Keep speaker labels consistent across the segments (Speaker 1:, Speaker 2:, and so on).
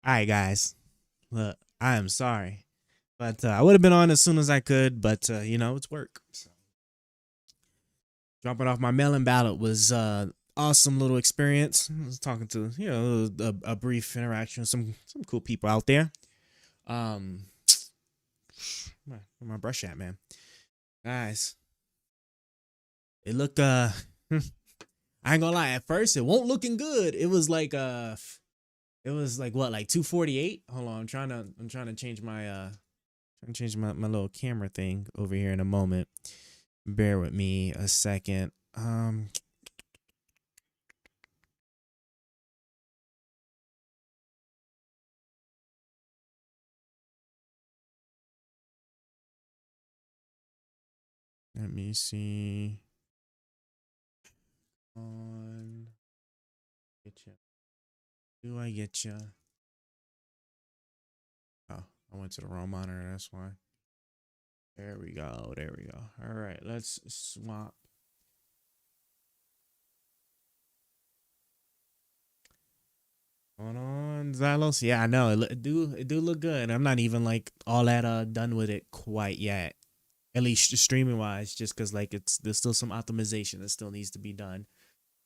Speaker 1: All right, guys. Look, I am sorry, but I would have been on as soon as I could, but it's work. So, dropping off my mail-in ballot was awesome little experience. I was talking to a brief interaction with some cool people out there. Um, where my brush at, man? Guys, it looked I ain't gonna lie. At first, it won't looking good. It was like what, like 248. Hold on, I'm trying to change my little camera thing over here in a moment. Bear with me a second. Let me see. On get you. Do I get you? Oh, I went to the wrong monitor. That's why. There we go. There we go. All right, let's swap. Going on, Xylos. Yeah, I know it do look good. I'm not even like all that done with it quite yet. At least streaming wise, just because like there's still some optimization that still needs to be done.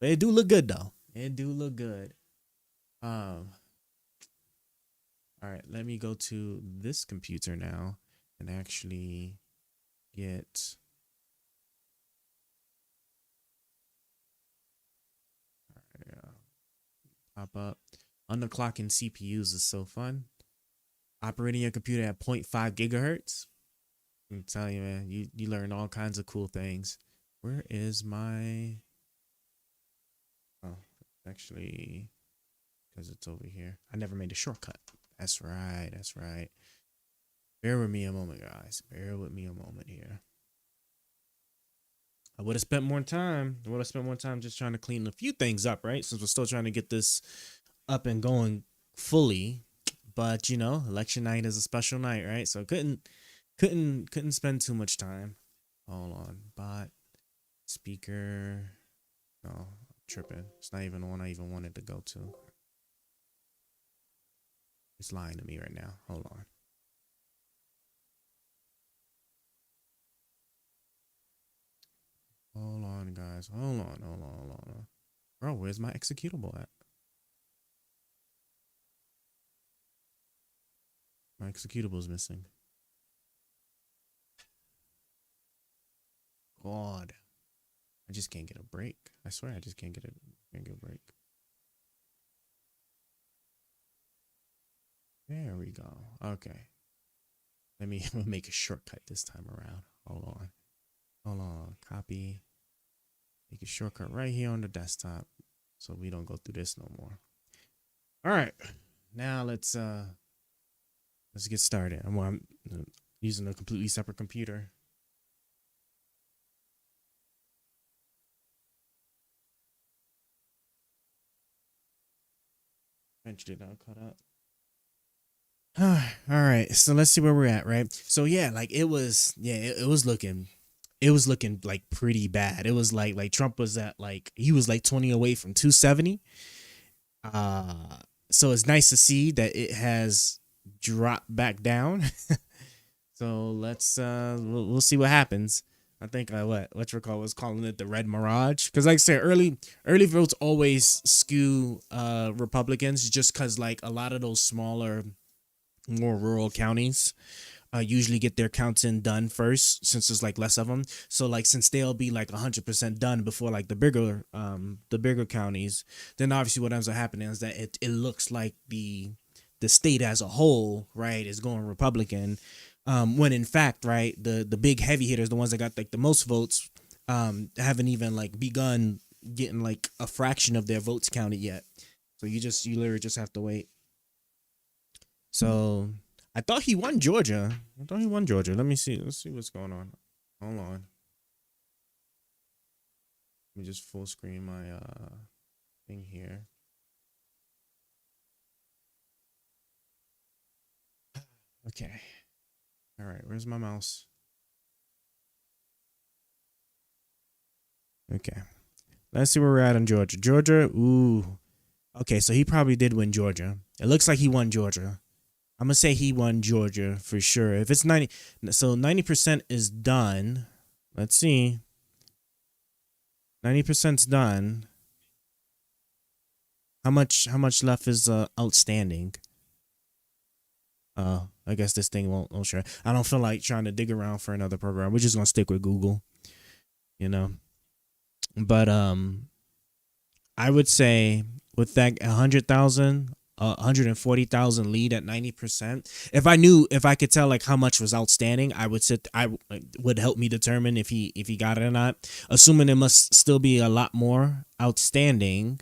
Speaker 1: But it do look good though. It do look good. Um. All right, let me go to this computer now and actually get. Yeah, pop up. Underclocking CPUs is so fun. Operating your computer at 0.5 gigahertz. I'm telling you, man, you learn all kinds of cool things. Where is my? Oh, actually, because it's over here. I never made a shortcut. That's right. That's right. Bear with me a moment, guys. Bear with me a moment here. I would have spent more time. I would have spent more time just trying to clean a few things up, right? Since we're still trying to get this up and going fully. But election night is a special night, right? So couldn't spend too much time. Hold on. Bot speaker. No, I'm tripping. It's not even the one I even wanted to go to. It's lying to me right now. Hold on. Hold on, guys. Hold on. Bro, where's my executable at? My executable is missing. God. I just can't get a break. I swear I just can't get a break. There we go. Okay. Let me make a shortcut this time around. Hold on. Hold on. Copy. Make a shortcut right here on the desktop so we don't go through this no more. All right. Now let's get started. I'm using a completely separate computer. Eventually that'll cut up. All right, so let's see where we're at, right? So yeah, like it was looking like pretty bad. It was like Trump was at like he was like 20 away from 270. Uh so it's nice to see that it has dropped back down. So we'll see what happens. I think what recall was calling it the red mirage, because like I said, early votes always skew Republicans, just because like a lot of those smaller, more rural counties usually get their counts in done first, since there's like less of them. So like since they'll be like 100% done before like the bigger counties, then obviously what ends up happening is that it looks like the state as a whole, right, is going Republican, when in fact, right, the big heavy hitters, the ones that got like the most votes, haven't even like begun getting like a fraction of their votes counted yet. So you literally just have to wait. So I thought he won Georgia. I thought he won Georgia. Let me see. Let's see what's going on. Hold on. Let me just full screen my thing here. Okay. All right. Where's my mouse? Okay. Let's see where we're at in Georgia. Georgia. Ooh. Okay, so he probably did win Georgia. It looks like he won Georgia. I'm gonna say he won Georgia for sure. If it's 90, so 90% is done. Let's see. 90%'s done. How much left is outstanding? I guess this thing won't share. I don't feel like trying to dig around for another program. We're just gonna stick with Google, you know. But I would say with that 100,000, 140,000 lead at 90%. If I could tell like how much was outstanding, I would sit. Would help me determine if he got it or not. Assuming there must still be a lot more outstanding,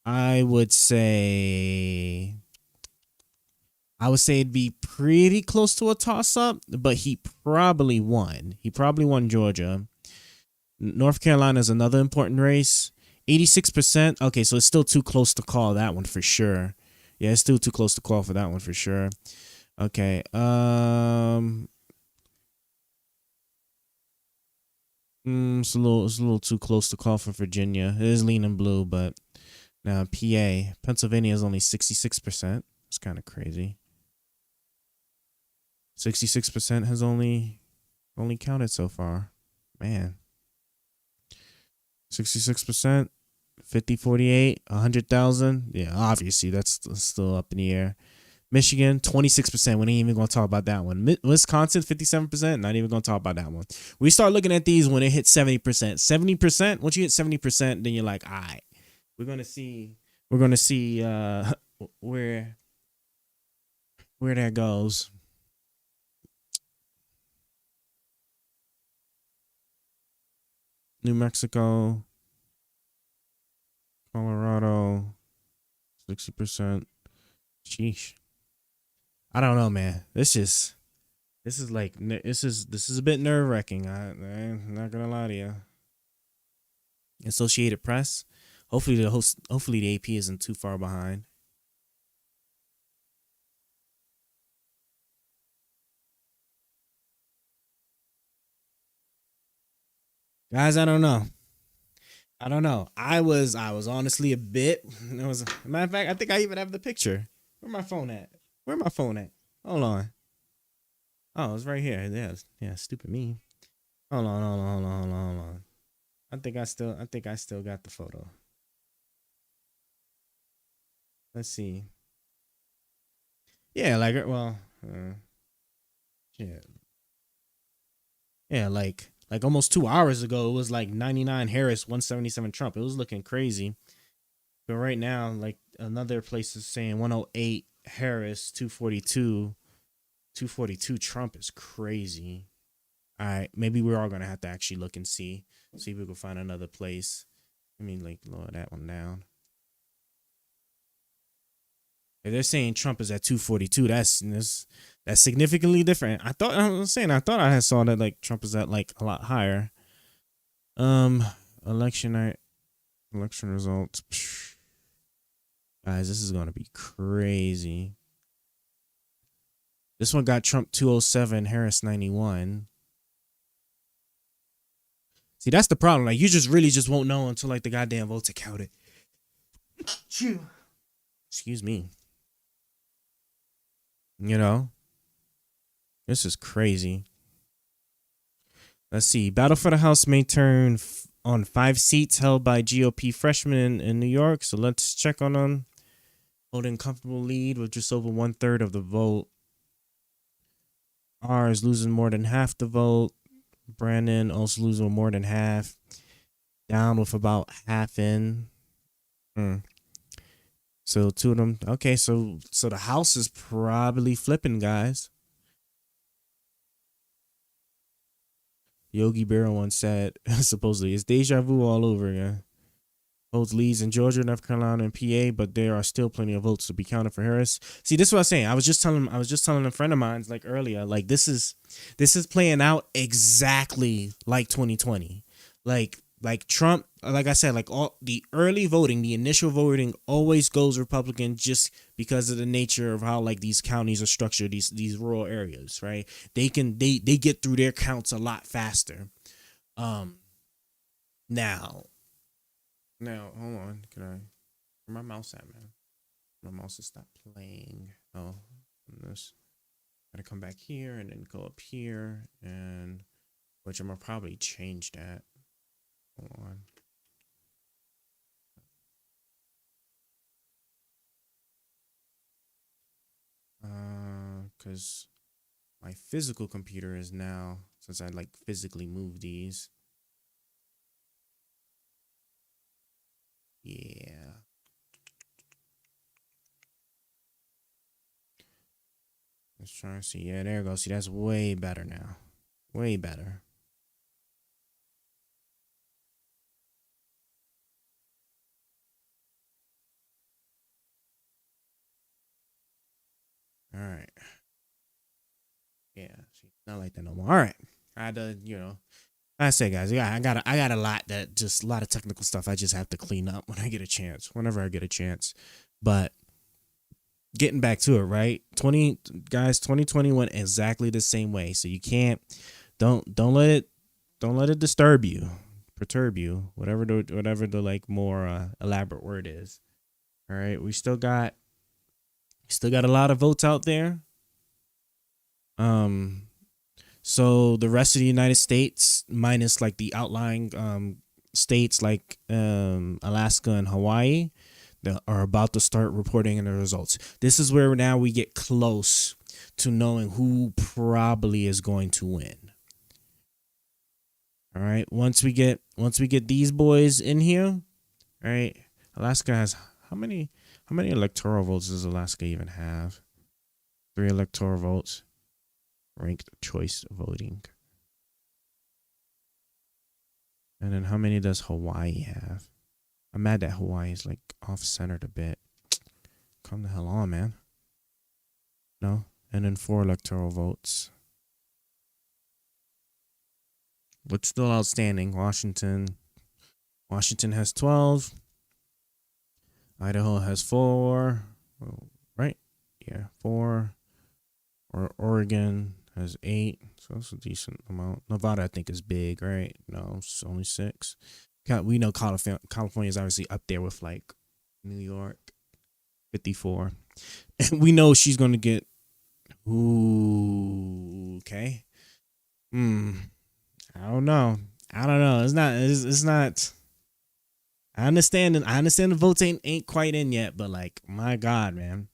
Speaker 1: I would say it'd be pretty close to a toss up, but he probably won. He probably won Georgia. North Carolina is another important race. 86%. Okay, so it's still too close to call that one for sure. Yeah, it's still too close to call for that one for sure. Okay. It's a little too close to call for Virginia. It is leaning blue, but now PA, Pennsylvania is only 66%. It's kind of crazy. 66% has only counted so far. Man. 66%, 50, 48, 100,000. Yeah, obviously that's still up in the air. Michigan, 26%. We ain't even going to talk about that one. Wisconsin, 57%. Not even going to talk about that one. We start looking at these when it hits 70%. 70%, once you hit 70%, then you're like, all right, we're going to see where that goes. New Mexico, Colorado, 60%. Sheesh. I don't know, man. This is a bit nerve wracking. I'm not gonna lie to you. Associated Press. Hopefully the AP isn't too far behind. Guys, I don't know. I don't know. I was honestly a bit. It was a matter of fact. I think I even have the picture. Where my phone at? Where my phone at? Hold on. Oh, it's right here. Yeah, yeah. Stupid me. Hold on. I think I still got the photo. Let's see. Yeah, like yeah, yeah, like almost 2 hours ago, it was like 99 Harris, 177 Trump. It was looking crazy. But right now, like another place is saying 108 Harris, 242 Trump is crazy. All right, maybe we're all gonna have to actually look and see if we can find another place. Let me like lower that one down. If they're saying Trump is at 242, that's significantly different. I thought I had saw that like Trump is at like a lot higher. Um, election night, election results. Psh, guys, this is gonna be crazy. This one got Trump 207, Harris 91. See, that's the problem. Like, you just really just won't know until like the goddamn votes are counted. Phew. Excuse me. You know, this is crazy. Let's see. Battle for the House may turn on 5 seats held by GOP freshmen in New York. So let's check on them. Holding comfortable lead with just over 1/3 of the vote. R is losing more than half the vote. Brandon also losing more than half. Down with about half in. So two of them. Okay, so the House is probably flipping, guys. Yogi Berra once said, supposedly, it's deja vu all over again. Holds leads in Georgia, North Carolina, and PA, but there are still plenty of votes to be counted for Harris. See, this is what I was saying. I was just telling a friend of mine like earlier, like this is playing out exactly like 2020. Like Trump, like I said, like all the early voting, the initial voting always goes Republican just because of the nature of how like these counties are structured, these rural areas, right? They get through their counts a lot faster. Now Now, hold on. Can I? Where my mouse at, man? My mouse has stopped playing. Oh, this. Gotta come back here and then go up here, and which I'm gonna probably change that. Hold on. Cause my physical computer is now, since I like physically move these. Yeah. Let's try and see. Yeah, there we go. See, that's way better now. Way better. All right. Yeah. See, not like that no more. All right. I had to, I say, guys, yeah, I got a lot that just a lot of technical stuff I just have to clean up when I get a chance, whenever I get a chance. But getting back to it, right? 2020 went exactly the same way. So you can't don't let it disturb you, perturb you, whatever the like more elaborate word is. All right, we still got a lot of votes out there. Um so the rest of the United States minus like the outlying states like Alaska and Hawaii that are about to start reporting in the results. This is where now we get close to knowing who probably is going to win. All right. Once we get these boys in here, all right. Alaska has how many electoral votes does Alaska even have? 3 electoral votes. Ranked choice voting. And then how many does Hawaii have? I'm mad that Hawaii is like off centered a bit. Come the hell on, man. No. And then 4 electoral votes. What's still outstanding? Washington has 12. Idaho has 4. Right? Yeah, 4. Or Oregon has 8. So that's a decent amount. Nevada, I think, is big, right? No, it's only 6. We know California is obviously up there with like New York, 54. And we know she's going to get. Ooh, okay. I don't know. It's not. It's not. I understand. The votes ain't quite in yet, but like, my God, man.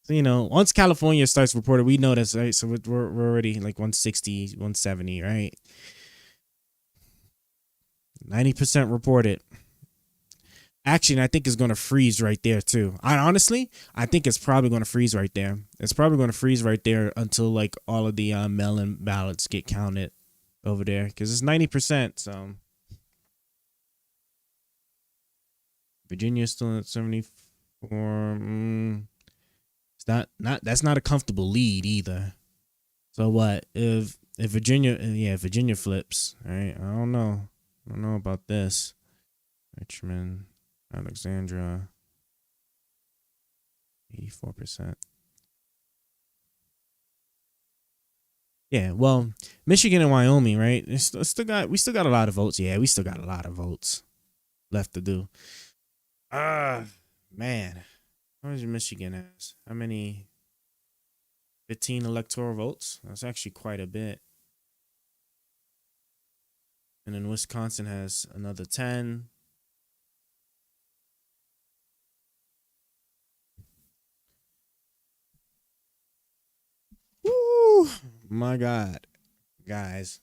Speaker 1: So once California starts reporting, we know that's right. So we're already like 160, 170, right? 90% reported. Actually, I think it's going to freeze right there too. I think it's probably going to freeze right there. It's probably going to freeze right there until like all of the mail-in ballots get counted over there because it's 90%. So Virginia's still at 74. It's not that's not a comfortable lead either. So what if Virginia flips? All right, I don't know about this. Richmond, Alexandria, 84%. Yeah, well, Michigan and Wyoming, right? We still got a lot of votes. Yeah, we still got a lot of votes left to do. Man, how much Michigan has? How many? 15 electoral votes. That's actually quite a bit. And then Wisconsin has another 10. Woo! My God, guys.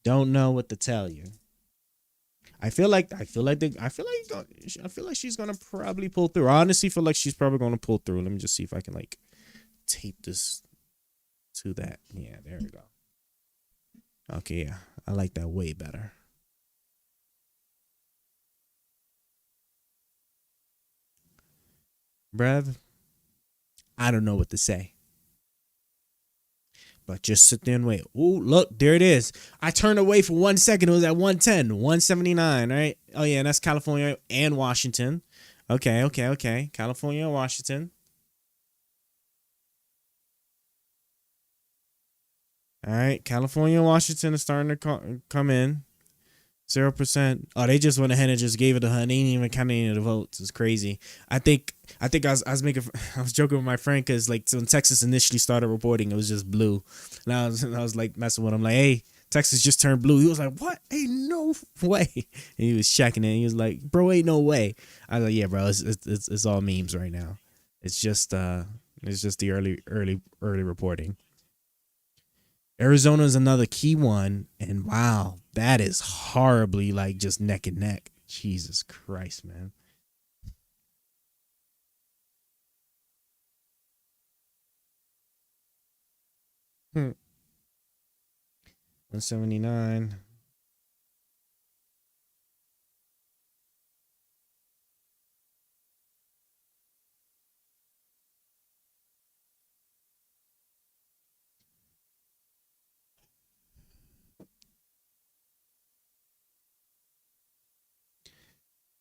Speaker 1: Don't know what to tell you. I feel like she's gonna probably pull through. I honestly feel like she's probably gonna pull through. Let me just see if I can like tape this to that. Yeah, there we go. Okay, yeah, I like that way better. Brev, I don't know what to say. But just sit there and wait. Ooh, look, there it is. I turned away for 1 second. It was at 110, 179, right? Oh, yeah, and that's California and Washington. Okay. California and Washington. All right, California and Washington are starting to come in. 0%. Oh, they just went ahead and just gave it to her. They ain't even counting any of the votes. It's crazy. I think I was making I was joking with my friend because like when Texas initially started reporting, it was just blue, and I was like messing with him like, hey, Texas just turned blue. He was like, what? Ain't no way. And he was checking it. He was like, bro, ain't no way. I was like, yeah, bro, it's all memes right now. It's just the early reporting. Arizona is another key one, and wow, that is horribly like just neck and neck. Jesus Christ, man. Hmm. 179.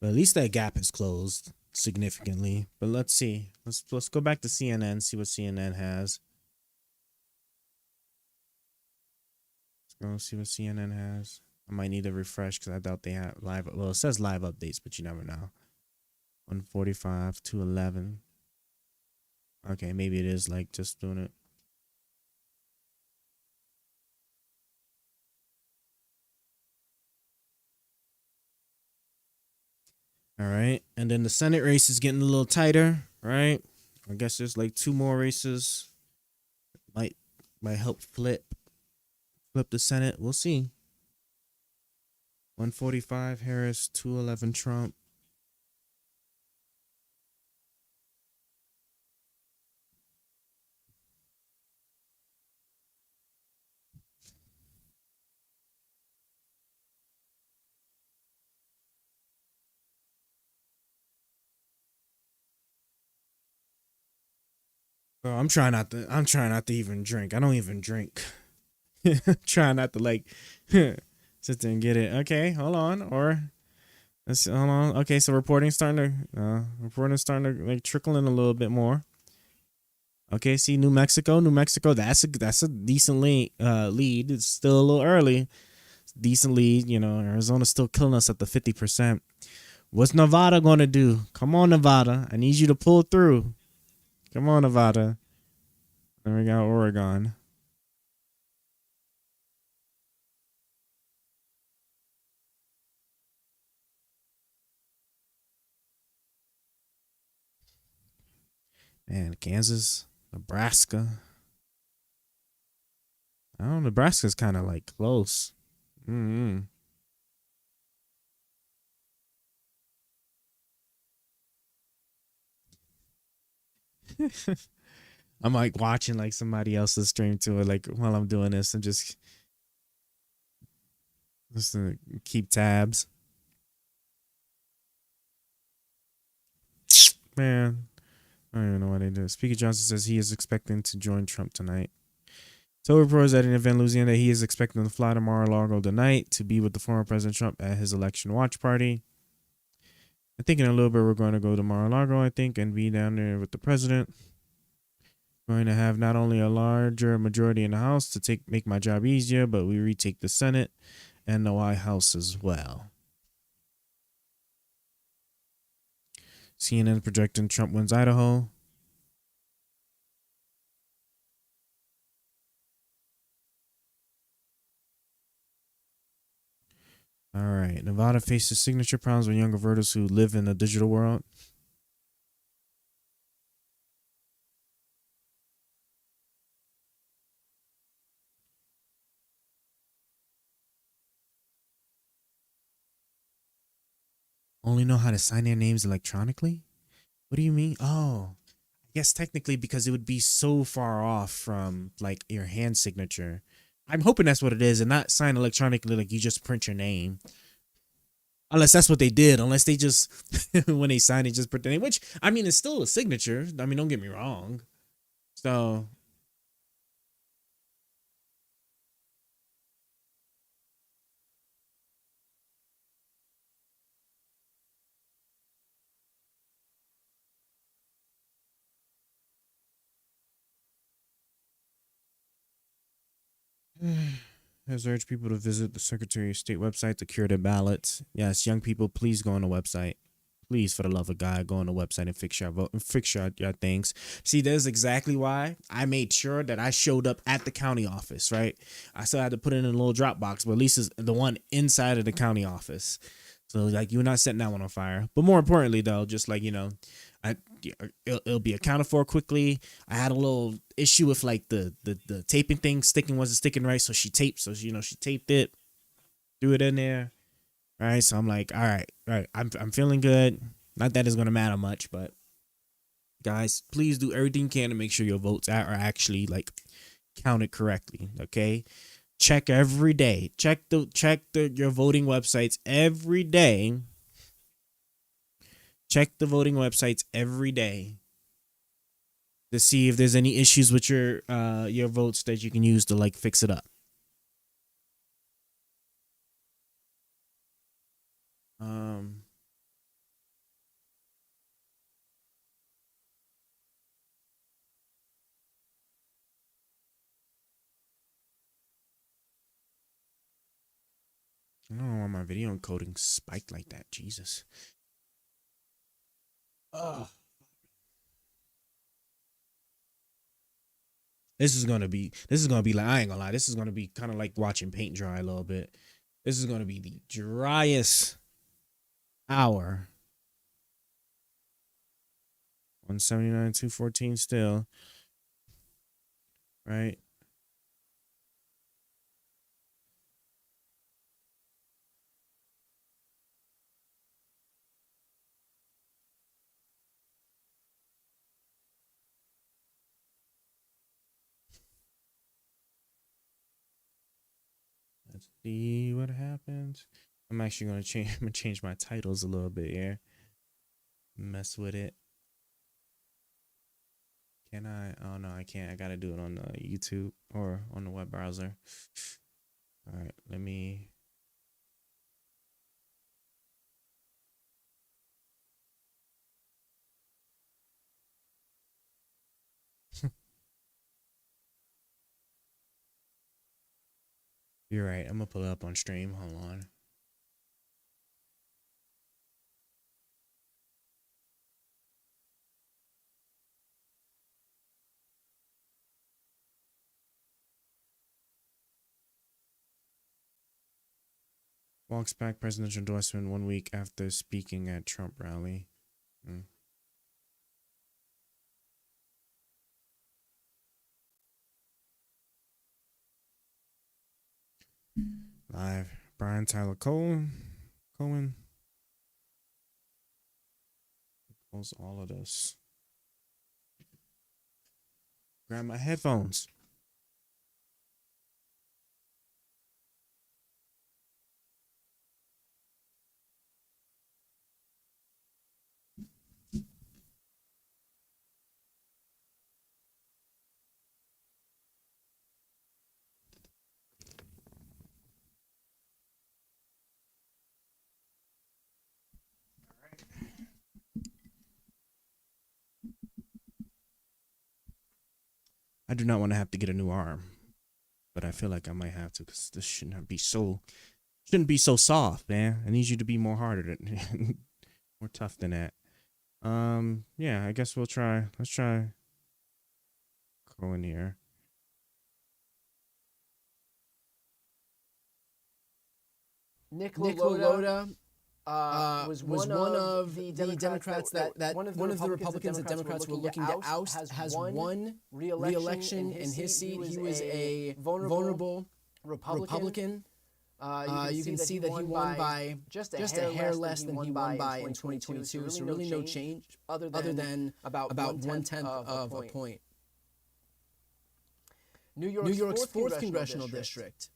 Speaker 1: But at least that gap has closed significantly. But let's see. Let's go back to CNN, see what CNN has. Let's go see what CNN has. I might need to refresh because I doubt they have live. Well, it says live updates, but you never know. 145 to 11. Okay, maybe it is like just doing it. All right. And then the Senate race is getting a little tighter, right? I guess there's like two more races. Might might help flip the Senate. We'll see. 145 Harris, 211 Trump. Bro, I'm trying not to even drink. I don't even drink. Trying not to like sit there and get it. Okay, hold on. Or let's hold on. Okay, so reporting's starting to like trickle in a little bit more. Okay, see New Mexico, that's a decent lead. It's still a little early. Decent lead, Arizona's still killing us at the 50%. What's Nevada gonna do? Come on, Nevada. I need you to pull through. Come on, Nevada. Then we got Oregon. And Kansas, Nebraska. I don't know, Nebraska's kind of like close. Mm-hmm. I'm like watching like somebody else's stream to it, like while I'm doing this, and just keep tabs. Man, I don't even know why they do. Speaker Johnson says he is expecting to join Trump tonight. So reports at an event in Louisiana that he is expecting to fly to Mar-a-Lago tonight to be with the former President Trump at his election watch party. I think in a little bit we're going to go to Mar-a-Lago, I think, and be down there with the president. Going to have not only a larger majority in the House to make my job easier, but we retake the Senate and the White House as well. CNN projecting Trump wins Idaho. All right. Nevada faces signature problems with younger voters who live in the digital world. Only know how to sign their names electronically? What do you mean? Oh, I guess technically because it would be so far off from like your hand signature. I'm hoping that's what it is and not sign electronically like you just print your name. Unless that's what they did. Unless they just, when they sign it, just print the name. Which, I mean, it's still a signature. I mean, don't get me wrong. So, Has urged people to visit the Secretary of State website to cure their ballots. Yes, young people, please go on the website. Please, for the love of God, go on the website and fix your vote and fix your things. See, there's exactly why I made sure that I showed up at the county office, right? I still had to put it in a little drop box, but at least it's the one inside of the county office. So, like, you're not setting that one on fire. But more importantly, though, just like, I it'll be accounted for quickly. I had a little issue with like the taping thing wasn't sticking right, so she taped. So she taped it, threw it in there. Right, so I'm like, all right, I'm feeling good. Not that it's gonna matter much, but guys, please do everything you can to make sure your votes are actually like counted correctly. Okay, check every day. Check your voting websites every day. Check the voting websites every day to see if there's any issues with your votes that you can use to like fix it up. I don't know why my video encoding spiked like that. Jesus. Ugh. This is gonna be like, I ain't gonna lie, this is gonna be kind of like watching paint dry a little bit. This is gonna be the driest hour. 179, 214 still. Right? Let's see what happens. I'm actually gonna change my titles a little bit here. Mess with it. Can I? Oh no, I can't. I gotta do it on YouTube or on the web browser. All right, let me. You're right. I'm gonna pull it up on stream. Hold on. Walks back presidential endorsement 1 week after speaking at Trump rally. Live. Brian Tyler Cohen. Close all of this. Grab my headphones. I do not want to have to get a new arm, but I feel like I might have to because this shouldn't be so soft, man. I need you to be more harder than more tough than that. Yeah, I guess we'll try. Let's try Cohen here.
Speaker 2: Nick Lota was one of the Democrats that one of the Republicans that Democrats were looking to oust has won re-election in his seat. He was a vulnerable Republican. You can see that he won by just a hair less than he won by in 2022. So really no change other than about 1/10 of a point. New York's 4th congressional district.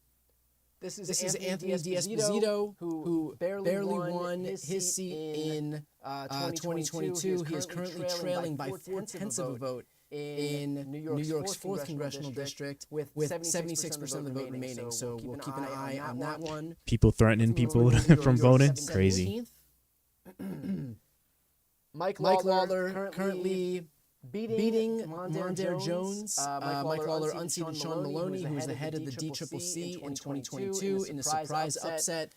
Speaker 2: This is Anthony D'Esposito, who barely won his seat in 2022. He is currently trailing by 4/10 of a vote in New York's 4th congressional district with 76% of the vote remaining. So we'll keep an eye on that one.
Speaker 1: People threatening people from voting? Crazy.
Speaker 2: Mike Lawler currently beating Mondaire Jones, Mike Lawler unseated Sean Maloney, who was the head of the DCCC in 2022 in a surprise upset.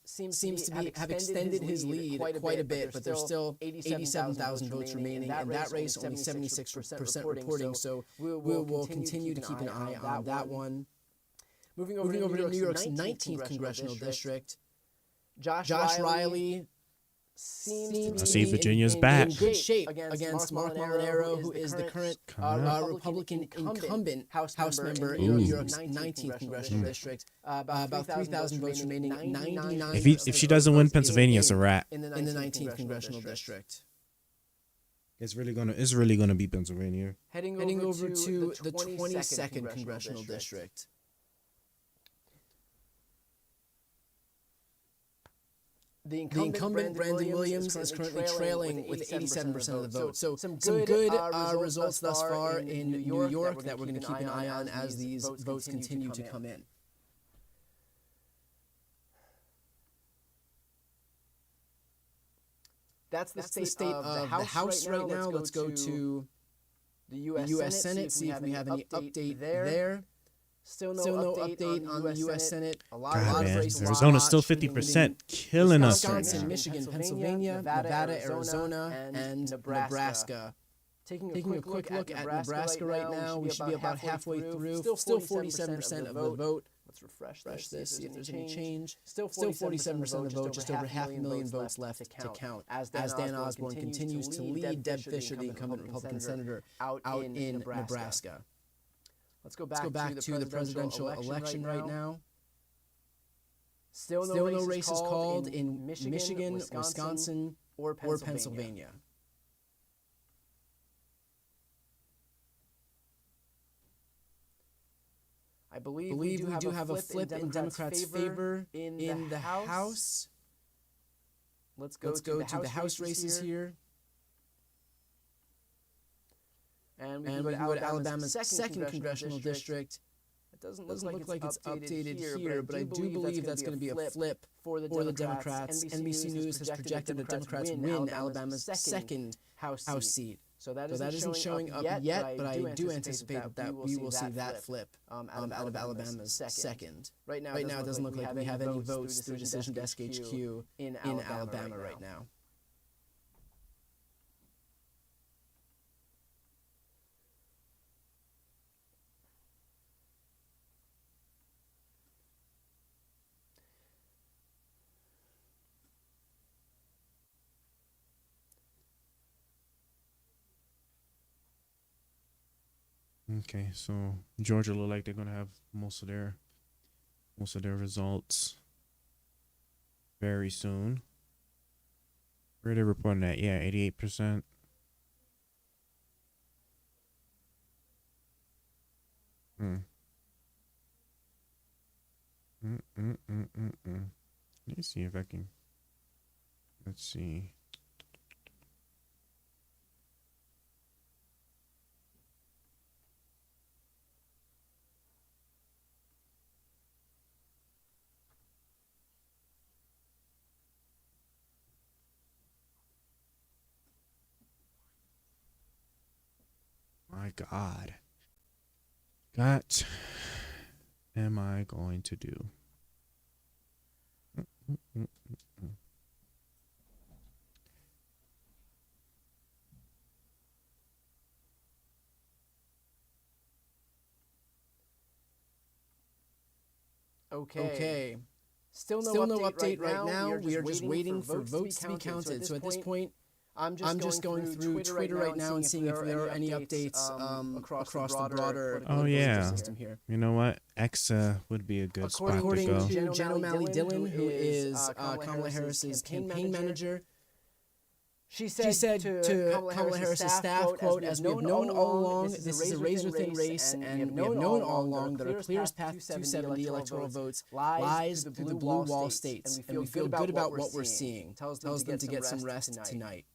Speaker 2: Seems to have extended his lead quite a bit, but there's still 87,000 votes remaining. In that race, only 76% reporting, so we'll continue to keep an eye on that one. Moving over to New York's 19th congressional district, Josh Riley seems to be
Speaker 1: Virginia's
Speaker 2: in
Speaker 1: back.
Speaker 2: good shape against Mark Molinaro, who is the current Republican incumbent House member in New York's 19th congressional district. About 3,000 votes remaining. 99.
Speaker 1: If she doesn't win Pennsylvania, it's a wrap.
Speaker 2: In the 19th congressional district.
Speaker 1: It's really gonna be Pennsylvania.
Speaker 2: Heading over to the 22nd congressional district. The incumbent Brandon Williams is currently trailing with 87% of the vote. So some good results thus far in New York that we're going to keep an eye on as these votes continue to come in. That's the state of the House right now. Let's go to the U.S. Senate, see if we have any update there. Still no update on the U.S. Senate. A lot of races.
Speaker 1: Arizona's still 50%, killing us right
Speaker 2: Wisconsin,
Speaker 1: now.
Speaker 2: Michigan, Pennsylvania, Nevada, Arizona, and Nebraska. Taking a quick look at Nebraska right now, we should be about halfway through. Still 47% of the vote. Let's refresh this, see if there's any change. Still 47% of the vote, just over 500,000 votes left to count. As Dan Osborne continues to lead Deb Fischer, the incumbent Republican senator, out in Nebraska. Let's go back to the presidential election right now. Still no races called in Michigan, Wisconsin, or Pennsylvania. I believe we do have a flip in Democrats' favor in the House. Let's go to the House races here. And we can go to Alabama's second congressional district. It doesn't look like it's updated here, but I do believe that's going to be a flip for the Democrats. NBC News has projected that Democrats win Alabama's second House seat. So that isn't showing up yet, but I do anticipate that we will see that flip out of Alabama's second. Right now, it doesn't look like we have any votes through Decision Desk HQ in Alabama right now.
Speaker 1: Okay, so Georgia look like they're gonna have most of their results very soon. Where are they reporting at? Yeah, 88%. Let me see if I can. Let's see. My God. What am I going to do?
Speaker 2: Okay. Still no update right now. We are just waiting for votes to be counted. So at this point, I'm just going through Twitter right now and seeing if there are any updates across the broader system here.
Speaker 1: You know what? X would be a good spot to go.
Speaker 2: According to Jen O'Malley Dillon, who is Kamala Harris's campaign manager, she said to Kamala Harris's staff, quote, "As we have known all along, this is a razor-thin race, and we have known all along that our clearest path to 270 electoral votes lies through the blue wall states, and we feel good about what we're seeing." Tells them to get some rest tonight.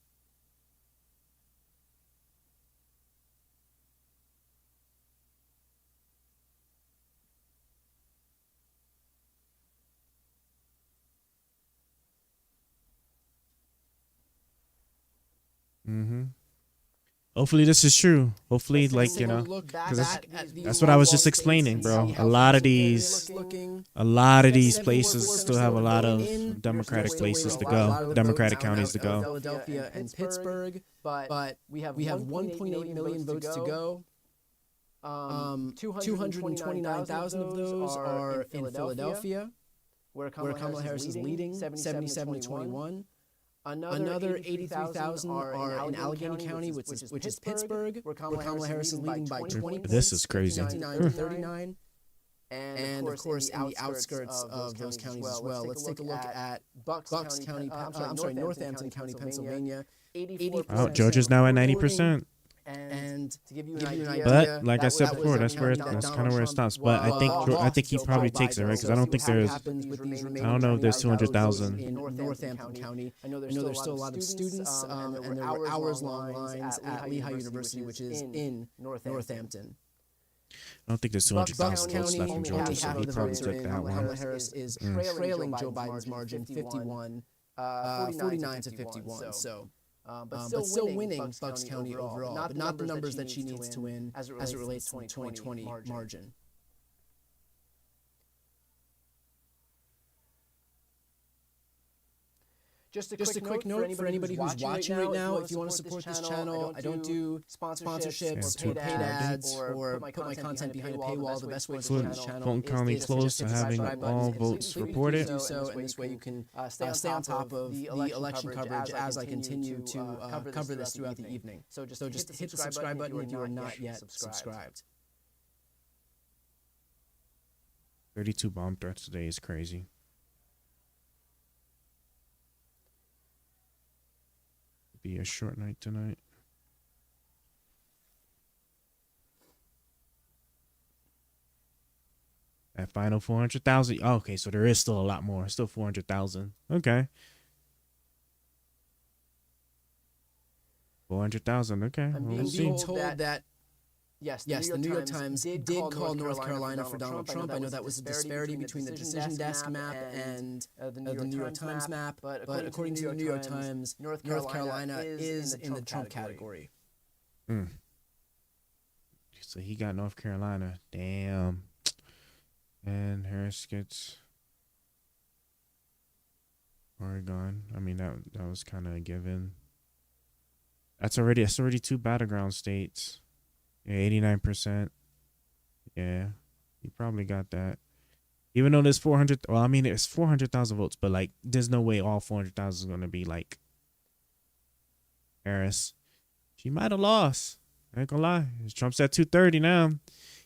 Speaker 1: Hopefully this is true. Hopefully, like, you know, because that's what I was just explaining, bro. A lot of these places still have a lot of Democratic places to go, Democratic counties to go.
Speaker 2: Philadelphia and Pittsburgh, but we have 1.8 million votes to go. 229,000 of those are in Philadelphia, where Kamala Harris is leading, 77 to 21. Another 83,000 are in Allegheny County, which is Pittsburgh, where Kamala Harris is leading by 20 points.
Speaker 1: This is crazy.
Speaker 2: 59 to 39. And of course, in the outskirts of those counties as well. Let's take a look at Northampton County, Pennsylvania. 84%.
Speaker 1: Oh, Georgia's now at 90%.
Speaker 2: And to give you an idea,
Speaker 1: but like I said before, that's kind of where it stops. But I think he probably takes it, right? Because I don't think there's, I don't know if there's 200,000
Speaker 2: in Northampton County. I know there's still a lot of students, and there were hours-long lines at Lehigh University, which is in Northampton.
Speaker 1: I don't think there's 200,000 votes left in Georgia, so he probably took that one.
Speaker 2: Kamala Harris is trailing Joe Biden's margin 49 to 51. So. But still winning Bucks County overall, but not the numbers that she needs to win as it relates to the 2020 margin. Just a quick note for anybody who's watching right now. If you want to support this channel, I don't do sponsorships or paid ads or put my content behind a paywall. The best way to support this channel
Speaker 1: Fulton County close to having all votes reported.
Speaker 2: Do so, and this way you can stay on top of the election coverage as I continue to cover this throughout the evening. So just hit the subscribe button if you are not yet subscribed.
Speaker 1: 32 bomb threats today is crazy. Be a short night tonight. That final 400,000. Oh, okay, so there is still a lot more. Still 400,000. Okay. 400,000. Okay.
Speaker 2: I'm being told that yes, the New York Times did call North Carolina for Donald Trump. I know that was a disparity between the Decision Desk map and the New York Times map. But according to the New York Times, North Carolina is in the Trump category.
Speaker 1: So he got North Carolina. Damn. And Harris gets Oregon. I mean, that was kind of a given. That's already two battleground states. Yeah, 89%. Yeah, you probably got that. Even though there's 400, well, I mean, it's 400,000 votes, but like, there's no way all 400,000 is going to be like Harris. She might have lost. I ain't gonna lie. Trump's at 230 now.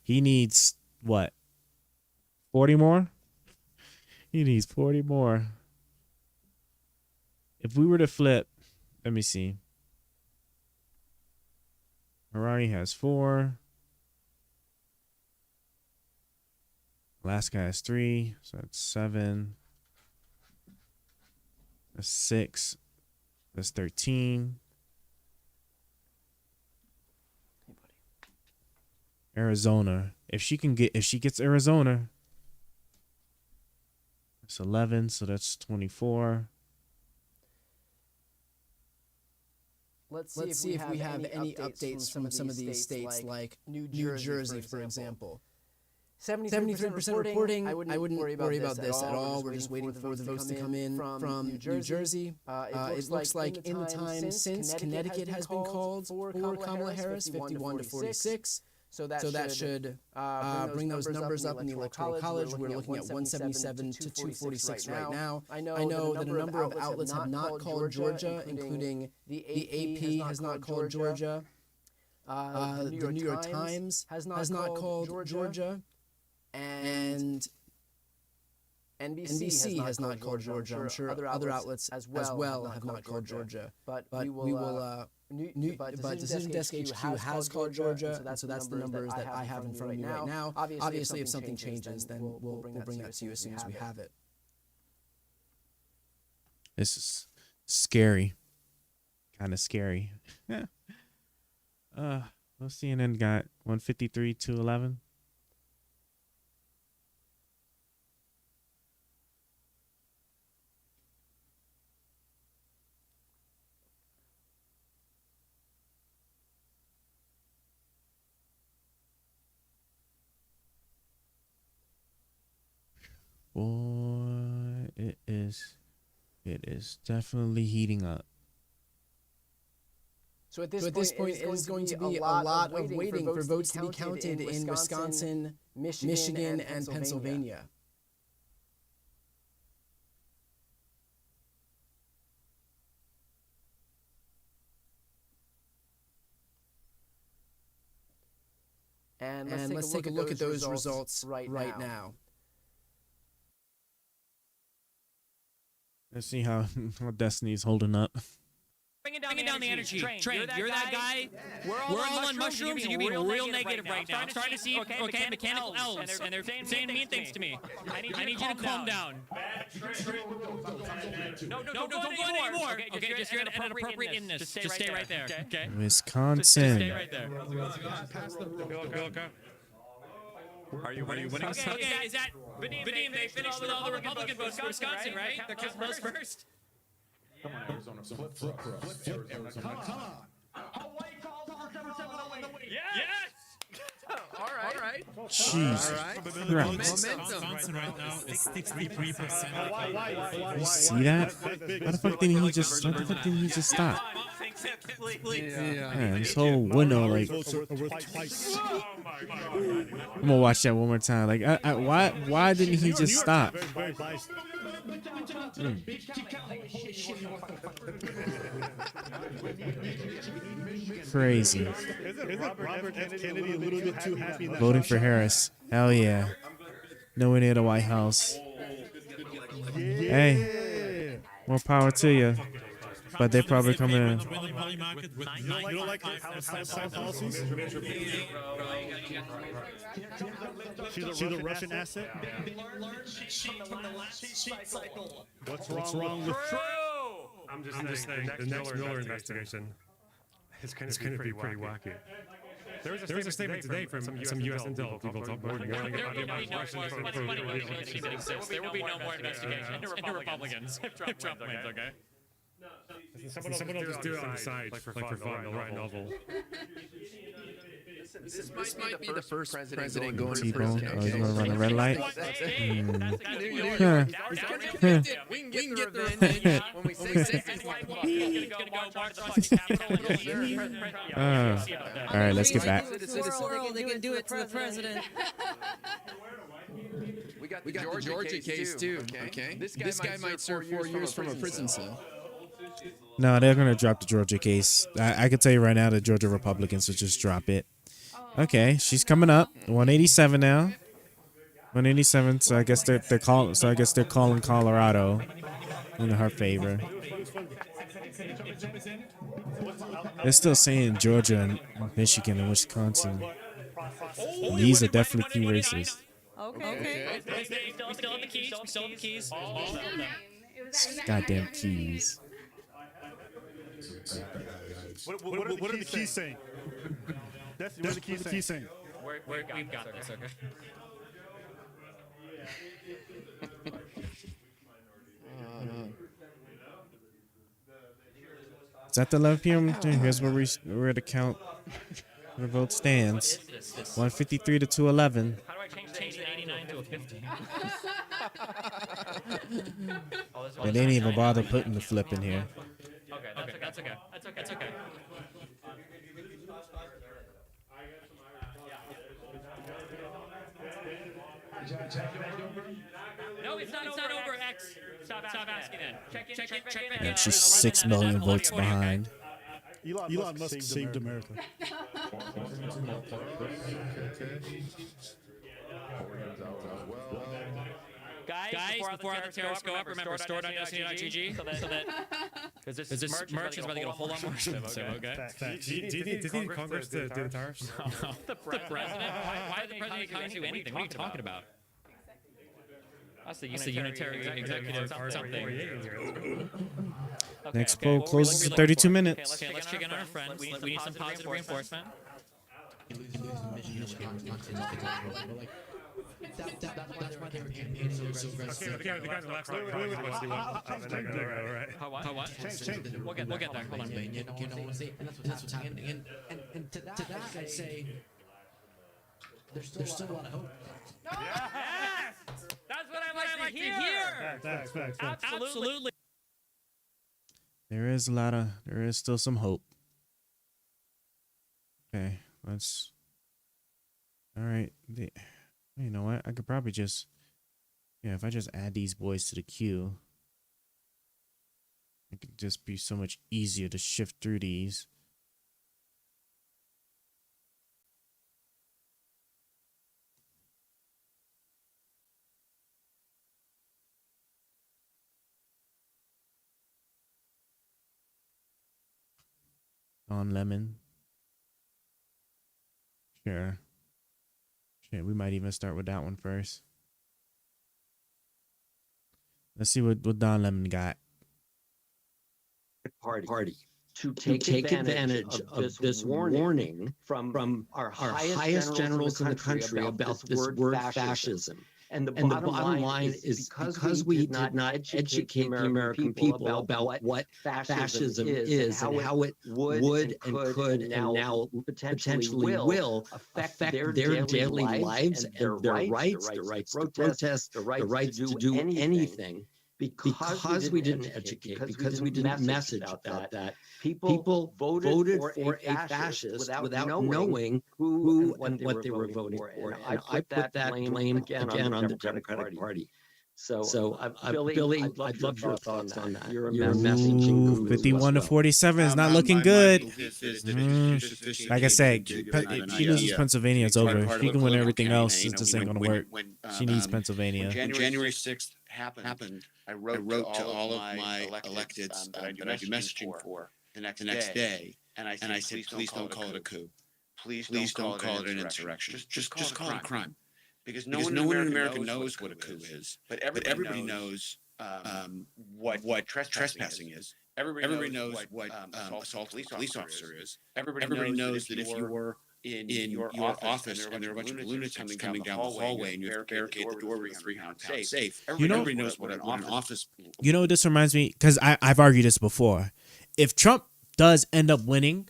Speaker 1: He needs what? 40 more? He needs 40 more. If we were to flip, let me see. Harari has 4. Alaska has 3. So that's 7. That's 6. That's 13. Arizona. If she gets Arizona, it's 11. So that's 24.
Speaker 2: Let's see if we have any updates from some of these states, like New Jersey, for example. 73% reporting. I wouldn't worry about this at all. We're just waiting for the votes to come in from New Jersey. It looks like in the time since Connecticut has been called for Kamala Harris, 51 to 46. So that should bring those numbers up in the Electoral College. We're looking at 177 to 246 right now. I know that a number of outlets have not called Georgia, including the AP has not called Georgia. The New York Times has not called Georgia. And NBC has not called Georgia. I'm sure other outlets as well have not called Georgia. But we will... But Decision Desk HQ has called Georgia, so that's the numbers that I have in front of me right now. Obviously, if something changes, then we'll bring that to you as soon as we have it.
Speaker 1: This is scary. Kind of scary. Well, CNN got 153 to 11. Boy, it is. It is definitely heating up.
Speaker 2: So at this point, it is going to be a lot of waiting for votes to be counted in Wisconsin, Michigan, and Pennsylvania. And let's take a look at those results right now.
Speaker 1: Let's see how Destiny's holding up.
Speaker 3: Bringing down the energy. Train, you're that guy. We're all on mushrooms, and you're being real negative right now. I'm starting to see, mechanical elves, and they're saying mean things to me. I need you to calm down. No, don't go anymore. Okay, just you're at an appropriate inness. Just stay right there. Okay.
Speaker 1: Wisconsin.
Speaker 3: Just stay right there. Are you winning? Okay, is that Vadim? They finished with all the Republican votes for Wisconsin, right? They're counting those first.
Speaker 4: Come on, Arizona. Flip Arizona. Come on. Hawaii calls over 7-7 away.
Speaker 3: Yes!
Speaker 2: All right.
Speaker 1: Jesus Christ.
Speaker 5: Wisconsin right now is 63%.
Speaker 1: You see that? Why the fuck didn't he just stop? Man, this whole window, like, I'm gonna watch that one more time. Like, why didn't he just stop? Crazy.
Speaker 6: Robert F. Kennedy a little bit too happy?
Speaker 1: Voting for Harris. Hell yeah. Nowhere near the White House. Hey, more power to you. But they're probably coming in.
Speaker 6: You don't like House policies? She's a Russian asset? What's wrong with...
Speaker 7: I'm just saying the next Miller investigation is going to be pretty wacky. There was a statement today from some U.S. intel people warning about the amount of Russians
Speaker 3: There will be no more investigation into Republicans if Trump wins, okay?
Speaker 7: Someone will just do it on the side, like for fun, they'll write a novel.
Speaker 2: This might be the first president going to
Speaker 1: T-bone.
Speaker 2: prison.
Speaker 1: Oh, he's gonna run a red light?
Speaker 2: We can get through it when we say
Speaker 1: All right, let's get back.
Speaker 8: They can do it to the president.
Speaker 2: We got the Georgia case too. Okay. This guy might serve 4 years from a prison cell.
Speaker 1: No, they're gonna drop the Georgia case. I can tell you right now, the Georgia Republicans will just drop it. Okay, she's coming up. 187 now. 187. So I guess they're calling. So I guess they're calling Colorado in her favor. They're still saying Georgia and Michigan and Wisconsin. And these are definitely key races.
Speaker 8: Okay.
Speaker 3: Still have the keys.
Speaker 1: Goddamn keys.
Speaker 6: What are the keys saying? What are the keys saying?
Speaker 3: We've got this, okay?
Speaker 1: It's at the 11 p.m. Here's where we're at the count. The vote stands. 153 to 211.
Speaker 3: How do I change the 89 to a 50?
Speaker 1: They didn't even bother putting the flip in here.
Speaker 3: Okay, that's okay. No, it's not over, X. Stop asking that. Check back in.
Speaker 1: And she's 6 million votes behind.
Speaker 6: Elon Musk saved America.
Speaker 3: Guys, before the tariffs go up, remember, store.destiny.gg so that because this merch is about to get a whole lot more expensive, okay?
Speaker 7: Do you need Congress to do the tariffs?
Speaker 3: The president? Why the president can't do anything? What are you talking about? That's the unitary executive something.
Speaker 1: Next poll closes in 32 minutes.
Speaker 3: Okay, let's check in on our friend. We need some positive reinforcement.
Speaker 5: That's why they were campaigning so aggressive.
Speaker 7: Okay, the guy in the left side probably wants to do one. Right.
Speaker 3: How what? We'll get there. Hold on.
Speaker 5: You know what I'm saying? And that's what's happening. And to that, I say, there's still a lot of hope.
Speaker 3: Yes! That's what I like like to hear.
Speaker 6: Facts.
Speaker 3: Absolutely.
Speaker 1: There is still some hope. Okay, all right. You know what? I could probably just, if I just add these boys to the queue, it could just be so much easier to shift through these. Don Lemon. Sure. Shit, we might even start with that one first. Let's see what Don Lemon got.
Speaker 9: Party to take advantage of this warning from our highest generals in the country about this word fascism. And the bottom line is because we did not educate the American people about what fascism is and how it would and could and now potentially will affect their daily lives and their rights, the rights to protest, the rights to do anything. Because we didn't educate, because we didn't message about that, people voted for a fascist without knowing who and what they were voting for. And I put that blame again on the Democratic Party. So Billy, I'd love your thoughts on that. You're a messaging guru.
Speaker 1: 51 to 47 is not looking good. Like I said, she loses Pennsylvania, it's over. She can win everything else. It just ain't gonna work. She needs Pennsylvania.
Speaker 10: When January 6th happened, I wrote to all of my electeds that I do messaging for the next day, and I said, please don't call it a coup. Please don't call it an insurrection. Just call it a crime. Because no one in America knows what a coup is, but everybody knows what trespassing is. Everybody knows what assault a police officer is. Everybody knows that if you were in your office and there are a bunch of lunatics coming down the hallway and you have to barricade the door with a 300-pound safe, everybody knows what an office.
Speaker 1: You know what this reminds me? Because I've argued this before. If Trump does end up winning,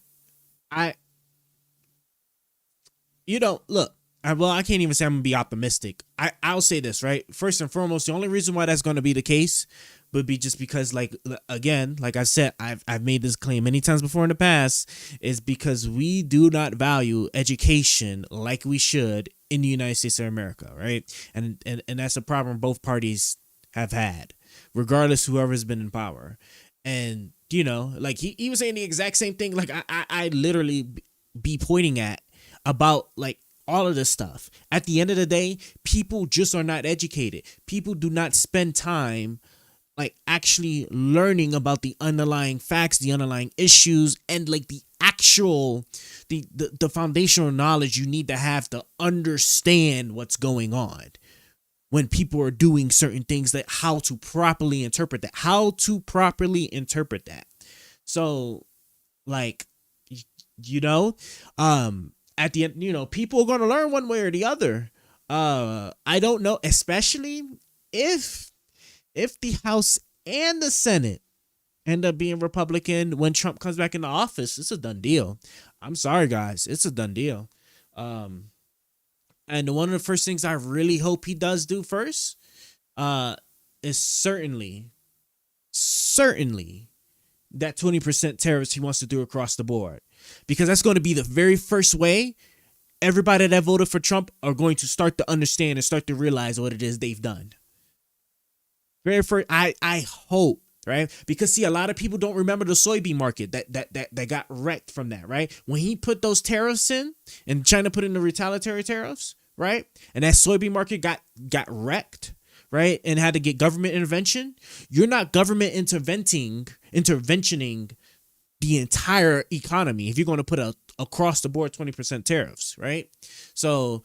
Speaker 1: look. I can't even say I'm gonna be optimistic. I'll say this, right? First and foremost, the only reason why that's gonna be the case would be just because, like I said, I've made this claim many times before in the past, is because we do not value education like we should in the United States of America, right? And that's a problem both parties have had, regardless whoever's been in power. And like he was saying the exact same thing. Like I literally be pointing at about like all of this stuff. At the end of the day, people just are not educated. People do not spend time like actually learning about the underlying facts, the underlying issues, and like the actual the foundational knowledge you need to have to understand what's going on when people are doing certain things, that how to properly interpret that. So like at the end, people are going to learn one way or the other. I don't know, especially if the House and the Senate end up being Republican when Trump comes back into office. It's a done deal. I'm sorry, guys. It's a done deal. And one of the first things I really hope he does do first is certainly that 20% tariffs he wants to do across the board. Because that's going to be the very first way everybody that voted for Trump are going to start to understand and start to realize what it is they've done. Very first, I hope, right? Because see, a lot of people don't remember the soybean market that got wrecked from that, right? When he put those tariffs in, and China put in the retaliatory tariffs, right? And that soybean market got wrecked, right? And had to get government intervention. You're not government interventioning the entire economy if you're going to put a across the board 20% tariffs, right? So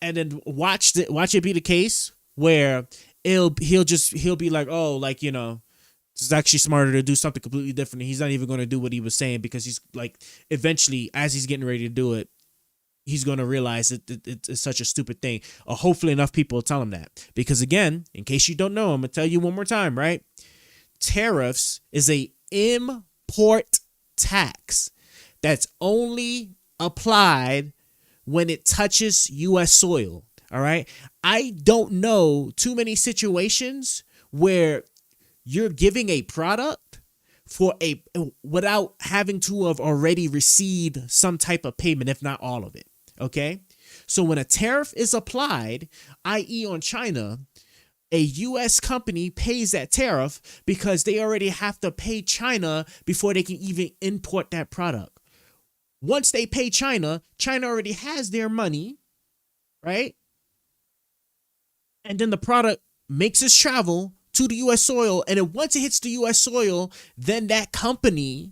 Speaker 1: then watch it be the case where he'll be like, oh, like, it's actually smarter to do something completely different. He's not even going to do what he was saying, because he's like, eventually, as he's getting ready to do it, he's going to realize that it's such a stupid thing. Or hopefully enough people will tell him that. Because again, in case you don't know, I'm going to tell you one more time, right? Tariffs is a import tax that's only applied when it touches U.S. soil. All right. I don't know too many situations where you're giving a product for a without having to have already received some type of payment, if not all of it. Okay. So when a tariff is applied, i.e. on China, a U.S. company pays that tariff because they already have to pay China before they can even import that product. Once they pay China, China already has their money, right? And then the product makes its travel to the U.S. soil. And then once it hits the U.S. soil, then that company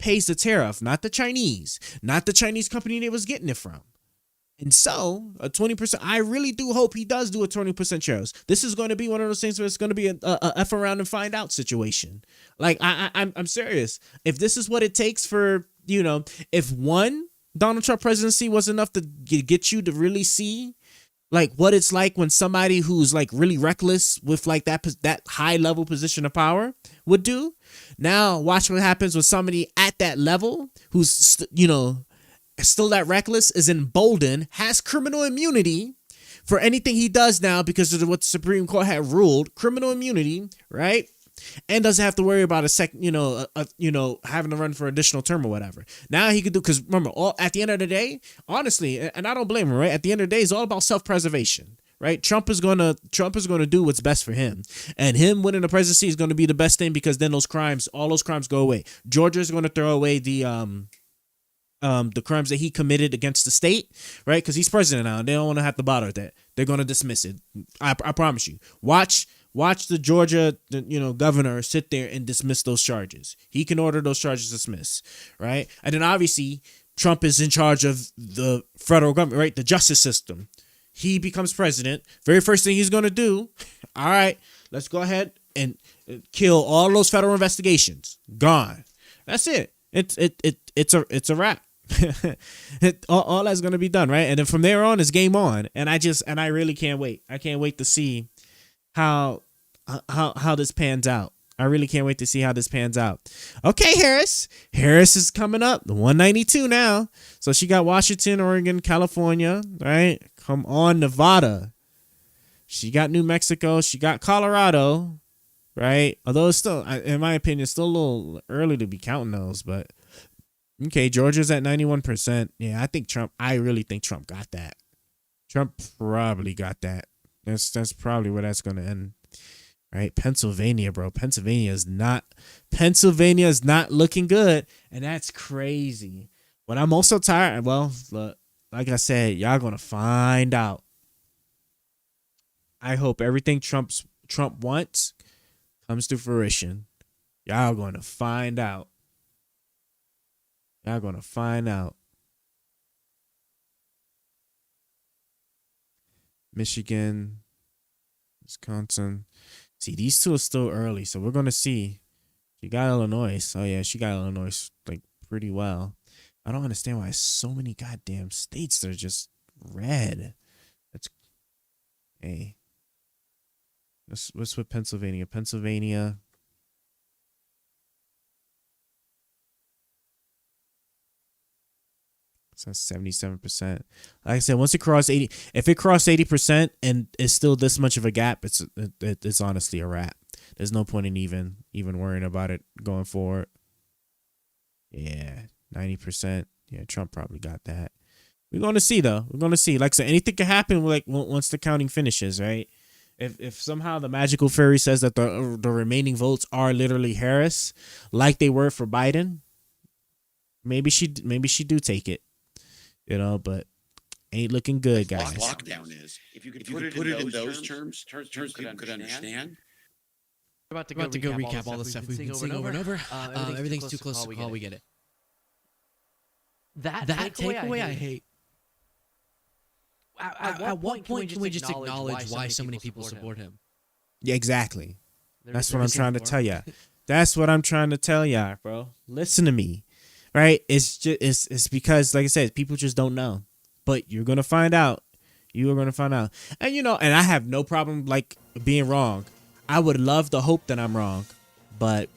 Speaker 1: pays the tariff, not the Chinese company they was getting it from. And so a 20%, I really do hope he does do a 20% tariffs. This is going to be one of those things where it's going to be a F around and find out situation. Like I'm serious. If this is what it takes for, if one Donald Trump presidency was enough to get you to really see like what it's like when somebody who's like really reckless with like that high level position of power would do. Now watch what happens with somebody at that level who's, still that reckless, is emboldened, has criminal immunity for anything he does now because of what the Supreme Court had ruled, criminal immunity, right? And doesn't have to worry about having to run for additional term or whatever. Now he could do, because remember, at the end of the day, honestly, and I don't blame him, right? At the end of the day, it's all about self-preservation, right? Trump is gonna do what's best for him, and him winning the presidency is going to be the best thing because then all those crimes go away. Georgia's going to throw away the crimes that he committed against the state, right? Because he's president now, and they don't want to have to bother with that. They're going to dismiss it. I promise you. Watch the Georgia, governor sit there and dismiss those charges. He can order those charges dismissed, right? And then obviously Trump is in charge of the federal government, right? The justice system. He becomes president. Very first thing he's going to do, all right, let's go ahead and kill all those federal investigations. Gone. That's it. It's a wrap. all that's going to be done, right? And then from there on, it's game on. And I really can't wait. I can't wait to see how this pans out. I really can't wait to see how this pans out. Okay, Harris is coming up, 192 now. So she got Washington, Oregon, California, right? Come on, Nevada. She got New Mexico. She got Colorado, right? Although it's still, in my opinion, still a little early to be counting those, but okay, Georgia's at 91%. Yeah, I really think Trump got that. Trump probably got that. That's probably where that's going to end. Right? Pennsylvania, bro. Pennsylvania is not looking good, and that's crazy. But I'm also tired. Well, look, like I said, y'all going to find out. I hope everything Trump wants comes to fruition. Y'all going to find out. Y'all going to find out. Michigan, Wisconsin. See, these two are still early, so we're going to see. She got Illinois. Oh, yeah, she got Illinois like pretty well. I don't understand why so many goddamn states that are just red. That's, hey. What's with Pennsylvania? Pennsylvania. So 77%. Like I said, once it crossed 80, if it crossed 80% and it's still this much of a gap, it's honestly a wrap. There's no point in even worrying about it going forward. Yeah, 90%. Yeah, Trump probably got that. We're going to see though. We're going to see. Like I said, anything can happen. Like once the counting finishes, right? If somehow the magical fairy says that the remaining votes are literally Harris, like they were for Biden, maybe she do take it. But ain't looking good, guys.
Speaker 10: Lockdown is. If you could put it in those terms people could understand.
Speaker 5: We're about to go recap all the stuff we've been seeing over and over. Everything's too close to call. We get it. That takeaway I hate. At what point can we just acknowledge why so many people support him?
Speaker 1: Yeah, exactly. That's what I'm trying to tell ya. That's what I'm trying to tell ya, bro. Listen to me. Right? It's just it's because, like I said, people just don't know. But you're gonna find out. You are gonna find out. And and I have no problem like being wrong. I would love to hope that I'm wrong, but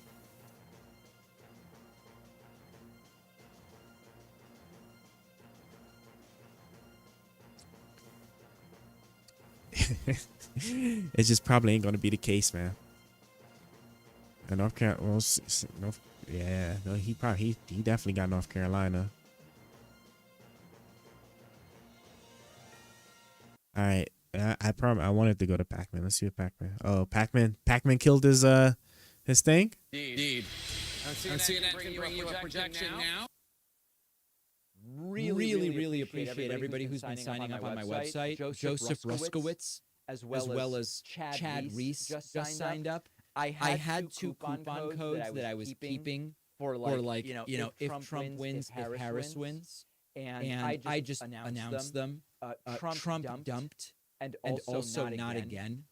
Speaker 1: it just probably ain't gonna be the case, man. And North Carolina, well, no, he definitely got North Carolina. All right, I wanted to go to Pac-Man. Let's see what Pac-Man. Oh, Pac-Man killed his thing.
Speaker 11: Indeed. CNN can bring you a projection now.
Speaker 2: Really appreciate everybody who's been signing up on my website. Joseph Ruskowitz, as well as Chad Reese just signed up. I had two coupon codes that I was keeping for like if Trump wins, if Harris wins, and I just announced them. Trump dumped, and also not again.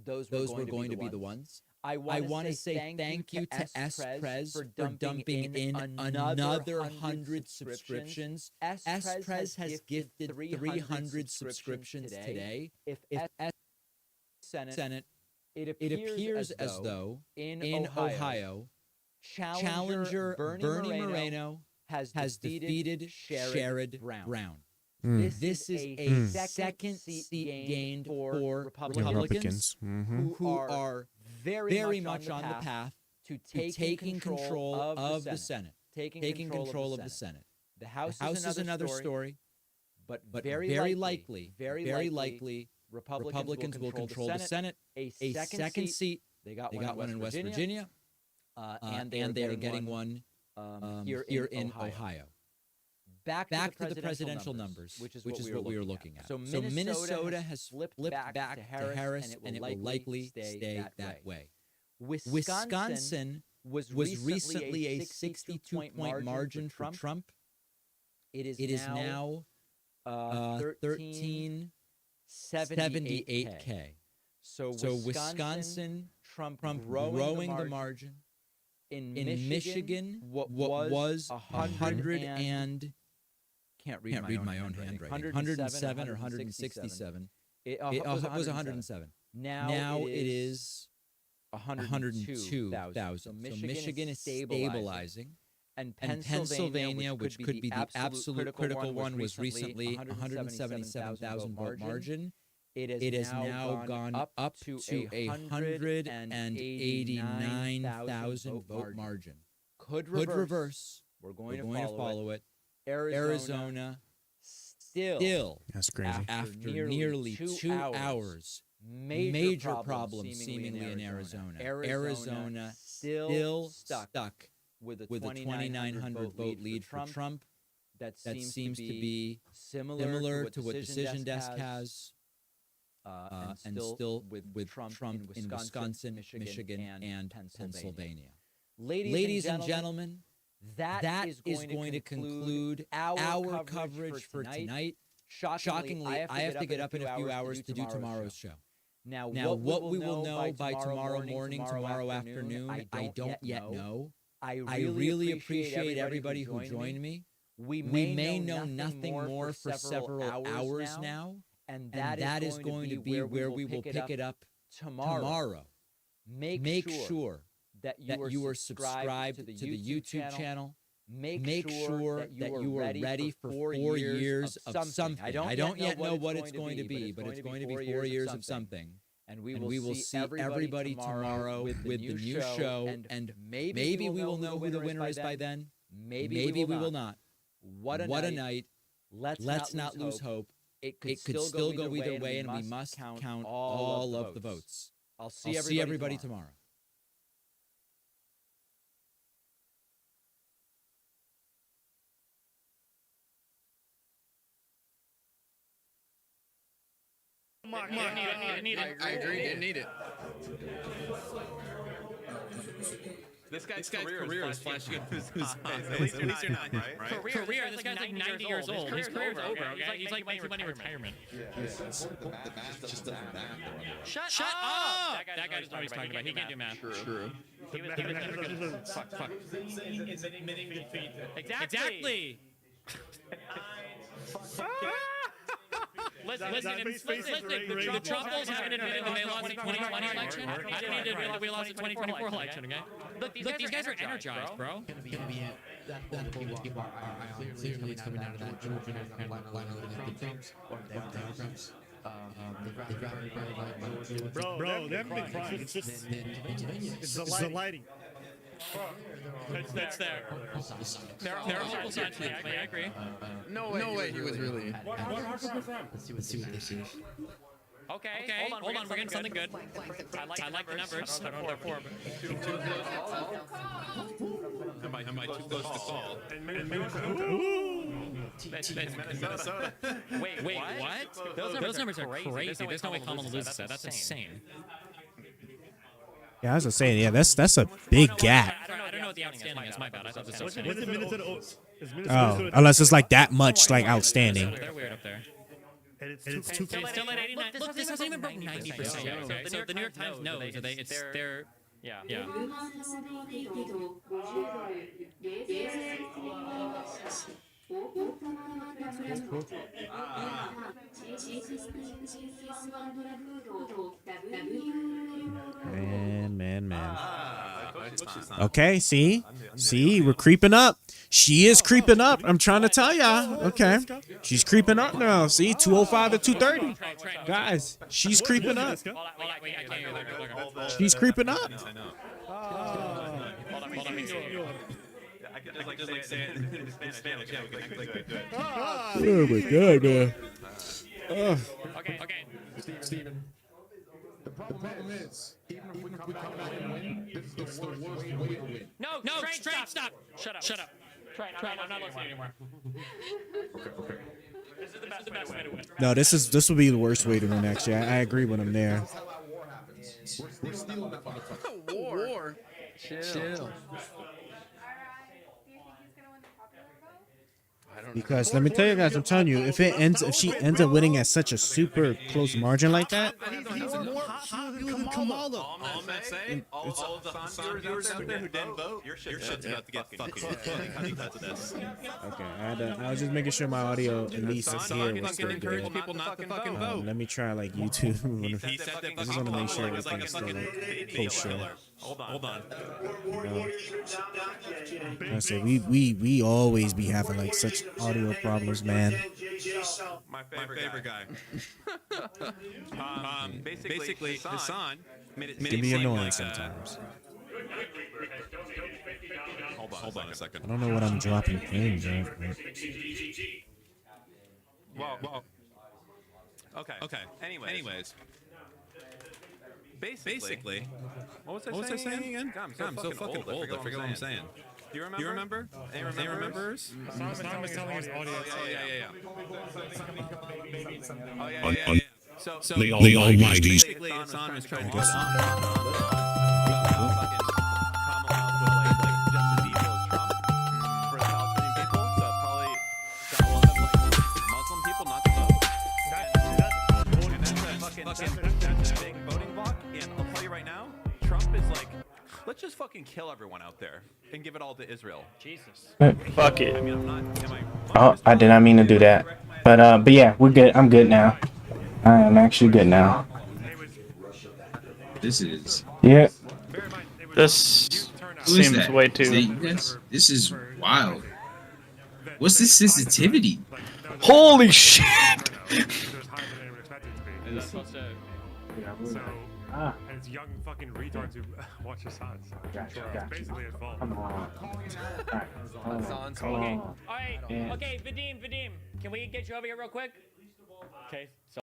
Speaker 2: Those were going to be the ones. I want to say thank you to S-Prez for dumping in another 100 subscriptions. S-Prez has gifted 300 subscriptions today. If Senate, it appears as though in Ohio, challenger Bernie Moreno has defeated Sherrod Brown. This is a second seat gained for Republicans who are very much on the path to taking control of the Senate. Taking control of the Senate. The House is another story, but very likely, Republicans will control the Senate. A second seat. They got one in West Virginia, and they are getting one here in Ohio. Back to the presidential numbers, which is what we were looking at. So Minnesota has flipped back to Harris, and it will likely stay that way. Wisconsin was recently a 62-point margin for Trump. It is now 1378K. So Wisconsin, Trump growing the margin. In Michigan, what was 100 and can't read my own handwriting. 107 or 167. It was 107. Now it is 102,000. So Michigan is stabilizing. And Pennsylvania, which could be the absolute critical one, was recently 177,000 vote margin. It has now gone up to 189,000 vote margin. Could reverse. We're going to follow it. Arizona still
Speaker 1: that's crazy.
Speaker 2: After nearly 2 hours, major problems seemingly in Arizona. Arizona still stuck with a 2,900 vote lead for Trump. That seems to be similar to what Decision Desk has. And still with Trump in Wisconsin, Michigan, and Pennsylvania. Ladies and gentlemen, that is going to conclude our coverage for tonight. Shockingly, I have to get up in a few hours to do tomorrow's show. Now, what we will know by tomorrow morning, tomorrow afternoon, I don't yet know. I really appreciate everybody who joined me. We may know nothing more for several hours now. And that is going to be where we will pick it up tomorrow. Make sure that you are subscribed to the YouTube channel. Make sure that you are ready for 4 years of something. I don't yet know what it's going to be, but it's going to be 4 years of something. And we will see everybody tomorrow with the new show. And maybe we will know who the winner is by then. Maybe we will not. What a night. Let's not lose hope. It could still go either way, and we must count all of the votes. I'll see everybody tomorrow.
Speaker 11: I agree, didn't need it. This guy's career is flashing in his eyes. At least you're not, right?
Speaker 3: Career, this guy's like 90 years old. His career's over, okay? He's like making money retirement. Shut up! That guy doesn't know what he's talking about. He can't do math. True. Fuck. Exactly! Listen, the Trumples haven't admitted that they lost the 2020 election. I didn't admit that we lost the 2024 election, okay? Look, these guys are energized, bro.
Speaker 5: That keep our eye on clearly it's coming out of that Democrats.
Speaker 6: Bro, they haven't been crying. It's just it's the lighting.
Speaker 3: That's there. There are multiple sides to it. I agree.
Speaker 11: No way he was really.
Speaker 5: Let's see what this is.
Speaker 3: Okay, hold on. We're getting something good. I like the numbers. I don't know what they're for, but
Speaker 11: Am I too close to call?
Speaker 3: Minnesota. Wait, what? Those numbers are crazy. There's no way Kamala loses that. That's insane.
Speaker 1: Yeah, I was just saying, yeah, that's a big gap.
Speaker 3: I don't know what the outstanding is. My bad. I thought this was
Speaker 6: What's the Minnesota?
Speaker 1: Oh, unless it's like that much like outstanding.
Speaker 3: They're weird up there.
Speaker 6: And it's too
Speaker 3: Still at 89. Look, this hasn't even broken 90% yet. Okay, so the New York Times knows that they're yeah.
Speaker 1: Man. Okay, see, we're creeping up. She is creeping up. I'm trying to tell y'all. Okay, she's creeping up now. See, 205 to 230. Guys, she's creeping up. She's creeping up.
Speaker 11: Just like say it in Spanish. Yeah, we can like do it.
Speaker 1: Oh my god, man.
Speaker 3: Okay.
Speaker 4: Steven. The problem is, even if we come back and win, this is the worst way to win.
Speaker 3: No, Train, stop. Shut up. Train, I'm not listening anymore.
Speaker 4: Okay.
Speaker 3: This is the best way to win.
Speaker 1: No, this will be the worst way to win. Actually, I agree with him there.
Speaker 4: That's how our war happens. We're stealing that motherfucker.
Speaker 11: War. Chill.
Speaker 1: Because let me tell you guys, I'm telling you, if she ends up winning at such a super close margin like that,
Speaker 6: He's more popular than Kamala.
Speaker 11: All I'm gonna say, all of the Sun viewers out there who didn't vote, your shit's about to get fucking because of this.
Speaker 1: okay, I was just making sure my audio at least here was still good.
Speaker 11: People not to fucking vote.
Speaker 1: Let me try like YouTube.
Speaker 11: He said that
Speaker 1: I just want to make sure everything's still like post show.
Speaker 11: Hold on.
Speaker 1: I say we always be having like such audio problems, man.
Speaker 11: My favorite guy. Basically, Hassan made it
Speaker 1: Can be annoying sometimes.
Speaker 11: Hold on a second.
Speaker 1: I don't know what I'm dropping in, bro.
Speaker 11: Well. Okay. Anyways. Basically, what was I saying again? God, I'm so fucking old. I forget what I'm saying. Do you remember? Any remembers?
Speaker 7: Hassan was telling his audience.
Speaker 11: Yeah. So
Speaker 12: the Almighty.
Speaker 11: basically, Hassan was trying to get Kamala with like just as evil as Trump for the Palestinian people. So probably got a lot of like Muslim people not to vote. And that's a big voting block. And I'll tell you right now, Trump is like, let's just fucking kill everyone out there and give it all to Israel.
Speaker 3: Jesus.
Speaker 13: Fuck it.
Speaker 11: I mean, I'm not. Am I?
Speaker 13: Oh, I did not mean to do that. But yeah, we're good. I'm good now. I am actually good now.
Speaker 12: This is.
Speaker 13: Yeah. This seems way too.
Speaker 12: This is wild. What's the sensitivity?
Speaker 13: Holy shit!
Speaker 3: It's supposed to.
Speaker 7: And it's young fucking retards who watch Hassan. So basically his fault.
Speaker 13: Come on.
Speaker 3: Okay. All right. Okay, Vadim, can we get you over here real quick? Okay. So.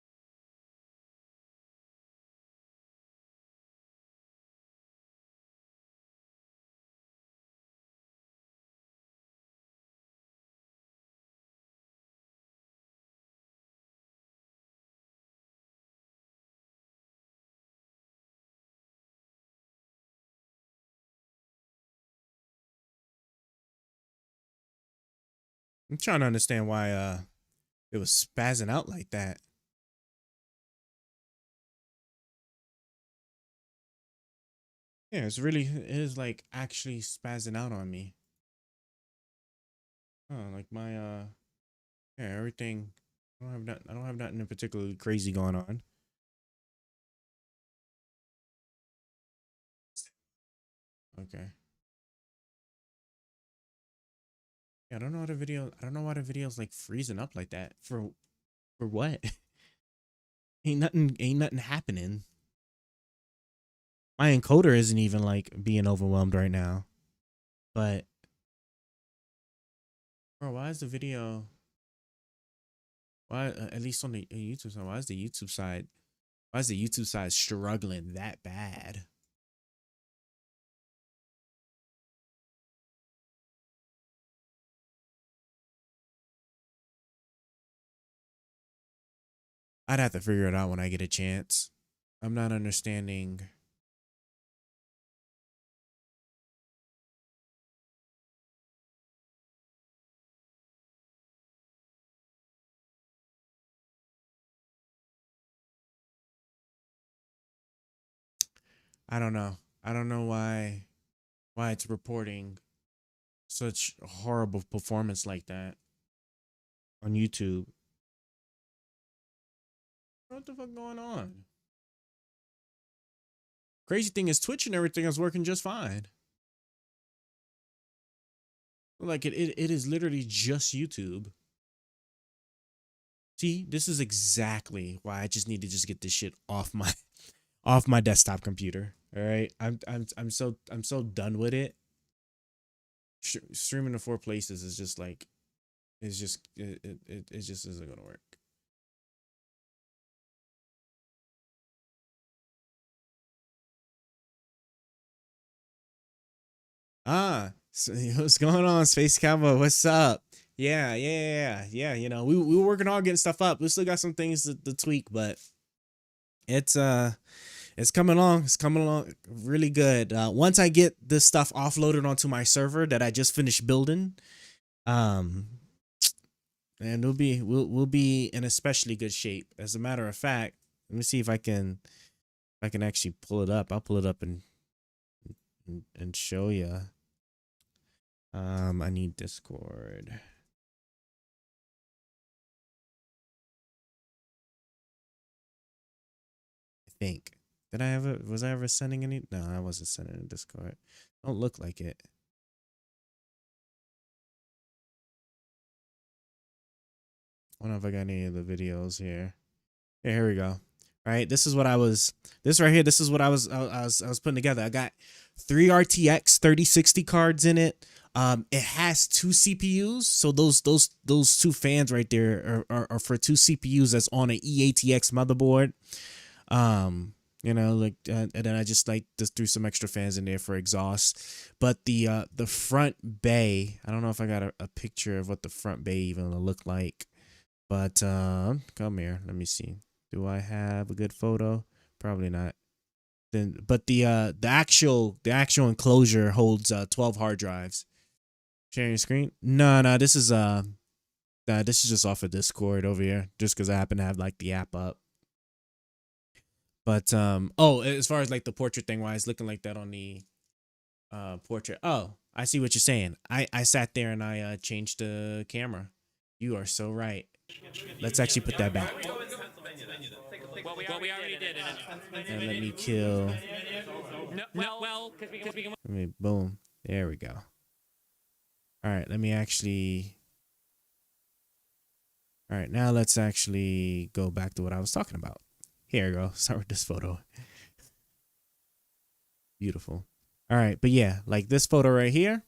Speaker 1: I'm trying to understand why it was spazzing out like that. Yeah, it is like actually spazzing out on me. Oh, like my yeah, everything. I don't have nothing in particularly crazy going on. Okay. Yeah, I don't know why the video's like freezing up like that. For what? Ain't nothing happening. My encoder isn't even like being overwhelmed right now. But bro, why is the video, why at least on the YouTube side, why is the YouTube side struggling that bad? I'd have to figure it out when I get a chance. I'm not understanding. I don't know. I don't know why it's reporting such horrible performance like that on YouTube. What the fuck going on? Crazy thing is Twitch and everything is working just fine. Like it is literally just YouTube. See, this is exactly why I just need to just get this shit off my desktop computer. All right, I'm so done with it. Streaming to 4 places is just like, it just isn't gonna work. So what's going on, Space Cowboy? What's up? Yeah. You know, we were working on getting stuff up. We still got some things to tweak, but it's coming along. It's coming along really good. Once I get this stuff offloaded onto my server that I just finished building, and we'll be in especially good shape. As a matter of fact, let me see if I can actually pull it up. I'll pull it up and show you. I need Discord. I think. Was I ever sending any? No, I wasn't sending a Discord. Don't look like it. I don't know if I got any of the videos here. Here we go. All right, this is what I was putting together. I got 3 RTX 3060 cards in it. It has 2 CPUs, so those 2 fans right there are for 2 CPUs that's on an EATX motherboard. You know, like and then I just threw some extra fans in there for exhaust. But the front bay, I don't know if I got a picture of what the front bay even will look like. But come here, let me see. Do I have a good photo? Probably not. But the actual enclosure holds 12 hard drives. Sharing your screen? No, this is just off of Discord over here, just because I happen to have like the app up. But as far as like the portrait thing, why it's looking like that on the portrait. Oh, I see what you're saying. I sat there and I changed the camera. You are so right. Let's actually put that back.
Speaker 3: Well, we already did it.
Speaker 1: And let me kill.
Speaker 3: Well, because we can.
Speaker 1: Let me boom. There we go. All right, let me actually. All right, now let's actually go back to what I was talking about. Here we go. Start with this photo. Beautiful. All right, but yeah, like this photo right here.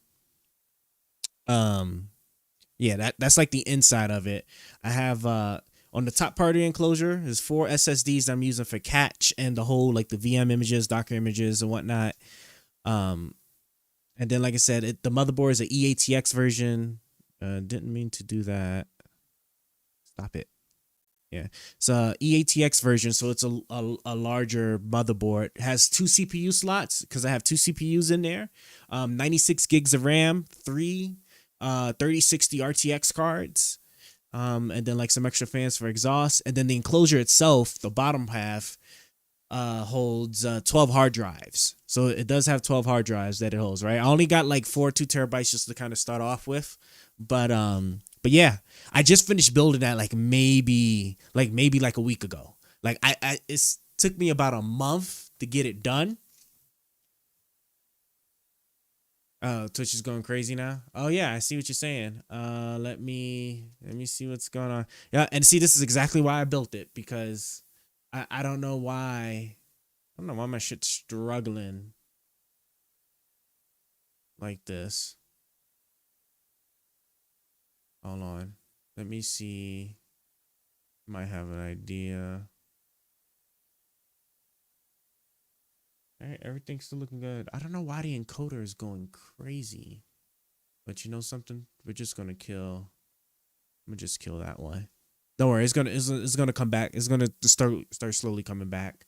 Speaker 1: Yeah, that's like the inside of it. I have on the top part of the enclosure is 4 SSDs I'm using for catch and the whole like the VM images, Docker images, and whatnot. And then, like I said, the motherboard is an EATX version. Didn't mean to do that. Stop it. Yeah, it's a EATX version, so it's a larger motherboard. It has 2 CPU slots because I have 2 CPUs in there. 96 gigs of RAM, 3 3060 RTX cards, and then like some extra fans for exhaust. And then the enclosure itself, the bottom half, holds 12 hard drives. So it does have 12 hard drives that it holds, right? I only got like 4 2 terabytes just to kind of start off with. But yeah, I just finished building that like maybe like a week ago. Like it took me about a month to get it done. Twitch is going crazy now. Oh yeah, I see what you're saying. Let me see what's going on. Yeah, and see, this is exactly why I built it, because I don't know why. I don't know why my shit's struggling like this. Hold on. Let me see. Might have an idea. All right, everything's still looking good. I don't know why the encoder is going crazy. But you know something? We're just gonna kill. I'm gonna just kill that one. Don't worry, it's gonna come back. It's gonna start slowly coming back.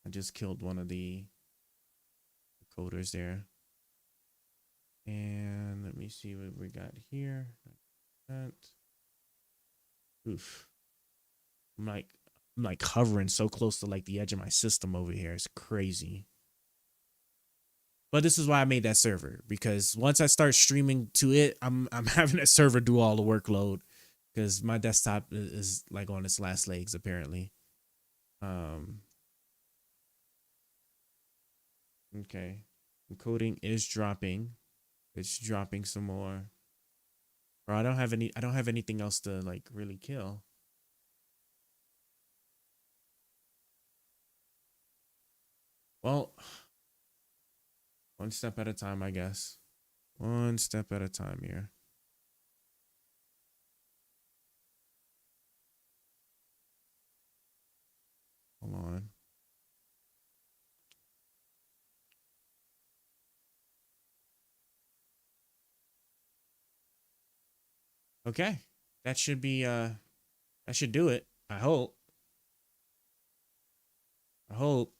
Speaker 1: I just killed one of the coders there. And let me see what we got here. That. Oof. I'm like hovering so close to like the edge of my system over here. It's crazy. But this is why I made that server, because once I start streaming to it, I'm having that server do all the workload, because my desktop is like on its last legs apparently. Okay, encoding is dropping. It's dropping some more. Or I don't have anything else to like really kill. Well, one step at a time, I guess. One step at a time here. Hold on. Okay. That should be that should do it. I hope. I hope.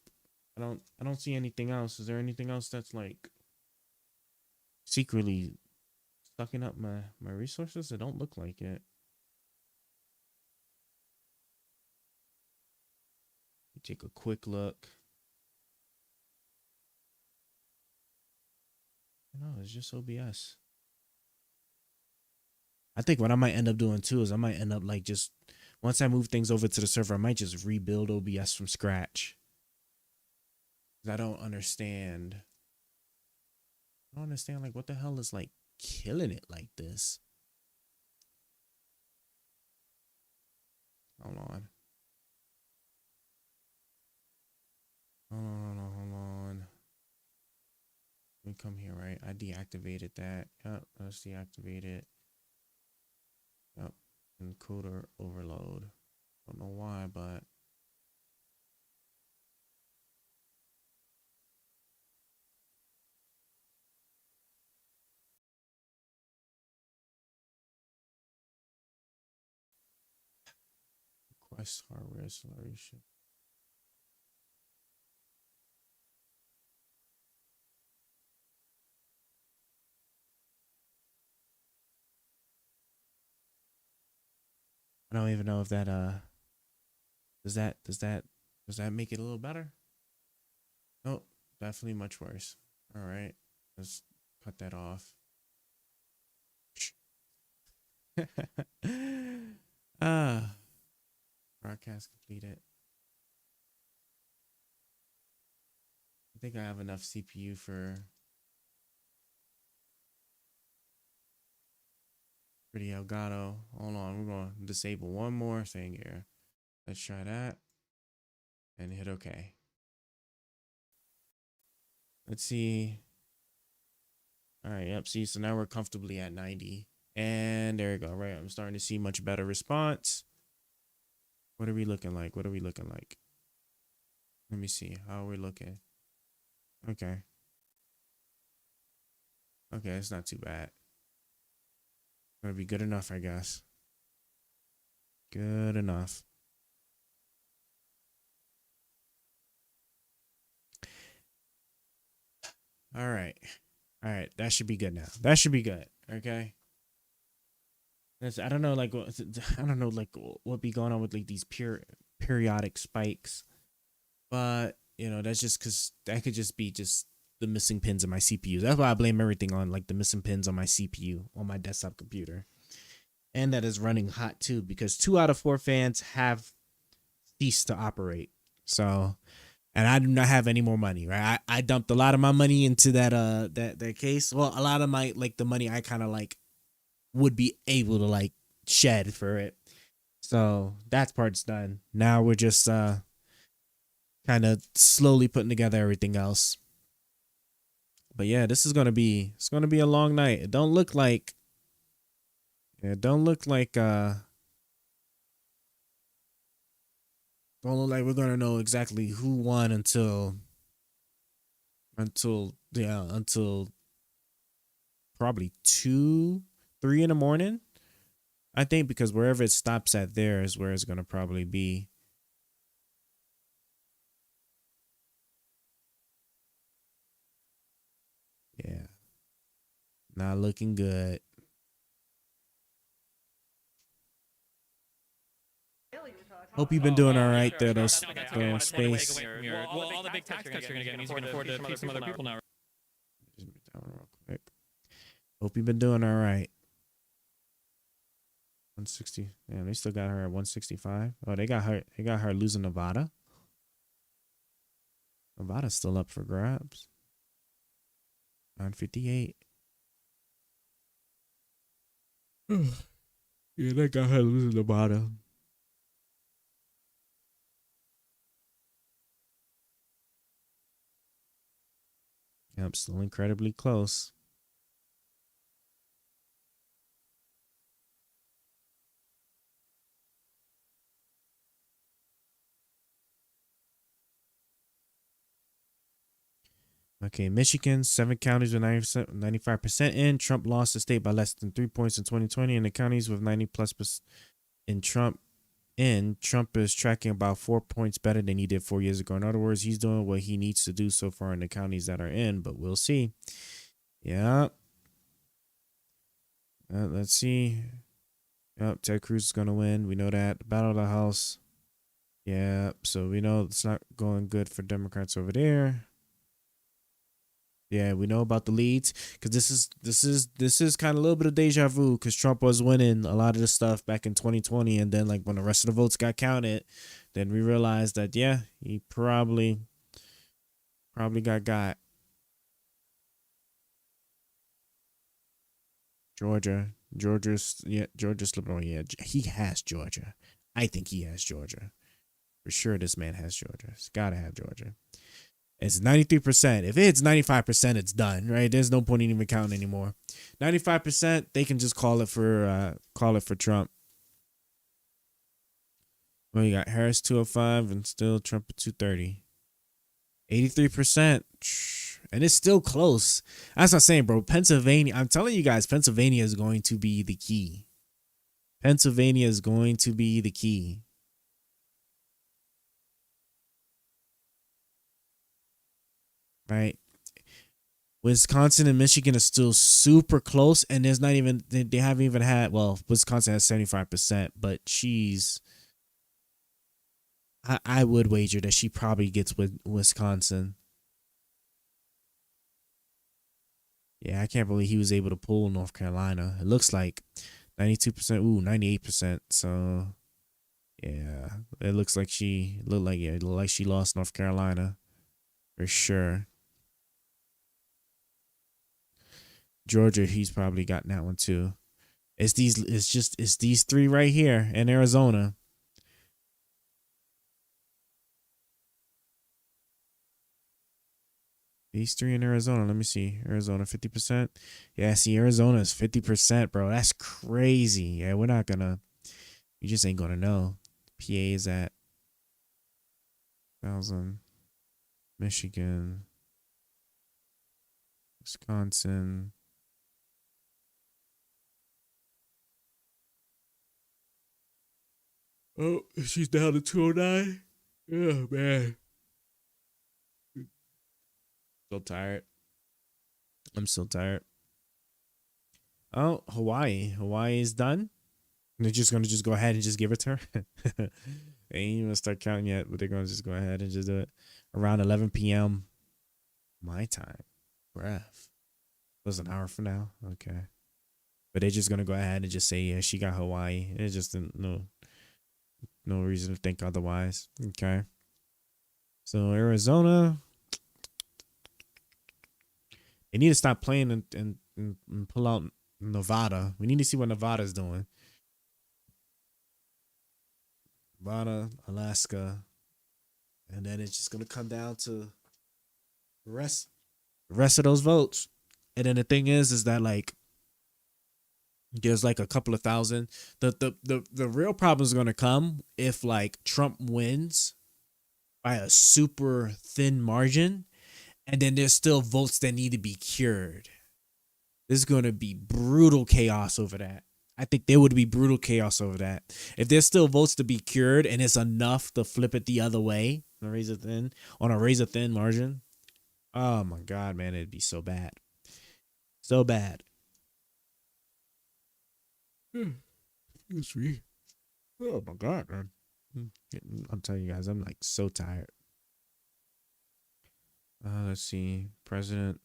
Speaker 1: I don't see anything else. Is there anything else that's like secretly sucking up my resources? It don't look like it. Take a quick look. No, it's just OBS. I think what I might end up doing too is I might end up like just once I move things over to the server, I might just rebuild OBS from scratch. I don't understand. I don't understand like what the hell is like killing it like this. Hold on. Hold on. Let me come here, right? I deactivated that. Yep, let's deactivate it. Yep, encoder overload. Don't know why, but request hardware acceleration. I don't even know if that does that make it a little better? Nope, definitely much worse. All right, let's cut that off. Broadcast completed. I think I have enough CPU for the Elgato. Hold on, we're gonna disable one more thing here. Let's try that and hit OK. Let's see. All right, yep, see, so now we're comfortably at 90. And there we go, right? I'm starting to see much better response. What are we looking like? What are we looking like? Let me see. How are we looking? Okay. Okay, it's not too bad. Gonna be good enough, I guess. Good enough. All right. All right, that should be good now. That should be good. Okay. I don't know, like what be going on with like these periodic spikes, but you know that's just because that could just be just the missing pins in my CPU. That's why I blame everything on like the missing pins on my CPU on my desktop computer, and that is running hot too because 2 out of 4 fans have ceased to operate. So, and I do not have any more money. Right, I dumped a lot of my money into that case. Well, a lot of my like the money I kind of like would be able to like shed for it. So that part's done. Now we're just kind of slowly putting together everything else. But yeah, it's gonna be a long night. It don't look like don't look like we're gonna know exactly who won until probably 2, 3 in the morning. I think, because wherever it stops at there is where it's gonna probably be. Yeah. Not looking good. Hope you've been doing all right there, though, Space.
Speaker 3: Well, all the big tax cuts you're going to get means you can afford to feed some other people now.
Speaker 1: Real quick. Hope you've been doing all right. 160. Yeah, they still got her at 165. Oh, they got her losing Nevada. Nevada's still up for grabs. 958. Yeah, they got her losing Nevada. Yep, still incredibly close. Okay, Michigan, 7 counties with 95% in. Trump lost the state by less than 3 points in 2020, and the counties with 90+% in Trump is tracking about 4 points better than he did 4 years ago. In other words, he's doing what he needs to do so far in the counties that are in, but we'll see. Yeah. Let's see. Yep, Ted Cruz is going to win. We know that. The Battle of the House. Yeah, so we know it's not going good for Democrats over there. Yeah, we know about the leads, because this is kind of a little bit of deja vu, because Trump was winning a lot of the stuff back in 2020, and then like when the rest of the votes got counted, then we realized that yeah, he probably got. Georgia's slipping away. Yeah, he has Georgia. I think he has Georgia for sure. This man has Georgia. He's gotta have Georgia. It's 93%. If it's 95%, it's done, right? There's no point in even counting anymore. 95%, they can just call it for Trump. Well, you got Harris 205 and still Trump at 230. 83%. And it's still close. That's what I'm saying, bro. Pennsylvania, I'm telling you guys, Pennsylvania is going to be the key. Pennsylvania is going to be the key. Right. Wisconsin and Michigan are still super close, and there's not even, they haven't even had, well, Wisconsin has 75%, but I would wager that she probably gets with Wisconsin. Yeah, I can't believe he was able to pull North Carolina. It looks like 92%, 98%. So yeah, it looks like she lost North Carolina for sure. Georgia, he's probably gotten that one too. It's these three right here in Arizona. These three in Arizona. Let me see. Arizona 50%. Yeah, see, Arizona is 50%, bro. That's crazy. Yeah, you just ain't gonna know. PA is at 1,000. Michigan. Wisconsin. Oh, she's down to 209. Oh, man. Still tired. I'm still tired. Oh, Hawaii. Hawaii is done. They're just gonna go ahead and just give it to her. They ain't even start counting yet, but they're gonna just go ahead and just do it around 11 p.m. my time. Breath. It was an hour from now. Okay, but they're just gonna go ahead and just say yeah, she got Hawaii. It's just no reason to think otherwise. Okay. So Arizona. They need to stop playing and pull out Nevada. We need to see what Nevada's doing. Nevada, Alaska, and then it's just gonna come down to the rest of those votes. And then the thing is that like there's like a couple of thousand. The real problem is gonna come if like Trump wins by a super thin margin, and then there's still votes that need to be cured. There's gonna be brutal chaos over that. I think there would be brutal chaos over that. If there's still votes to be cured and it's enough to flip it the other way, on a razor thin margin. Oh my God, man, it'd be so bad. So bad. Excuse me. Oh my God, man. I'm telling you guys, I'm like so tired. Let's see. President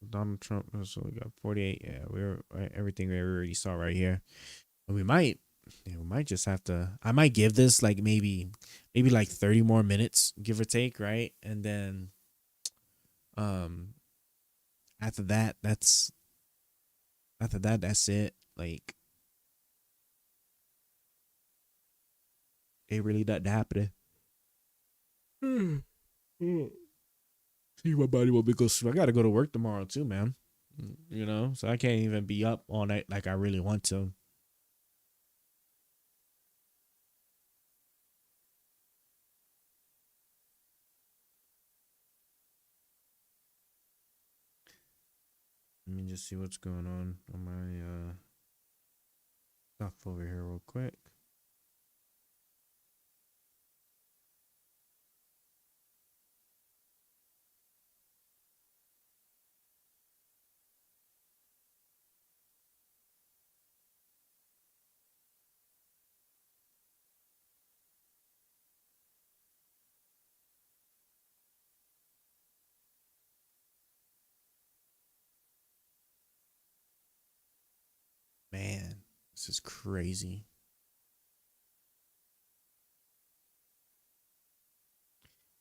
Speaker 1: Donald Trump. So we got 48. Yeah, we're everything we already saw right here. And we might just have to. I might give this like maybe like 30 more minutes, give or take, right? And then, after that, that's it. Like, it really doesn't happen. See, my body will be go. I gotta go to work tomorrow too, man. You know, so I can't even be up all night like I really want to. Let me just see what's going on my stuff over here real quick. Man, this is crazy.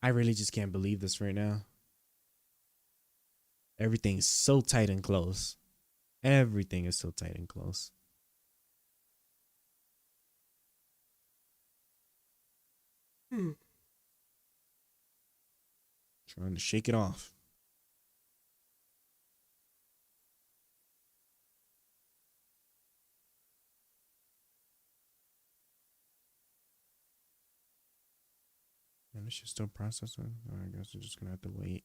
Speaker 1: I really just can't believe this right now. Everything's so tight and close. Everything is so tight and close. Trying to shake it off. And this shit's still processing. I guess I'm just gonna have to wait.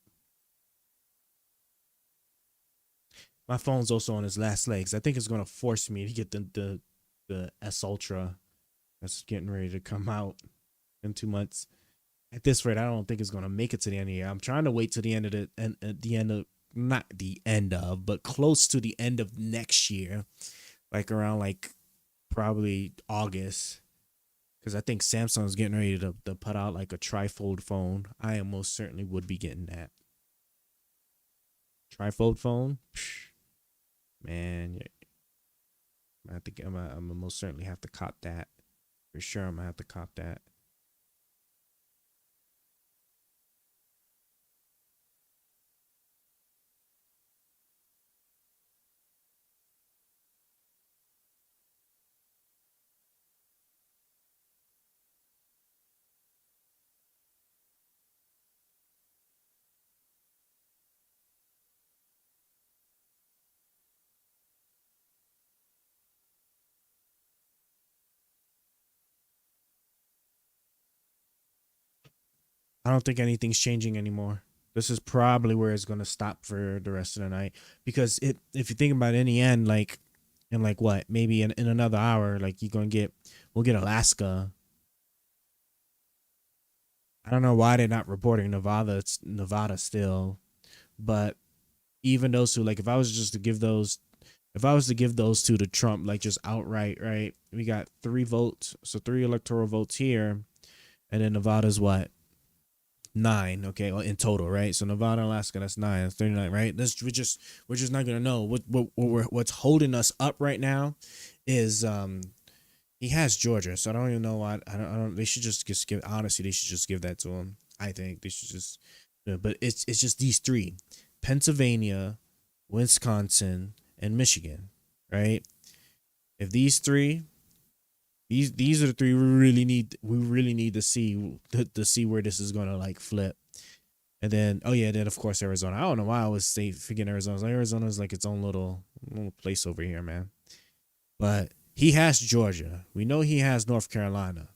Speaker 1: My phone's also on its last legs. I think it's gonna force me to get the S Ultra that's getting ready to come out in 2 months. At this rate, I don't think it's gonna make it to the end of the year. I'm trying to wait to the end of not the end of, but close to the end of next year, like around like probably August. Because I think Samsung's getting ready to put out like a trifold phone. I most certainly would be getting that. Trifold phone? Psh, man, I'm gonna most certainly have to cop that. For sure, I'm gonna have to cop that. I don't think anything's changing anymore. This is probably where it's gonna stop for the rest of the night. Because if you think about it, in the end, like in like what, maybe in another hour, like we'll get Alaska. I don't know why they're not reporting Nevada. It's Nevada still, but even those two, like if I was to give those two to Trump, like just outright, right? We got 3 votes, so 3 electoral votes here, and then Nevada's what? 9, okay, well, in total, right? So Nevada, Alaska, that's 9, that's 39, right? We're just not gonna know what's holding us up right now is he has Georgia, so I don't even know why. I don't. They should just give. Honestly, they should just give that to him. I think they should just. But it's just these 3: Pennsylvania, Wisconsin, and Michigan, right? If these three These are the three we really need to see where this is gonna like flip. And then then of course Arizona. I don't know why I always say forget Arizona. Arizona's like its own little place over here, man. But he has Georgia. We know he has North Carolina.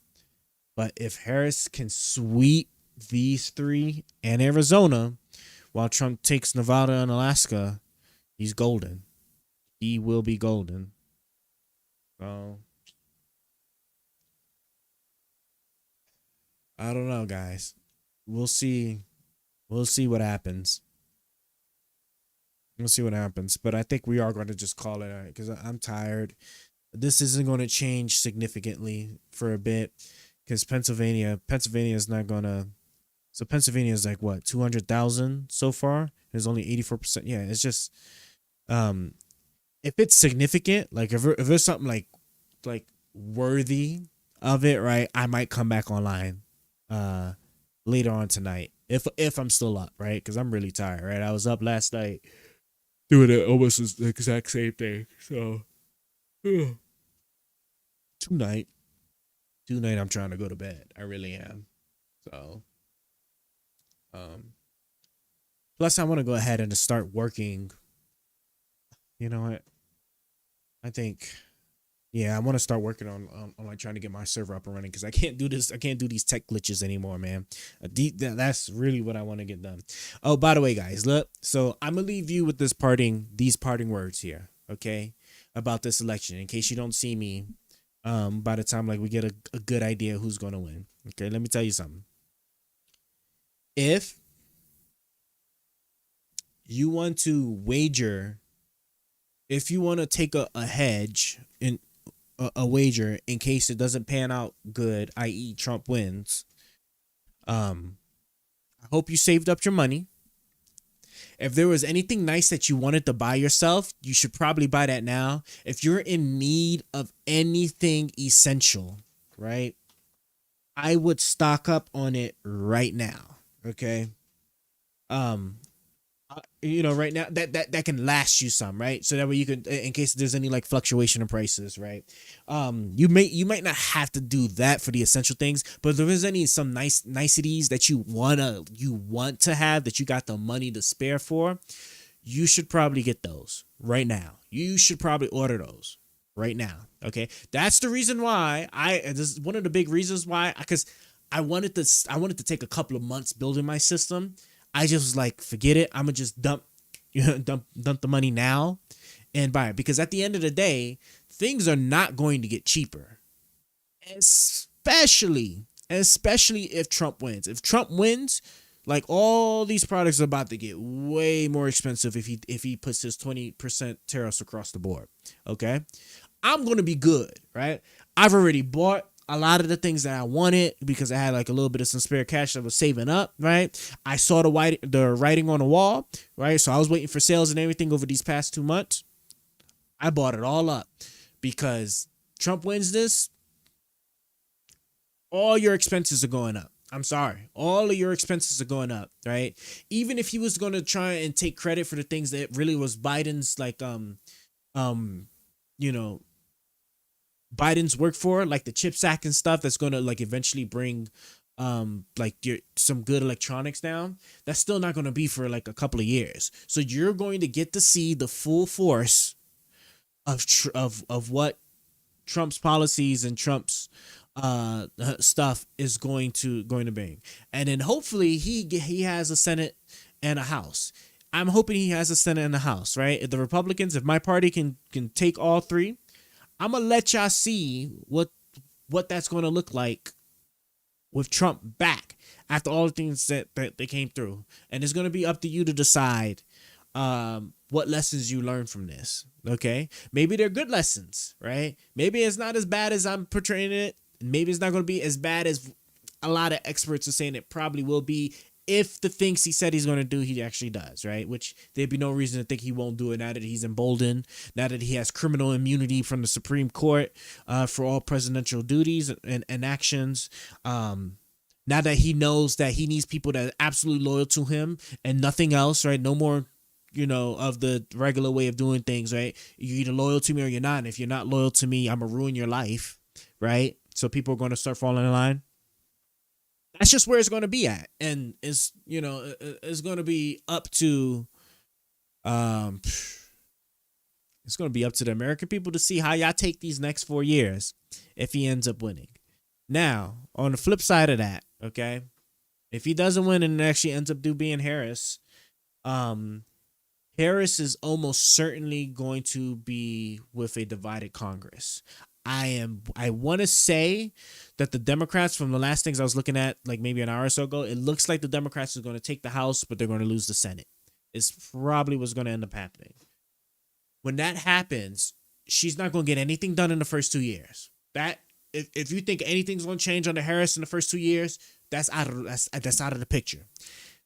Speaker 1: But if Harris can sweep these three and Arizona while Trump takes Nevada and Alaska, he's golden. He will be golden. So I don't know, guys. We'll see. We'll see what happens. We'll see what happens. But I think we are going to just call it out because I'm tired. This isn't going to change significantly for a bit because Pennsylvania is not going to. So Pennsylvania is like what, 200,000 so far? There's only 84%. Yeah, it's just if it's significant, like if there's something like worthy of it, right? I might come back online later on tonight if I'm still up, right? Because I'm really tired, right? I was up last night doing it almost the exact same thing. So tonight I'm trying to go to bed. I really am. So plus I want to go ahead and start working. You know what? I think I want to start working on like trying to get my server up and running because I can't do this. I can't do these tech glitches anymore, man. That's really what I want to get done. Oh, by the way, guys, look. So I'm gonna leave you with these parting words here, okay, about this election. In case you don't see me, by the time like we get a good idea who's gonna win. Okay, let me tell you something. If you want to wager, if you want to take a hedge in a wager in case it doesn't pan out good, i.e. Trump wins, I hope you saved up your money. If there was anything nice that you wanted to buy yourself, you should probably buy that now. If you're in need of anything essential, right, I would stock up on it right now. Okay. Right now that can last you some, right? So that way you can, in case there's any like fluctuation in prices, right? You might not have to do that for the essential things, but if there is some niceties that you want to have that you got the money to spare for, you should probably get those right now. You should probably order those right now. Okay, that's the reason why this is one of the big reasons why, because I wanted to take a couple of months building my system. I just was like, forget it. I'm gonna just dump the money now and buy it, because at the end of the day, things are not going to get cheaper, especially if Trump wins. If Trump wins, like all these products are about to get way more expensive if he puts his 20% tariffs across the board. Okay, I'm gonna be good, right? I've already bought a lot of the things that I wanted because I had like a little bit of some spare cash that I was saving up, right? I saw the writing on the wall, right? So I was waiting for sales and everything over these past 2 months. I bought it all up because Trump wins this, all your expenses are going up. I'm sorry. All of your expenses are going up, right? Even if he was going to try and take credit for the things that really was Biden's like, Biden's work for, like the CHIPS Act and stuff that's going to like eventually bring some good electronics down, that's still not going to be for like a couple of years. So you're going to get to see the full force of what Trump's policies and Trump's stuff is going to bring. And then hopefully he has a Senate and a House. I'm hoping he has a Senate and a House, right? If the Republicans, if my party can take all three, I'm going to let y'all see what that's going to look like with Trump back after all the things that they came through. And it's going to be up to you to decide what lessons you learn from this, okay? Maybe they're good lessons, right? Maybe it's not as bad as I'm portraying it. Maybe it's not going to be as bad as a lot of experts are saying it probably will be, if the things he said he's going to do, he actually does, right? Which there'd be no reason to think he won't do it now that he's emboldened, now that he has criminal immunity from the Supreme Court for all presidential duties and actions. Now that he knows that he needs people that are absolutely loyal to him and nothing else, right? No more, of the regular way of doing things, right? You're either loyal to me or you're not. And if you're not loyal to me, I'm going to ruin your life. right? So people are going to start falling in line. That's just where it's going to be at, and it's it's going to be up to it's going to be up to the American people to see how y'all take these next 4 years if he ends up winning. Now, on the flip side of that, okay, if he doesn't win and it actually ends up being Harris, Harris is almost certainly going to be with a divided Congress. I want to say that the Democrats, from the last things I was looking at, like maybe an hour or so ago, it looks like the Democrats are going to take the House, but they're going to lose the Senate. It's probably what's going to end up happening. When that happens, she's not going to get anything done in the first 2 years. That if you think anything's going to change under Harris in the first 2 years, that's out of the picture.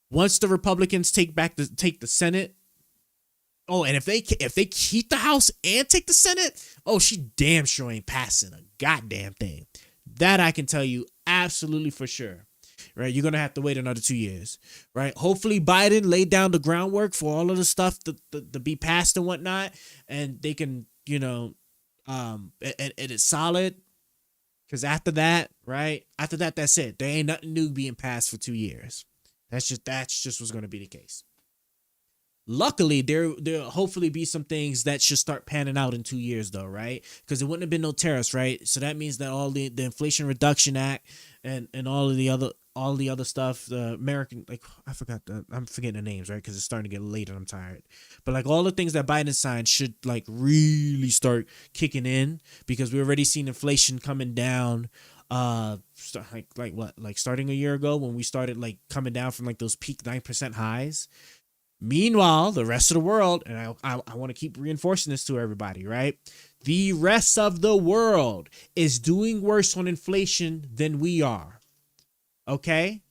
Speaker 1: Once the Republicans take the Senate, and if they keep the House and take the Senate, she damn sure ain't passing a goddamn thing. That I can tell you absolutely for sure. Right, you're gonna have to wait another 2 years. Right, hopefully Biden laid down the groundwork for all of the stuff to be passed and whatnot, and they can it is solid. Because after that, that's it. There ain't nothing new being passed for 2 years. That's just what's gonna be the case. Luckily, there'll hopefully be some things that should start panning out in 2 years, though, right? Because there wouldn't have been no tariffs, right? So that means that all the Inflation Reduction Act and all the other stuff, the American, I'm forgetting the names, right? Because it's starting to get late and I'm tired. But like all the things that Biden signed should like really start kicking in, because we already seen inflation coming down. Starting a year ago when we started like coming down from like those peak 9% highs. Meanwhile, the rest of the world, and I want to keep reinforcing this to everybody, right? The rest of the world is doing worse on inflation than we are. Okay?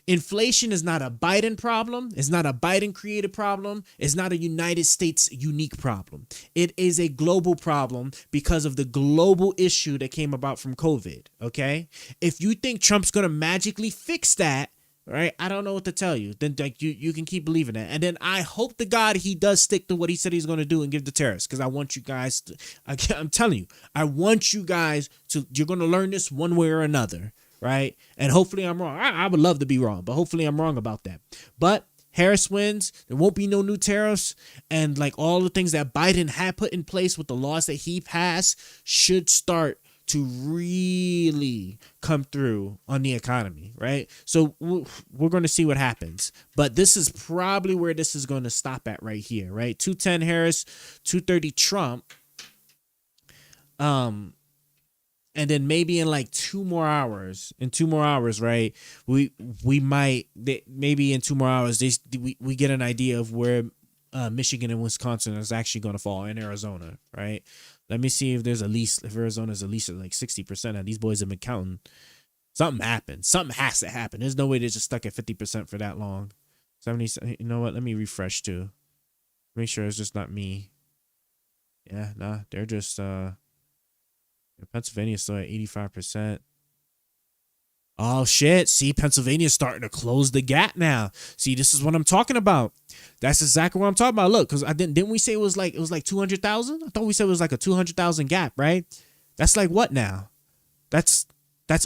Speaker 1: Inflation is not a Biden problem. It's not a Biden created problem. It's not a United States unique problem. It is a global problem because of the global issue that came about from COVID. Okay? If you think Trump's going to magically fix that, right, I don't know what to tell you. Then like you can keep believing that. And then I hope to God he does stick to what he said he's going to do and give the tariffs, because I want you guys to, I'm telling you, I want you guys to, you're going to learn this one way or another, right? And hopefully I'm wrong. I would love to be wrong, but hopefully I'm wrong about that. But Harris wins, there won't be no new tariffs, and like all the things that Biden had put in place with the laws that he passed should start to really come through on the economy, right? So we're going to see what happens. But this is probably where this is going to stop at right here, right? 210 Harris, 230 Trump. And then maybe in like 2 more hours, right? We might, maybe in 2 more hours, we get an idea of where Michigan and Wisconsin is actually going to fall, in Arizona, right? Let me see if Arizona's at least at like 60%. And these boys have been counting. Something happened. Something has to happen. There's no way they're just stuck at 50% for that long. 70, you know what? Let me refresh too. Make sure it's just not me. Yeah, nah, they're just, Pennsylvania's still at 85%. Oh shit, see, Pennsylvania's starting to close the gap now. See, this is what I'm talking about. That's exactly what I'm talking about. Look, because didn't we say it was like 200,000? I thought we said it was like a 200,000 gap, right? That's like what now? That's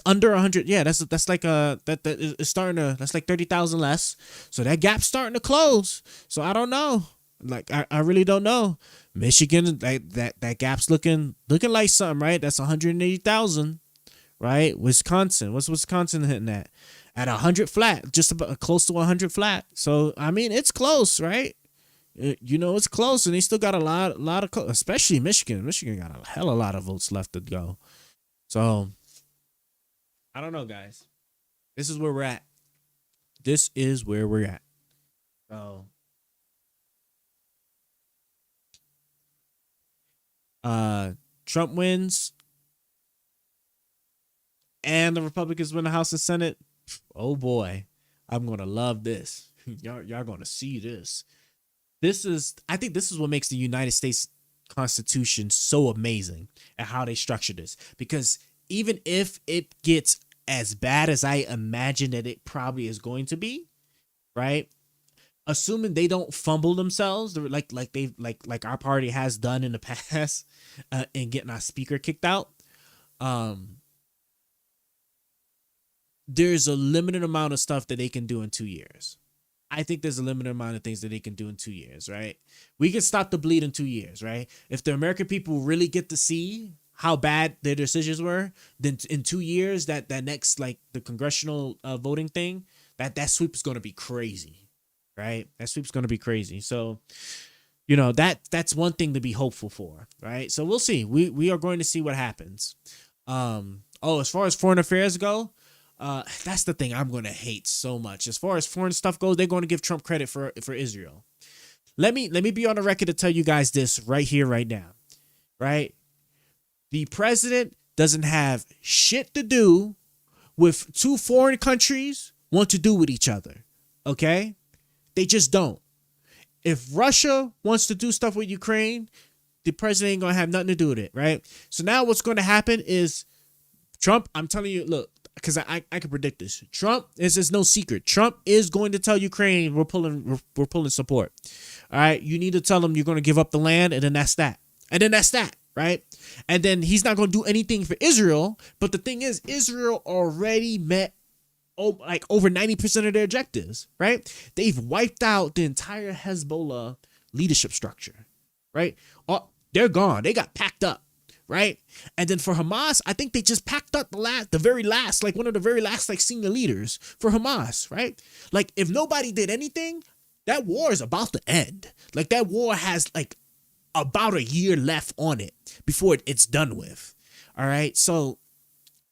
Speaker 1: under 100. Yeah, that's like that is starting to, that's like 30,000 less. So that gap's starting to close. So I don't know. Like I really don't know. Michigan, that gap's looking like something, right? That's 180,000. Right? Wisconsin. What's Wisconsin hitting at? At 100 flat, just about close to 100 flat. So, I mean, it's close, right? It's close, and they still got a lot of, especially Michigan. Michigan got a hell of a lot of votes left to go. So, I don't know, guys. This is where we're at. So, Trump wins, and the Republicans win the House and Senate. Oh boy, I'm gonna love this. Y'all gonna see this. I think this is what makes the United States Constitution so amazing and how they structure this. Because even if it gets as bad as I imagine that it probably is going to be, right? Assuming they don't fumble themselves, like our party has done in the past, in getting our speaker kicked out. there's a limited amount of stuff that they can do in 2 years. I think there's a limited amount of things that they can do in 2 years, right? We can stop the bleed in 2 years, right? If the American people really get to see how bad their decisions were, then in 2 years, that next, like, the congressional voting thing, that sweep is going to be crazy, right? That sweep's going to be crazy. So, you know, that's one thing to be hopeful for, right? So we'll see. We are going to see what happens. As far as foreign affairs go, that's the thing I'm going to hate so much. As far as foreign stuff goes, they're going to give Trump credit for Israel. Let me be on the record to tell you guys this right here, right now, right? The president doesn't have shit to do with two foreign countries want to do with each other, okay? They just don't. If Russia wants to do stuff with Ukraine, the president ain't going to have nothing to do with it, right? So now what's going to happen is Trump, I'm telling you, look, because I can predict this. Trump, this is no secret. Trump is going to tell Ukraine we're pulling support. All right, you need to tell them you're going to give up the land, and then that's that. And then that's that, right? And then he's not going to do anything for Israel. But the thing is, Israel already met like over 90% of their objectives, right? They've wiped out the entire Hezbollah leadership structure, right? They're gone. They got packed up. Right. And then for Hamas, I think they just packed up the very last, like one of the very last, like senior leaders for Hamas. Right. Like if nobody did anything, that war is about to end. Like that war has like about a year left on it before it's done with. All right. So,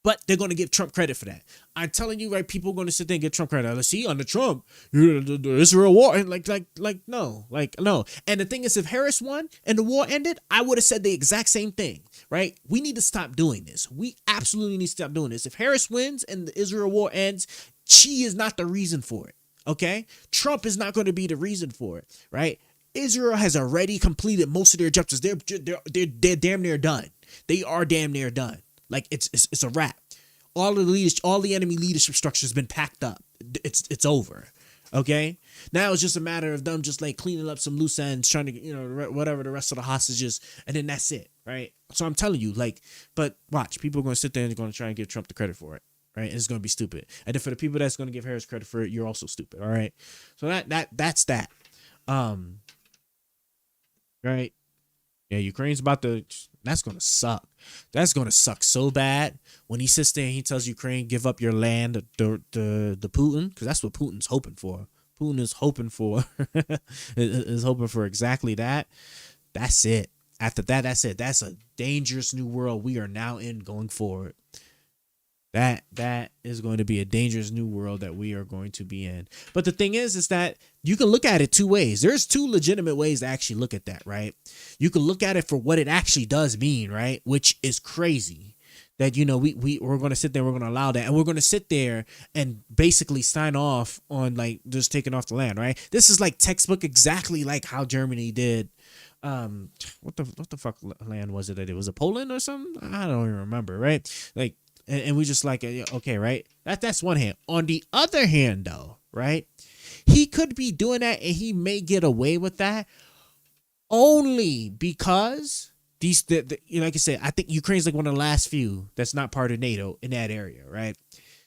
Speaker 1: but they're going to give Trump credit for that. I'm telling you, right? People are going to sit there and give Trump credit. Let's see, under Trump, the Israel war, and no. And the thing is, if Harris won and the war ended, I would have said the exact same thing, right? We need to stop doing this. We absolutely need to stop doing this. If Harris wins and the Israel war ends, she is not the reason for it, okay? Trump is not going to be the reason for it, right? Israel has already completed most of their objectives. They're damn near done. They are damn near done. Like it's a wrap. All the enemy leadership structure has been packed up. It's over. Okay. Now it's just a matter of them just like cleaning up some loose ends, trying to whatever the rest of the hostages, and then that's it, right? So I'm telling you, like, but watch, people are going to sit there and they're going to try and give Trump the credit for it, right? And it's going to be stupid. And then for the people that's going to give Harris credit for it, you're also stupid. All right. So that's that. Right. Yeah, Ukraine's about to. That's gonna suck. That's gonna suck so bad when he sits there and he tells Ukraine, give up your land to Putin, because that's what Putin's hoping for. Putin is hoping for is hoping for exactly that. That's it. After that, that's it. That's a dangerous new world we are now in going forward. That is going to be a dangerous new world that we are going to be in. But the thing is that you can look at it two ways. There's two legitimate ways to actually look at that, right? You can look at it for what it actually does mean, right? Which is crazy. That, we're going to sit there, we're going to allow that. And we're going to sit there and basically sign off on like just taking off the land, right? This is like textbook exactly like how Germany did. What the fuck land was it that it was? A Poland or something? I don't even remember, right? Like, and we just like, okay, right? That's one hand. On the other hand, though, right? He could be doing that and he may get away with that only because like I said, I think Ukraine's like one of the last few that's not part of NATO in that area, right?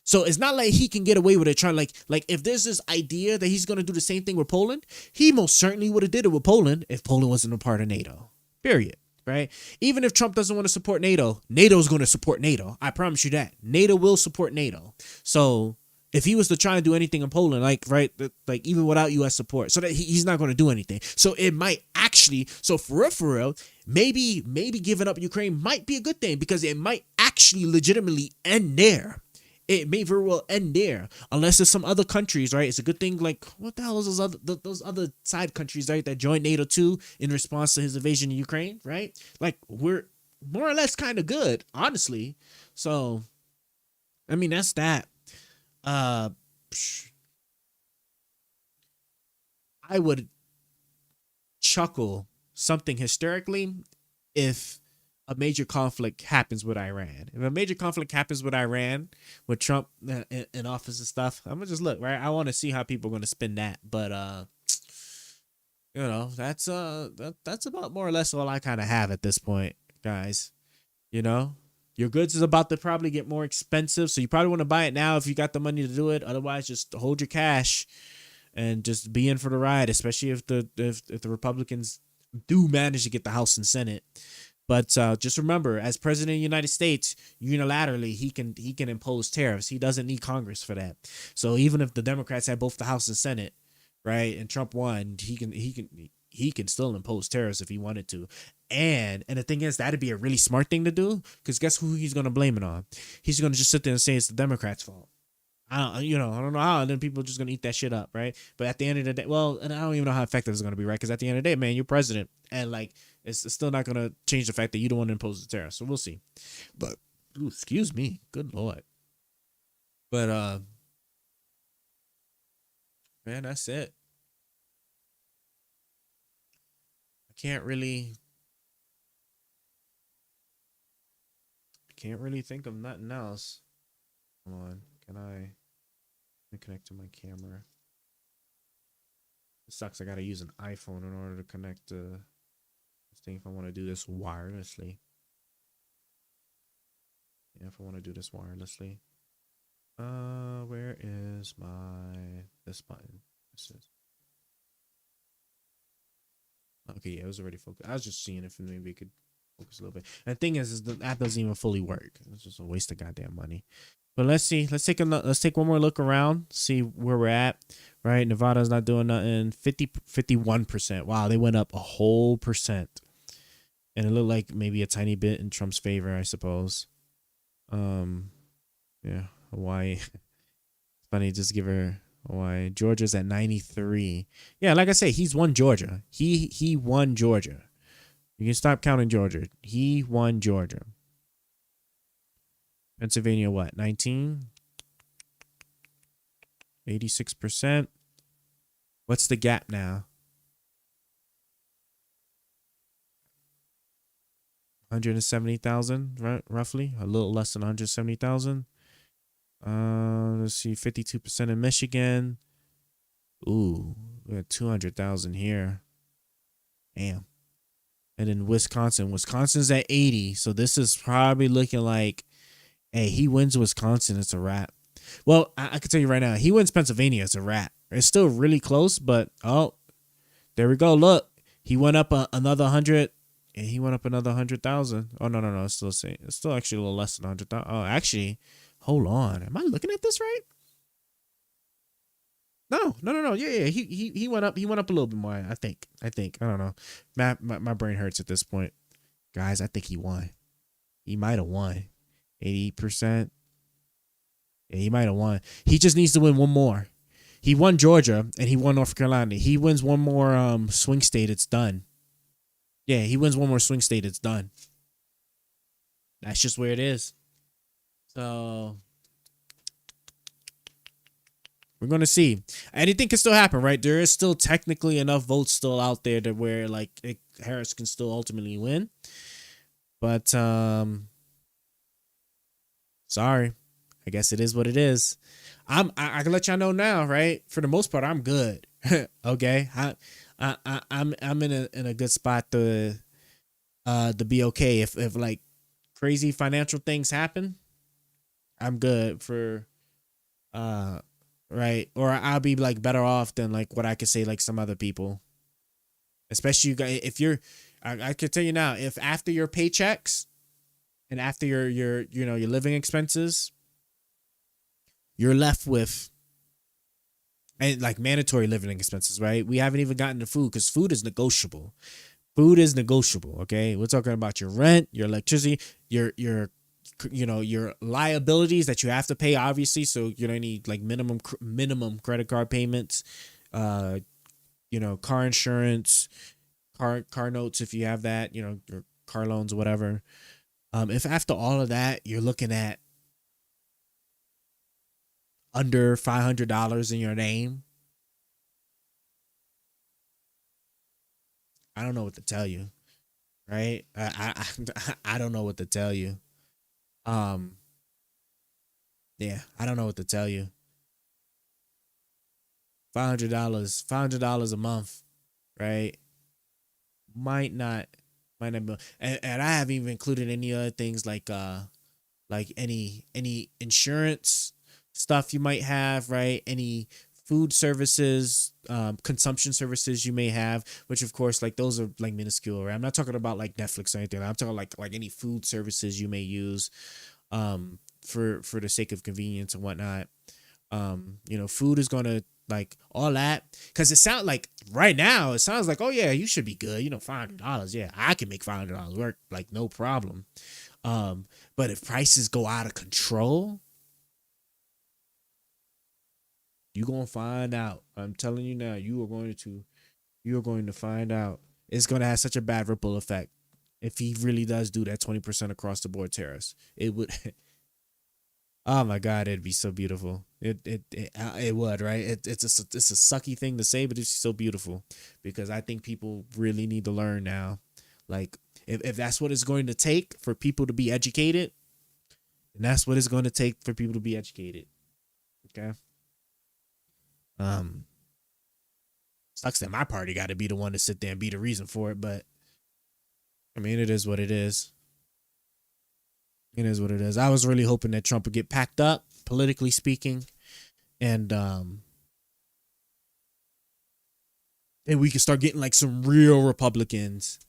Speaker 1: So it's not like he can get away with it trying like if there's this idea that he's going to do the same thing with Poland, he most certainly would have did it with Poland if Poland wasn't a part of NATO, period. Right? Even if Trump doesn't want to support NATO, NATO's going to support NATO. I promise you that. NATO will support NATO. So if he was to try and do anything in Poland, like even without U.S. support, so that he's not going to do anything. So it might actually, so for real, maybe giving up Ukraine might be a good thing because it might actually legitimately end there. It may very well end there, unless there's some other countries, right? It's a good thing. Like, what the hell is those other side countries, right, that joined NATO too in response to his invasion of Ukraine, right? Like, we're more or less kind of good, honestly. So, I mean, that's that. I would chuckle something hysterically if a major conflict happens with Iran. If a major conflict happens with Iran, with Trump in office and stuff, I'm gonna just look, right? I want to see how people are gonna spin that. But that's about more or less all I kind of have at this point, guys. Y'all Your goods is about to probably get more expensive, so you probably want to buy it now if you got the money to do it. Otherwise, just hold your cash and just be in for the ride, especially if the Republicans do manage to get the House and Senate. But just remember, as president of the United States, unilaterally he can impose tariffs. He doesn't need Congress for that. So even if the Democrats had both the House and Senate, right, and Trump won, he can still impose tariffs if he wanted to. And the thing is, that'd be a really smart thing to do, because guess who he's gonna blame it on? He's gonna just sit there and say it's the Democrats' fault. I don't know how, and then people are just gonna eat that shit up, right? But at the end of the day, well, and I don't even know how effective it's gonna be, right? Because at the end of the day, man, you're president, and like it's still not gonna change the fact that you don't want to impose the tariff. So we'll see. But excuse me, good lord. But man, that's it. I can't really think of nothing else. Hold on, can I connect to my camera? It sucks. I gotta use an iPhone in order to connect to this thing if I want to do this wirelessly. Yeah, if I want to do this wirelessly. Where is this button? This is. Okay, yeah, it was already focused. I was just seeing if maybe it could focus a little bit. And the thing is the app doesn't even fully work. It's just a waste of goddamn money. But let's see. Let's take one more look around. See where we're at. Right, Nevada's not doing nothing. 51%. Wow, they went up a whole percent. And it looked like maybe a tiny bit in Trump's favor, I suppose. Yeah, Hawaii. It's funny, just give her Hawaii. Georgia's at 93. Yeah, like I say, he's won Georgia. He won Georgia. You can stop counting Georgia. He won Georgia. Pennsylvania, what? 19? 86%. What's the gap now? 170,000, right? Roughly. A little less than 170,000. Let's see. 52% in Michigan. Ooh, we got 200,000 here. Damn. And then Wisconsin. Wisconsin's at 80. So this is probably looking like, hey, he wins Wisconsin, it's a wrap. Well, I can tell you right now, he wins Pennsylvania, it's a wrap. It's still really close, but oh, there we go. Look, he went up another 100, and he went up another 100,000. Oh no, it's still same. It's still actually a little less than 100,000. Oh, actually, hold on. Am I looking at this right? No. Yeah. He went up. He went up a little bit more. I think. I don't know. My brain hurts at this point, guys. I think he won. He might have won. 80%. Yeah, he might have won. He just needs to win one more. He won Georgia and he won North Carolina. He wins one more swing state, it's done. Yeah, he wins one more swing state, it's done. That's just where it is. So we're gonna see. Anything can still happen, right? There is still technically enough votes still out there to where Harris can still ultimately win. But sorry. I guess it is what it is. I can let y'all know now, right? For the most part, I'm good. Okay, I'm in a good spot to be okay. If like crazy financial things happen, I'm good for right, or I'll be like better off than like what I could say like some other people. Especially you guys, if you're, I can tell you now, if after your paychecks and after your living expenses, you're left with, and like mandatory living expenses, right? We haven't even gotten to food because food is negotiable. Food is negotiable, okay? We're talking about your rent, your electricity, your liabilities that you have to pay, obviously. So you don't need like minimum credit card payments, car insurance, car notes if you have that, your car loans or whatever. If after all of that you're looking at under $500 in your name, I don't know what to tell you, right? I don't know what to tell you. Yeah, I don't know what to tell you. $500 a month, right? Might not be, and I haven't even included any other things like like any insurance stuff you might have, right? Any food services, consumption services you may have, which of course, like those are like minuscule, right? I'm not talking about like Netflix or anything. I'm talking like any food services you may use, for the sake of convenience and whatnot. Food is gonna like all that, because it sounds like right now it sounds like, oh yeah, you should be good. $500, yeah, I can make $500 work like no problem. But if prices go out of control, you're gonna find out. I'm telling you now, you are going to find out. It's gonna have such a bad ripple effect if he really does do that 20% across the board tariffs. It would. Oh my God, it'd be so beautiful. It would, right? It's a sucky thing to say, but it's so beautiful, because I think people really need to learn now. Like if that's what it's going to take for people to be educated, then that's what it's going to take for people to be educated. Okay. Sucks that my party got to be the one to sit there and be the reason for it, but I mean, it is what it is. It is what it is. I was really hoping that Trump would get packed up, politically speaking, and we could start getting like some real Republicans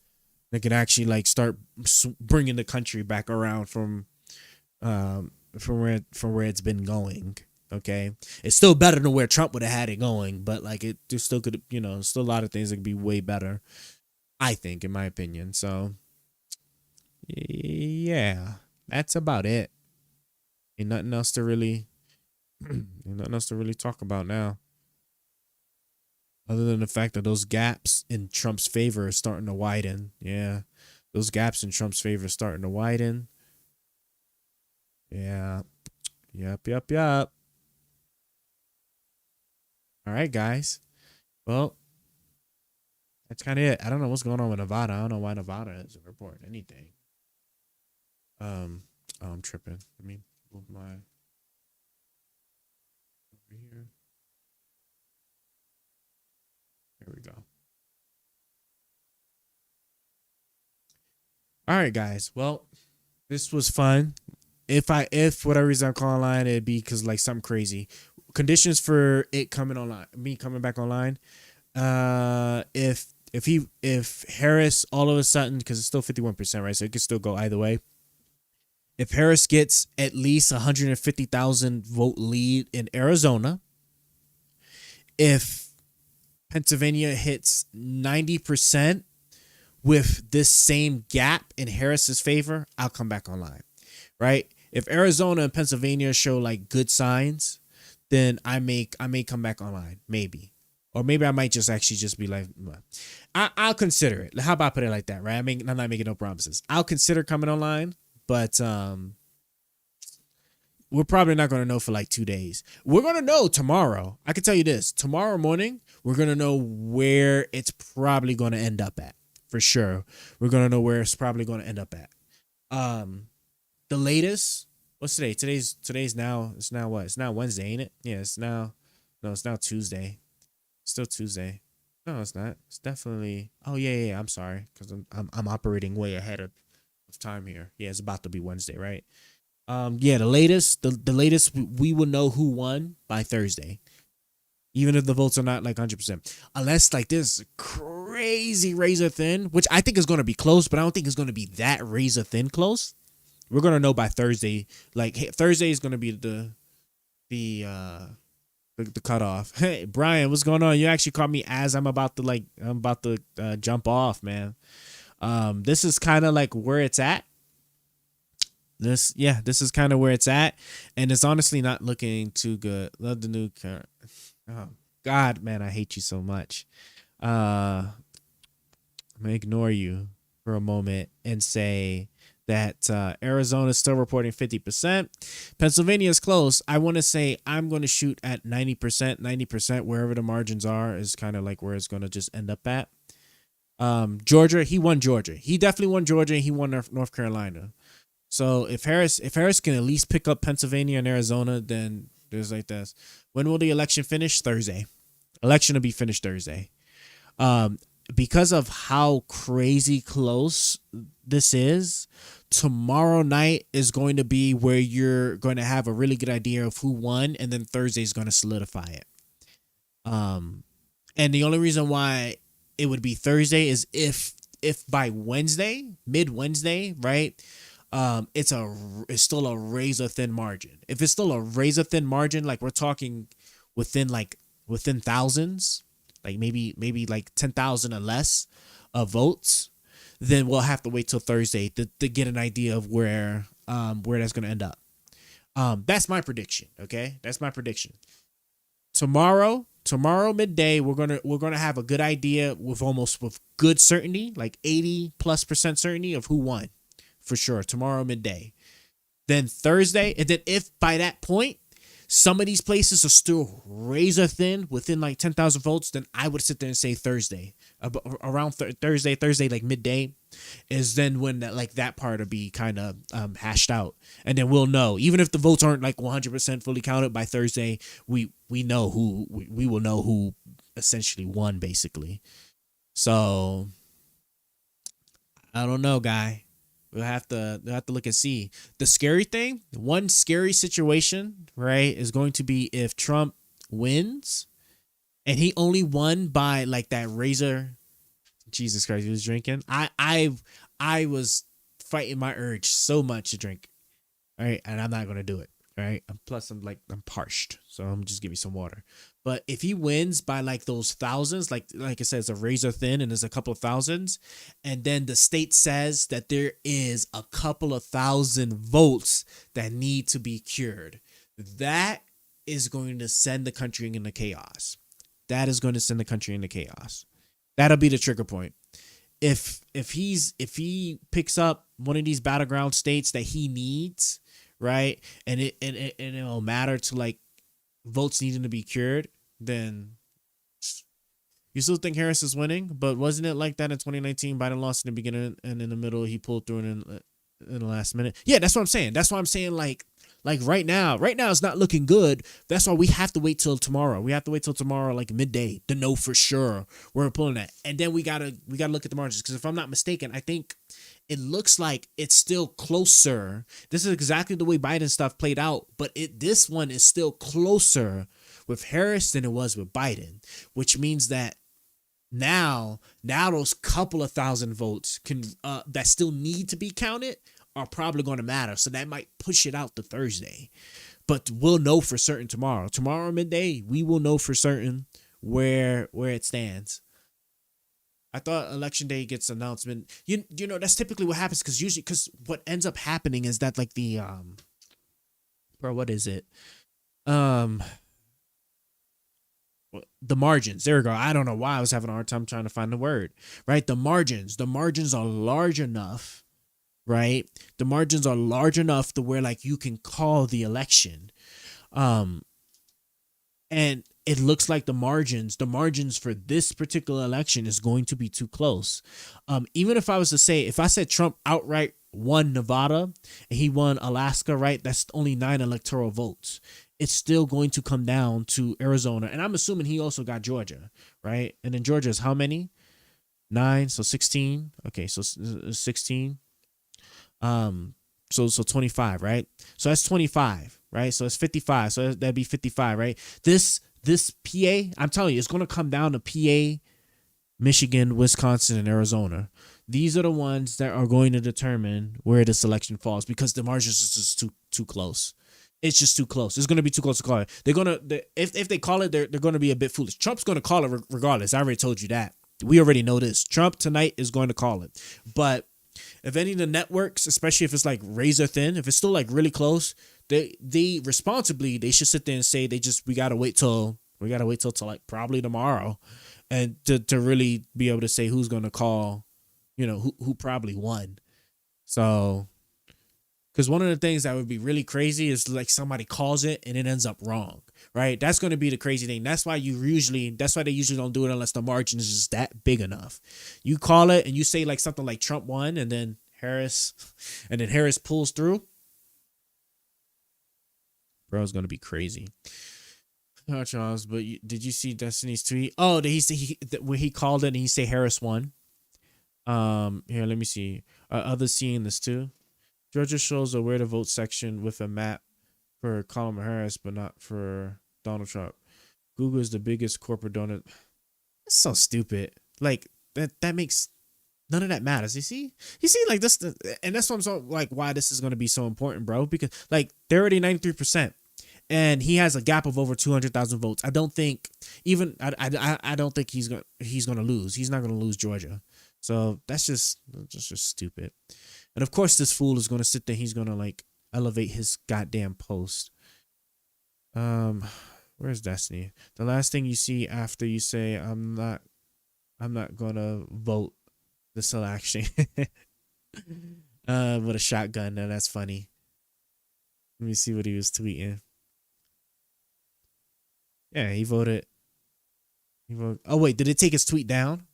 Speaker 1: that could actually like start bringing the country back around from where it's been going. Okay, it's still better than where Trump would have had it going, but like there's still could, still a lot of things that could be way better, I think, in my opinion. So yeah. That's about it. Ain't nothing else to really talk about now. Other than the fact that those gaps in Trump's favor are starting to widen. Yeah. Those gaps in Trump's favor are starting to widen. Yeah. Yep. All right, guys. Well, that's kind of it. I don't know what's going on with Nevada. I don't know why Nevada isn't reporting anything. I'm tripping. Let me move my over here. There we go. All right, guys. Well, this was fun. If for whatever reason I'm calling online, it'd be because like something crazy. Conditions for it coming online, me coming back online. If Harris all of a sudden, because it's still 51%, right? So it could still go either way. If Harris gets at least 150,000 vote lead in Arizona, if Pennsylvania hits 90% with this same gap in Harris's favor, I'll come back online, right? If Arizona and Pennsylvania show like good signs, then I may come back online, maybe. Or maybe I might just be like, I'll consider it. How about I put it like that, right? I'm not making no promises. I'll consider coming online. But we're probably not going to know for like 2 days. We're going to know tomorrow. I can tell you this. Tomorrow morning, we're going to know where it's probably going to end up at. For sure. We're going to know where it's probably going to end up at. The latest, what's today? Today's now, it's now what? It's now Wednesday, ain't it? Yeah, it's now Tuesday. Still Tuesday. No, it's not. It's definitely, oh yeah. I'm sorry. Because I'm operating way ahead of time here. Yeah, it's about to be Wednesday, right? The latest we will know who won by Thursday, even if the votes are not like 100%, unless like this crazy razor thin, which I think is going to be close, but I don't think it's going to be that razor thin close. We're going to know by Thursday. Like Thursday is going to be the cutoff. Hey Brian, what's going on? You actually caught me as I'm about to jump off, man. This is kind of like where it's at. This is kind of where it's at, and it's honestly not looking too good. Love the new car. Oh God, man, I hate you so much. I'm gonna ignore you for a moment and say that Arizona is still reporting 50%. Pennsylvania is close. I want to say I'm going to shoot at 90%. 90%, wherever the margins are, is kind of like where it's going to just end up at. Georgia, he won Georgia. He definitely won Georgia, and he won North Carolina. So if Harris can at least pick up Pennsylvania and Arizona, then there's like this. When will the election finish? Thursday. Election will be finished Thursday. because of how crazy close this is, tomorrow night is going to be where you're going to have a really good idea of who won, and then Thursday is going to solidify it. And the only reason why it would be Thursday is if by Wednesday, mid Wednesday, right? It's still a razor thin margin. If it's still a razor thin margin, like we're talking within thousands, like maybe like 10,000 or less of votes, then we'll have to wait till Thursday to get an idea of where that's going to end up. That's my prediction. Okay, that's my prediction. Tomorrow midday, we're gonna have a good idea with good certainty, like 80+% certainty of who won, for sure. Tomorrow midday. Then Thursday, and then if by that point some of these places are still razor thin within like 10,000 votes, then I would sit there and say Thursday. Around Thursday like midday is then when that part will be kind of hashed out, and then we'll know. Even if the votes aren't like 100% fully counted by Thursday, we know who we will know who essentially won, basically. So I don't know, guy. We'll have to look and see. The scary thing, one scary situation, right, is going to be if Trump wins and he only won by like that razor. Jesus Christ, he was drinking. I was fighting my urge so much to drink. All right, and I'm not gonna do it. All right. Plus I'm parched, so I'm just give you some water. But if he wins by like those thousands, like I said, it's a razor thin and there's a couple of thousands, and then the state says that there is a couple of thousand votes that need to be cured, that is going to send the country into chaos. That is going to send the country into chaos. That'll be the trigger point. If he picks up one of these battleground states that he needs, right, and it'll matter to like votes needing to be cured, then you still think Harris is winning. But wasn't it like that in 2019? Biden lost in the beginning, and in the middle he pulled through in the last minute. Yeah, that's what I'm saying. That's why I'm saying like right now it's not looking good. That's why we have to wait till tomorrow. We have to wait till tomorrow, like midday, to know for sure where we're pulling at. And then we gotta look at the margins, because if I'm not mistaken, I think it looks like it's still closer. This is exactly the way Biden stuff played out, but this one is still closer with Harris than it was with Biden, which means that now those couple of thousand votes that still need to be counted are probably going to matter. So that might push it out to Thursday, but we'll know for certain tomorrow. Tomorrow midday, we will know for certain where it stands. I thought election day gets announcement. You know, that's typically what happens, because what ends up happening is that like the what is it? The margins. There we go. I don't know why I was having a hard time trying to find the word. Right? The margins are large enough. Right? The margins are large enough to where like you can call the election. And it looks like the margins for this particular election is going to be too close. Even if I said Trump outright won Nevada and he won Alaska, right? That's only 9 electoral votes. It's still going to come down to Arizona. And I'm assuming he also got Georgia, right? And then Georgia is how many? 9, so 16. Okay, so 16. So 25, right? So that's 25, right? So it's 55. So that'd be 55, right? This PA, I'm telling you, it's going to come down to PA, Michigan, Wisconsin, and Arizona. These are the ones that are going to determine where this election falls, because the margins is just too close. It's just too close. It's going to be too close to call it. If they call it, they're going to be a bit foolish. Trump's going to call it regardless. I already told you that. We already know this. Trump tonight is going to call it. But if any of the networks, especially if it's like razor thin, if it's still like really close, they responsibly, they should sit there and say we gotta wait till like probably tomorrow, and to really be able to say who's gonna call, you know, who probably won. So, because one of the things that would be really crazy is like somebody calls it and it ends up wrong, right? That's going to be the crazy thing. That's why they usually don't do it unless the margin is just that big enough. You call it and you say like something like Trump won, and then Harris pulls through. Bro, it's going to be crazy. Oh, Charles, but did you see Destiny's tweet? Oh, did he say where he called it and he say Harris won? Here, let me see. Are others seeing this too? Georgia shows a where to vote section with a map for Kamala Harris, but not for Donald Trump. Google is the biggest corporate donor. That's so stupid. Like that makes none of that matters. You see, like this, and that's what I'm so like why this is gonna be so important, bro. Because like they're already 93%. And he has a gap of over 200,000 votes. I don't think I don't think he's gonna lose. He's not gonna lose Georgia. So that's just stupid. And of course, this fool is gonna sit there. He's gonna like elevate his goddamn post. Where's Destiny? The last thing you see after you say I'm not gonna vote this election. With a shotgun. Now that's funny. Let me see what he was tweeting. Yeah, he voted. Oh, wait, did it take his tweet down?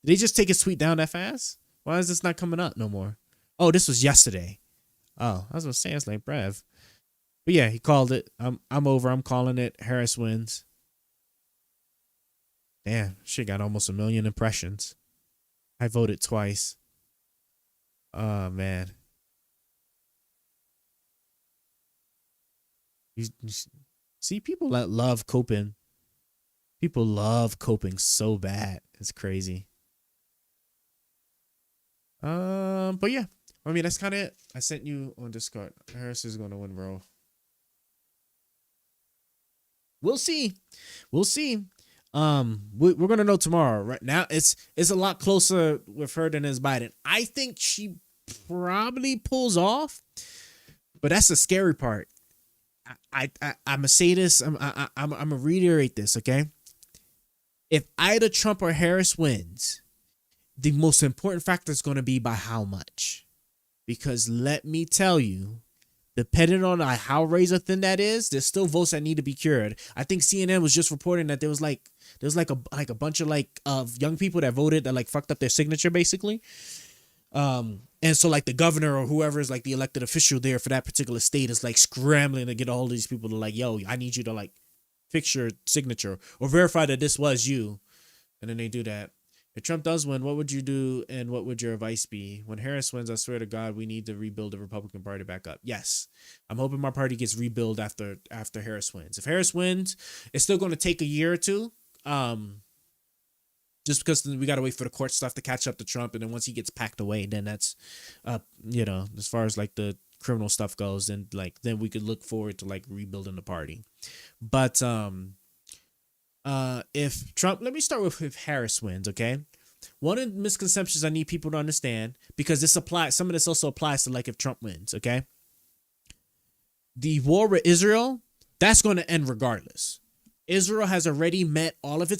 Speaker 1: Did he just take his tweet down that fast? Why is this not coming up no more? Oh, this was yesterday. Oh, I was going to say, it's like, bruv. But yeah, he called it. I'm over. I'm calling it. Harris wins. Damn, shit got almost 1 million impressions. I voted twice. Oh, man. See, people that love coping. People love coping so bad. It's crazy. But yeah. I mean, that's kind of it. I sent you on Discord. Harris is going to win, bro. We'll see. We'll see. We're going to know tomorrow. Right now, it's a lot closer with her than is Biden. I think she probably pulls off. But that's the scary part. I'm gonna say this. I'm gonna reiterate this. Okay, if either Trump or Harris wins, the most important factor is going to be by how much. Because let me tell you, depending on how razor thin that is, there's still votes that need to be cured. I think CNN was just reporting that there was a bunch of young people that voted that like fucked up their signature basically. And so like the governor or whoever is like the elected official there for that particular state is like scrambling to get all these people to like, yo, I need you to like fix your signature or verify that this was you. And then they do that. If Trump does win, what would you do and what would your advice be? When Harris wins, I swear to God, we need to rebuild the Republican Party back up. Yes. I'm hoping my party gets rebuilt after Harris wins. If Harris wins, it's still going to take a year or two. Just because we got to wait for the court stuff to catch up to Trump. And then once he gets packed away, then that's, as far as like the criminal stuff goes, then we could look forward to like rebuilding the party. But if Trump, let me start with if Harris wins, okay? One of the misconceptions I need people to understand, because some of this also applies to like if Trump wins, okay? The war with Israel, that's going to end regardless. Israel has already met all of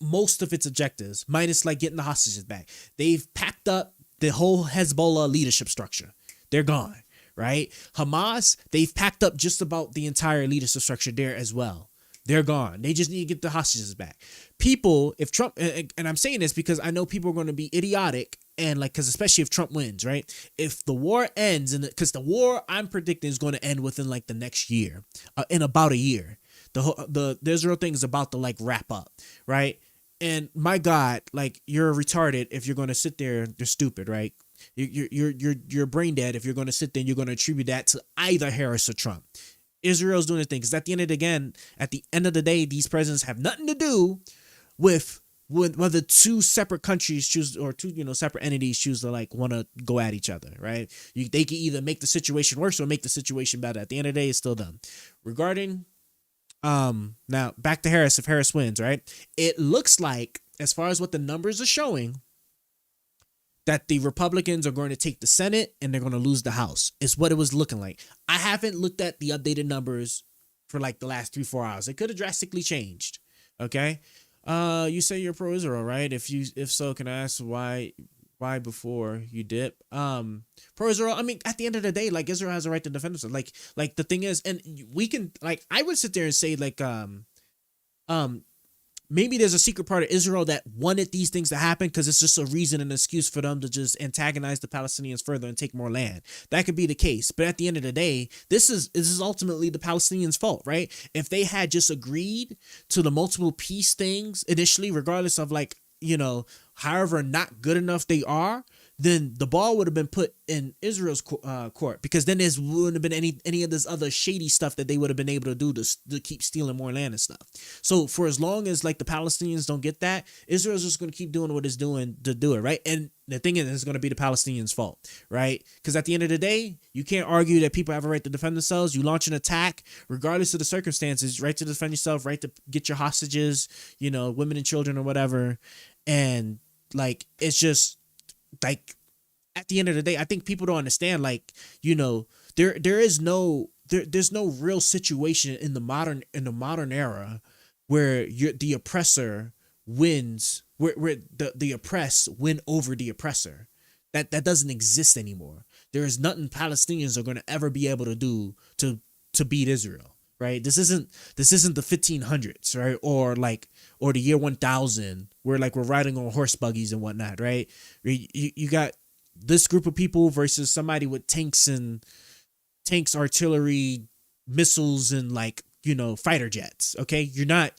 Speaker 1: most of its objectives, minus like getting the hostages back. They've packed up the whole Hezbollah leadership structure. They're gone, right? Hamas, they've packed up just about the entire leadership structure there as well. They're gone. They just need to get the hostages back. People, if Trump, and I'm saying this because I know people are going to be idiotic and like, because especially if Trump wins, right? If the war ends, because the war I'm predicting is going to end within like the next year, in about a year. The Israel thing is about to like wrap up, right? And my God, like you're retarded if you're going to sit there. You're stupid, right? You're brain dead if you're going to sit there and you're going to attribute that to either Harris or Trump. Israel's doing the thing because at the end of the day, these presidents have nothing to do with whether two separate countries choose or two separate entities choose to like want to go at each other, right? They can either make the situation worse or make the situation better. At the end of the day, it's still them. Regarding now back to Harris, if Harris wins, right? It looks like, as far as what the numbers are showing, that the Republicans are going to take the Senate and they're going to lose the House. Is what it was looking like. I haven't looked at the updated numbers for like the last 3-4 hours. It could have drastically changed. Okay. You say you're pro-Israel, right? If so, can I ask why before you dip? Pro-Israel, I mean, at the end of the day, like Israel has a right to defend itself. Like the thing is, and we can, like, I would sit there and say like, maybe there's a secret part of Israel that wanted these things to happen because it's just a reason and excuse for them to just antagonize the Palestinians further and take more land. That could be the case. But at the end of the day, this is ultimately the Palestinians' fault, right? If they had just agreed to the multiple peace things initially, regardless of like, you know, however not good enough they are, then the ball would have been put in Israel's court, because then there wouldn't have been any of this other shady stuff that they would have been able to do to keep stealing more land and stuff. So for as long as like the Palestinians don't get that, Israel's just going to keep doing what it's doing to do it, right? And the thing is, it's going to be the Palestinians' fault, right? Because at the end of the day, you can't argue that people have a right to defend themselves. You launch an attack, regardless of the circumstances, right to defend yourself, right to get your hostages, you know, women and children or whatever. And like, it's just like, at the end of the day, I think people don't understand, like, you know, there's no real situation in the modern era where the oppressor wins, where the oppressed win over the oppressor. That doesn't exist anymore. There is nothing Palestinians are going to ever be able to do to beat Israel, right? This isn't the 1500s, right? Or the year 1000, where like we're riding on horse buggies and whatnot, right? You got this group of people versus somebody with tanks, artillery, missiles, and like, you know, fighter jets. Okay, you're not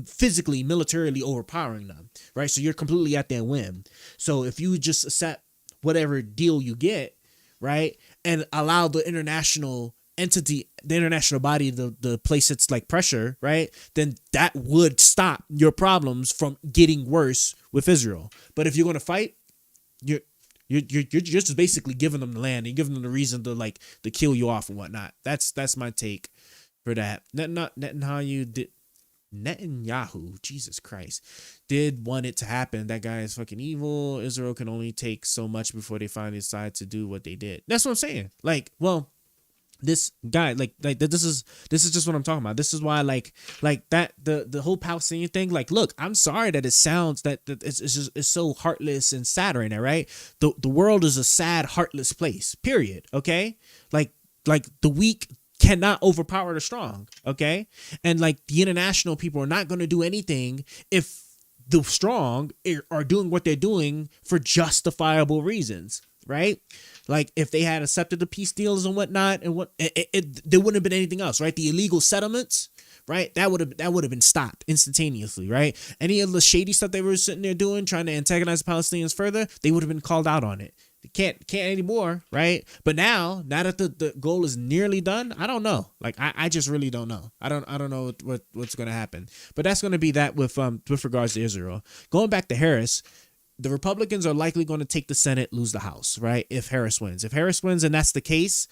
Speaker 1: physically, militarily overpowering them, right? So you're completely at their whim. So if you just accept whatever deal you get, right, and allow the international entity, the international body, the place it's like pressure, right, then that would stop your problems from getting worse with Israel. But if you're going to fight, you're just basically giving them the land and giving them the reason to kill you off and whatnot. That's my take for that. Netanyahu, Jesus Christ, did want it to happen. That guy is fucking evil. Israel can only take so much before they finally decide to do what they did. That's what I'm saying. Like, well, this guy, like this is just what I'm talking about. This is why like that the whole Palestinian thing, like, look, I'm sorry that it sounds that it's so heartless and sad right now, right? The world is a sad, heartless place, period. Okay, like the weak cannot overpower the strong, okay? And like the international people are not going to do anything if the strong are doing what they're doing for justifiable reasons, right? Like if they had accepted the peace deals and whatnot, and there wouldn't have been anything else, right? The illegal settlements, right? That would have been stopped instantaneously, right? Any of the shady stuff they were sitting there doing, trying to antagonize the Palestinians further, they would have been called out on it. They can't anymore, right? But now that the goal is nearly done, I don't know. Like I just really don't know. I don't know what's going to happen. But that's going to be that with regards to Israel. Going back to Harris, the Republicans are likely going to take the Senate, lose the House, right? If Harris wins, and that's the case,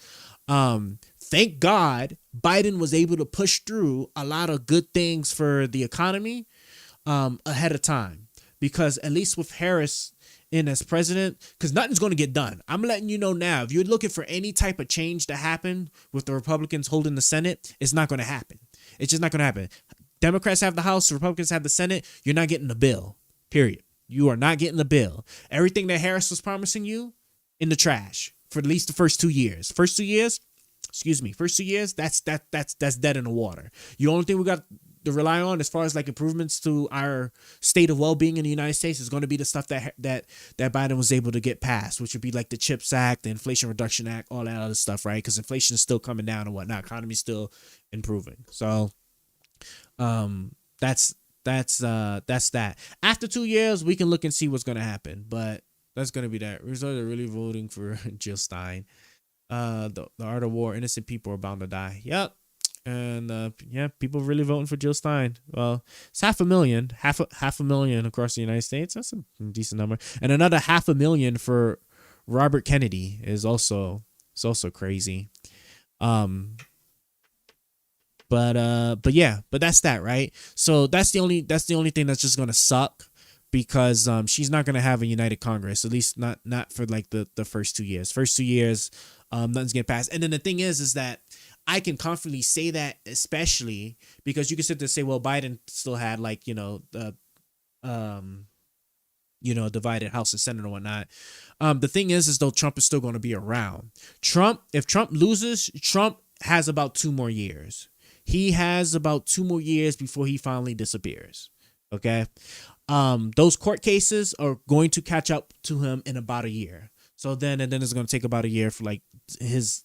Speaker 1: thank God Biden was able to push through a lot of good things for the economy ahead of time, because at least with Harris in as president, because nothing's going to get done. I'm letting you know now, if you're looking for any type of change to happen with the Republicans holding the Senate, it's not going to happen. It's just not going to happen. Democrats have the House, the Republicans have the Senate. You're not getting the bill, period. You are not getting the bill. Everything that Harris was promising you, in the trash for at least the first 2 years. First 2 years, that's dead in the water. The only thing we got to rely on as far as like improvements to our state of well-being in the United States is going to be the stuff that Biden was able to get passed, which would be like the CHIPS Act, the Inflation Reduction Act, all that other stuff, right? Because inflation is still coming down and whatnot. Economy's still improving. So that's that. After 2 years, we can look and see what's going to happen, but that's going to be that. We're really voting for Jill Stein. The art of war, innocent people are bound to die. Yep. And people really voting for Jill Stein. Well, it's half a million across the United States. That's a decent number. And another 500,000 for Robert Kennedy is also crazy. But that's that, right? So that's the only thing that's just gonna suck, because she's not gonna have a united Congress, at least not for like the first 2 years. First 2 years, nothing's getting passed. And then the thing is that I can confidently say that, especially because you can sit there and say, well, Biden still had like, divided House and Senate and whatnot. The thing is though, Trump is still going to be around. If Trump loses, Trump has about 2 more years. He has about 2 more years before he finally disappears. Okay. Those court cases are going to catch up to him in about a year. So then it's going to take about a year for like his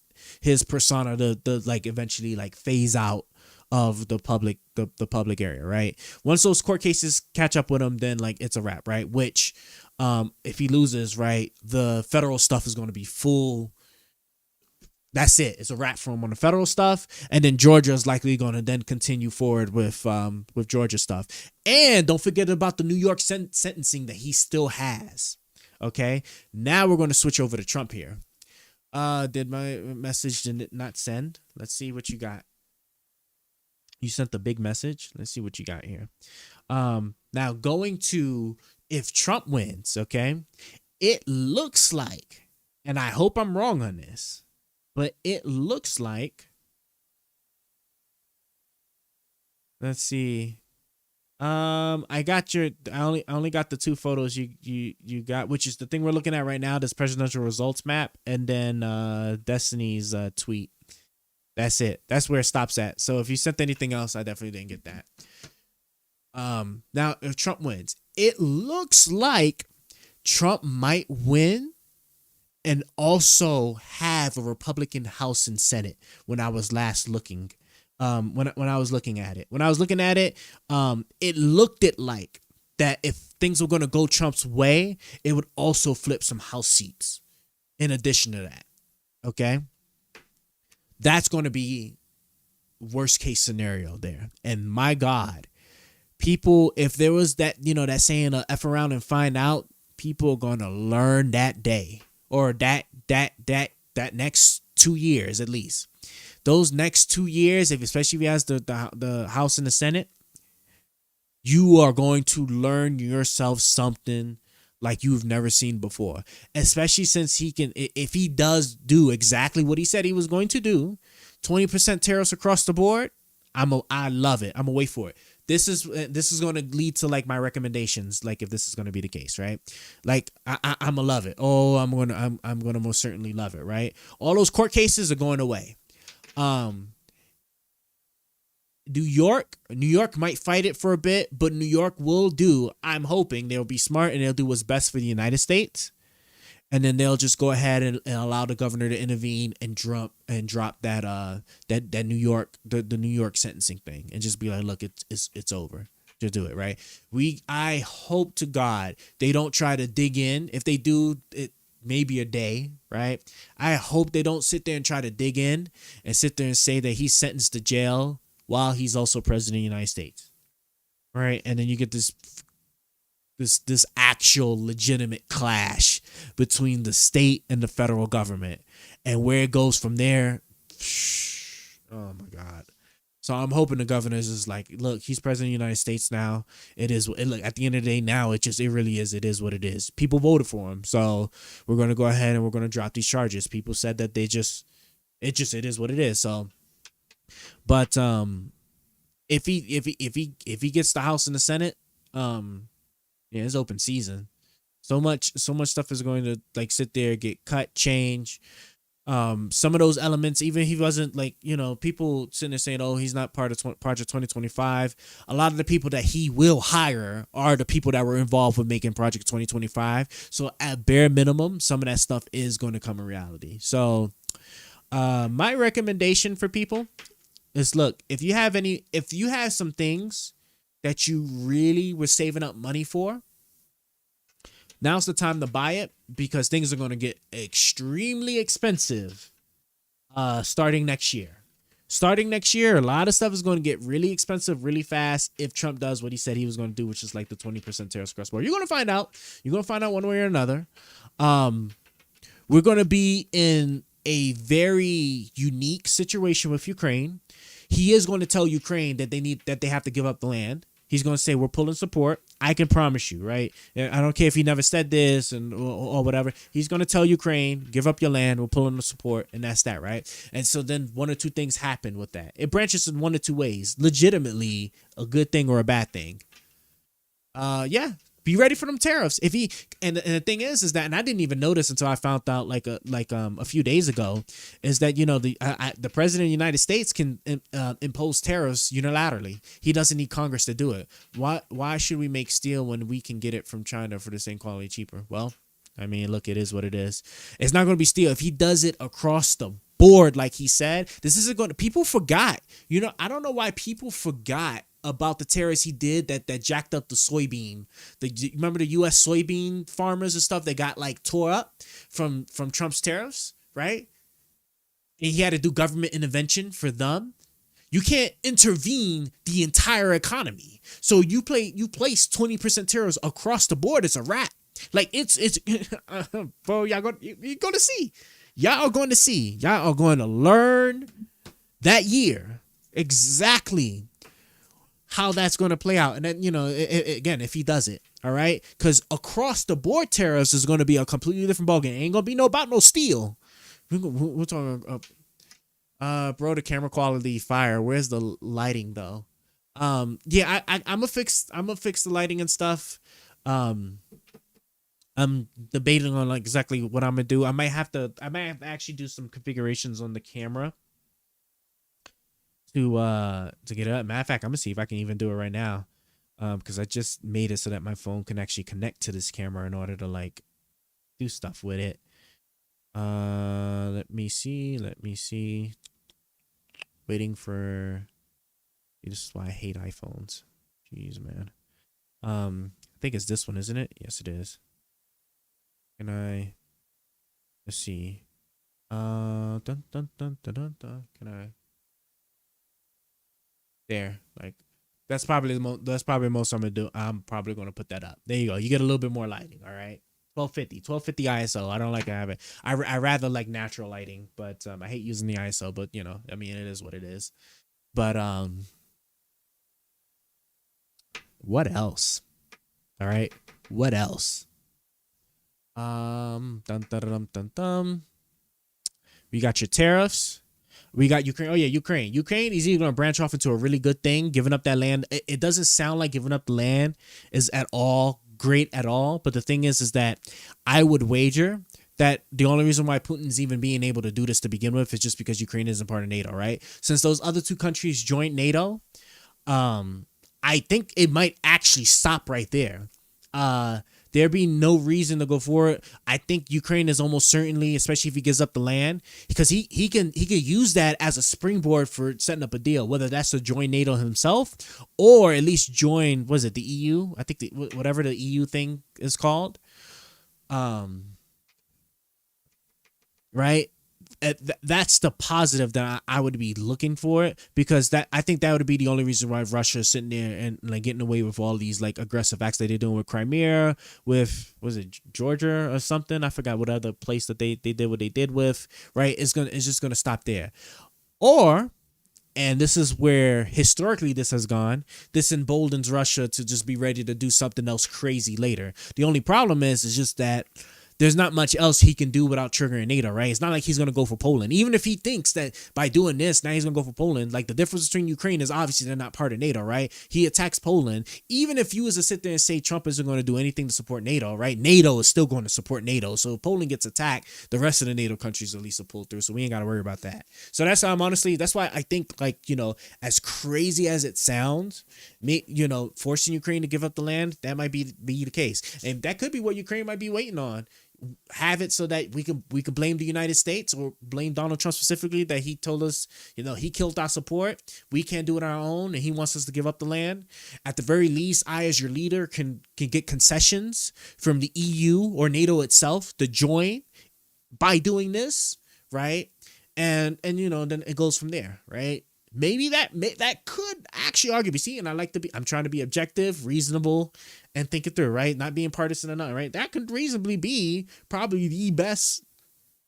Speaker 1: persona to like eventually like phase out of the public area, right? Once those court cases catch up with him, then like it's a wrap, right? Which if he loses, right, the federal stuff is going to be full. That's it. It's a wrap for him on the federal stuff, and then Georgia is likely going to then continue forward with Georgia stuff. And don't forget about the New York sentencing that he still has. Okay, now we're going to switch over to Trump here. Did my message did it not send? Let's see what you got. You sent the big message. Let's see what you got here. Now going to if Trump wins, okay, it looks like, and I hope I'm wrong on this, but it looks like, let's see. I only got the 2 photos you got, which is the thing we're looking at right now, this presidential results map, and then Destiny's tweet. That's it. That's where it stops at. So if you sent anything else, I definitely didn't get that. Now if Trump wins, it looks like Trump might win and also have a Republican House and Senate. When I was last looking, when I was looking at it, it looked like that if things were going to go Trump's way, it would also flip some House seats in addition to that. Okay. That's going to be worst case scenario there. And my God, people, if there was that, that saying, F around and find out, people are going to learn that day or that next 2 years, at least those next 2 years, especially if he has the House and the Senate, you are going to learn yourself something like you've never seen before, especially since if he does do exactly what he said he was going to do, 20% tariffs across the board. I love it. I'm gonna wait for it. This is going to lead to like my recommendations. Like if this is going to be the case, right? Like I'm gonna love it. Oh, I'm gonna most certainly love it. Right? All those court cases are going away. New York might fight it for a bit, but New York will do. I'm hoping they'll be smart and they'll do what's best for the United States, and then they'll just go ahead and allow the governor to intervene and drop that New York the New York sentencing thing and just be like, look, it's over. Just do it, right? I hope to God they don't try to dig in. If they do, it maybe a day, right? I hope they don't sit there and try to dig in and sit there and say that he's sentenced to jail while he's also president of the United States, right? And then you get this actual legitimate clash between the state and the federal government, and where it goes from there. Oh my God. So I'm hoping the governor is like, look, he's president of the United States now. Look, at the end of the day, now it really is. It is what it is. People voted for him. So we're going to go ahead and we're going to drop these charges. People said that it is what it is. So, but if he gets the House and the Senate, it's open season. So much stuff is going to like sit there, get cut, change. Some of those elements, even if he wasn't like, people sitting there saying, oh, he's not part of Project 2025. A lot of the people that he will hire are the people that were involved with making Project 2025. So at bare minimum, some of that stuff is going to come in reality. So my recommendation for people is, look, if you have some things that you really were saving up money for, now's the time to buy it, because things are going to get extremely expensive starting next year. Starting next year, a lot of stuff is going to get really expensive really fast if Trump does what he said he was going to do, which is like the 20% tariffs across the board. You're going to find out. You're going to find out one way or another. We're going to be in a very unique situation with Ukraine. He is going to tell Ukraine that they have to give up the land. He's going to say, we're pulling support. I can promise you, right? I don't care if he never said this or whatever. He's going to tell Ukraine, give up your land. We're pulling the support. And that's that, right? And so then one or two things happen with that. It branches in one or two ways. Legitimately a good thing or a bad thing. Yeah. Be ready for them tariffs. If he and the thing is that, and I didn't even notice until I found out a few days ago, is that the president of the United States can impose tariffs unilaterally. He doesn't need Congress to do it. Why should we make steel when we can get it from China for the same quality cheaper? Well, I mean, look, it is what it is. It's not going to be steel if he does it across the board, like he said. This isn't going to. People forgot. I don't know why people forgot about the tariffs he did that jacked up the soybean. Remember the U.S. soybean farmers and stuff that got like tore up from Trump's tariffs, right? And he had to do government intervention for them. You can't intervene the entire economy. So you place 20% tariffs across the board. It's a wrap. Like it's bro, you're going to see. Y'all are going to see. Y'all are going to learn that year exactly how that's going to play out. And then, again, if he does it, all right? Because across the board tariffs is going to be a completely different ballgame. Ain't going to be about no steel. We're talking, bro, the camera quality fire. Where's the lighting though? Yeah, I'm gonna fix the lighting and stuff. I'm debating on like exactly what I'm gonna do. I might have to actually do some configurations on the camera to get it up. Matter of fact, I'm gonna see if I can even do it right now. Because I just made it so that my phone can actually connect to this camera in order to like do stuff with it. Let me see. Waiting for. This is why I hate iPhones. Jeez, man. I think it's this one, isn't it? Yes, it is. Let's see. Can I? There, like that's probably the most I'm gonna do. I'm probably gonna put that up. There you go. You get a little bit more lighting. All right. 1250 ISO. I don't like to have it. I rather like natural lighting, but I hate using the ISO. But I mean, it is what it is. But what else? All right. What else? Dun, dun, dun, dun, dun. We got your tariffs. We got Ukraine. Oh yeah, Ukraine. Ukraine is either going to branch off into a really good thing, giving up that land. It doesn't sound like giving up the land is at all great at all. But the thing is that I would wager that the only reason why Putin's even being able to do this to begin with is just because Ukraine isn't part of NATO, right? Since those other two countries joined NATO, I think it might actually stop right there. There be no reason to go forward. I think Ukraine is almost certainly, especially if he gives up the land, because he can use that as a springboard for setting up a deal, whether that's to join NATO himself or at least join, was it the EU? I think whatever the EU thing is called. Right? That's the positive that I would be looking for it, because I think that would be the only reason why Russia is sitting there and like getting away with all these like aggressive acts that they're doing with Crimea, with was it Georgia or something? I forgot what other place that they did what they did with, right? It's just gonna stop there. Or, and this is where historically this has gone, this emboldens Russia to just be ready to do something else crazy later. The only problem is just that there's not much else he can do without triggering NATO, right? It's not like he's going to go for Poland. Even if he thinks that by doing this, now he's going to go for Poland. Like, the difference between Ukraine is obviously they're not part of NATO, right? He attacks Poland. Even if you was to sit there and say Trump isn't going to do anything to support NATO, right? NATO is still going to support NATO. So if Poland gets attacked, the rest of the NATO countries at least will pull through. So we ain't got to worry about that. So that's how that's why I think, like, as crazy as it sounds, forcing Ukraine to give up the land, that might be the case. And that could be what Ukraine might be waiting on. Have it so that we can blame the United States or blame Donald Trump specifically that he told us, he killed our support. We can't do it on our own, and he wants us to give up the land. At the very least, I, as your leader, can get concessions from the EU or NATO itself to join by doing this, right? And then it goes from there, right? Maybe that could actually arguably see, and I'm trying to be objective, reasonable, and think it through, right? Not being partisan or nothing, right? That could reasonably be probably the best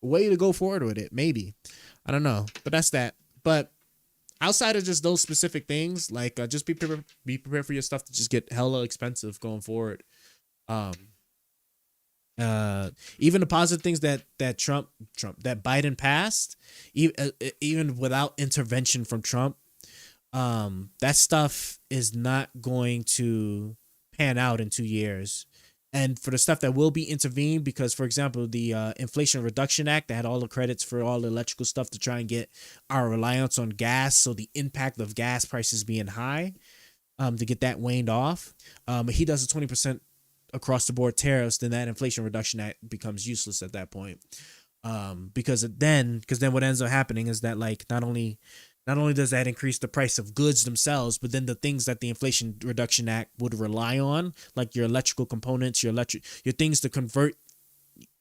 Speaker 1: way to go forward with it. Maybe. I don't know. But that's that. But outside of just those specific things, like just be prepared for your stuff to just get hella expensive going forward. Even the positive things that Biden passed, even without intervention from Trump, that stuff is not going to pan out in 2 years. And for the stuff that will be intervened, because, for example, the Inflation Reduction Act, that had all the credits for all the electrical stuff to try and get our reliance on gas, so the impact of gas prices being high, to get that waned off. He does a 20% across the board tariffs, then that Inflation Reduction Act becomes useless at that point. Because then what ends up happening is that, like, not only does that increase the price of goods themselves, but then the things that the Inflation Reduction Act would rely on, like your electrical components, your things to convert,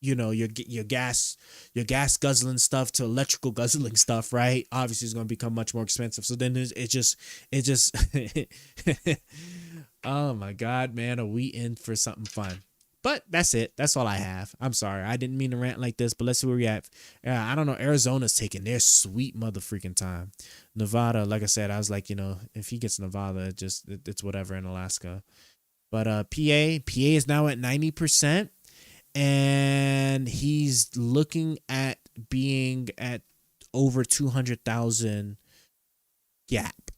Speaker 1: you know, your gas guzzling stuff to electrical guzzling stuff, right? Obviously, it's going to become much more expensive. So then it just oh my God, man, are we in for something fun? But that's it. That's all I have. I'm sorry. I didn't mean to rant like this, but let's see where we at. I don't know. Arizona's taking their sweet mother freaking time. Nevada, like I said, I was like, you know, if he gets Nevada, it's whatever in Alaska. But PA is now at 90%, and he's looking at being at over 200,000 gap.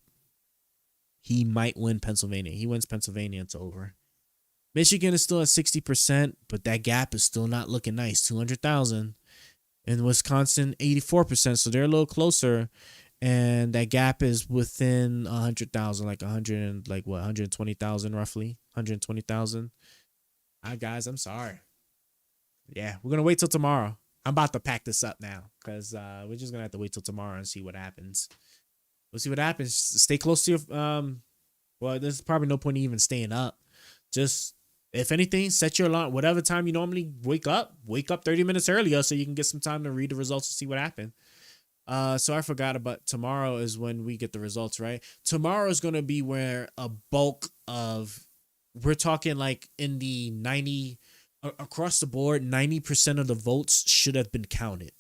Speaker 1: He might win Pennsylvania. He wins Pennsylvania, it's over. Michigan is still at 60%, but that gap is still not looking nice. 200,000. And Wisconsin, 84%. So they're a little closer. And that gap is within 100,000, like 120,000 roughly. 120,000. Guys, I'm sorry. Yeah, we're going to wait till tomorrow. I'm about to pack this up now because we're just going to have to wait till tomorrow and see what happens. We'll see what happens. Stay close to your... well, there's probably no point in even staying up. Just... if anything, set your alarm. Whatever time you normally wake up 30 minutes earlier so you can get some time to read the results and see what happened. So I forgot about tomorrow is when we get the results, right? Tomorrow is going to be where a bulk of, we're talking like in the 90, across the board, 90% of the votes should have been counted.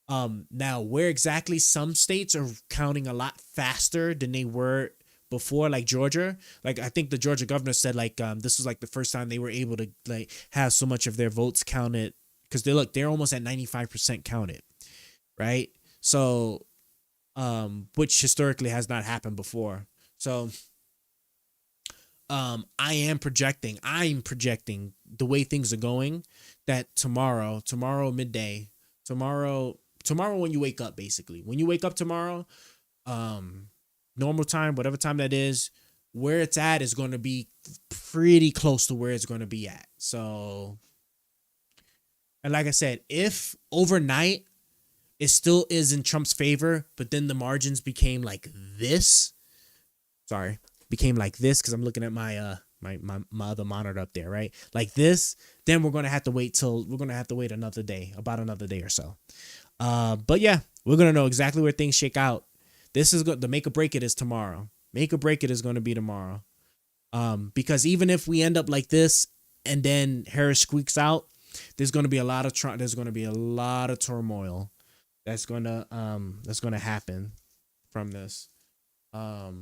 Speaker 1: Now, where exactly some states are counting a lot faster than they were before, like Georgia, like I think the Georgia governor said like this was like the first time they were able to like have so much of their votes counted, because they're almost at 95% counted, right? So which historically has not happened before. So I'm projecting the way things are going, that tomorrow midday, tomorrow when you wake up, basically when you wake up tomorrow, normal time, whatever time that is, where it's at is going to be pretty close to where it's going to be at. So, and like I said, if overnight it still is in Trump's favor, but then the margins became like this, because I'm looking at my other monitor up there, right? Like this, then we're going to have to wait another day, about another day or so. But yeah, we're going to know exactly where things shake out. This is the make or break it is tomorrow. Make or break it is going to be tomorrow. Because even if we end up like this and then Harris squeaks out, there's going to be a lot of turmoil that's going to happen from this. Yeah,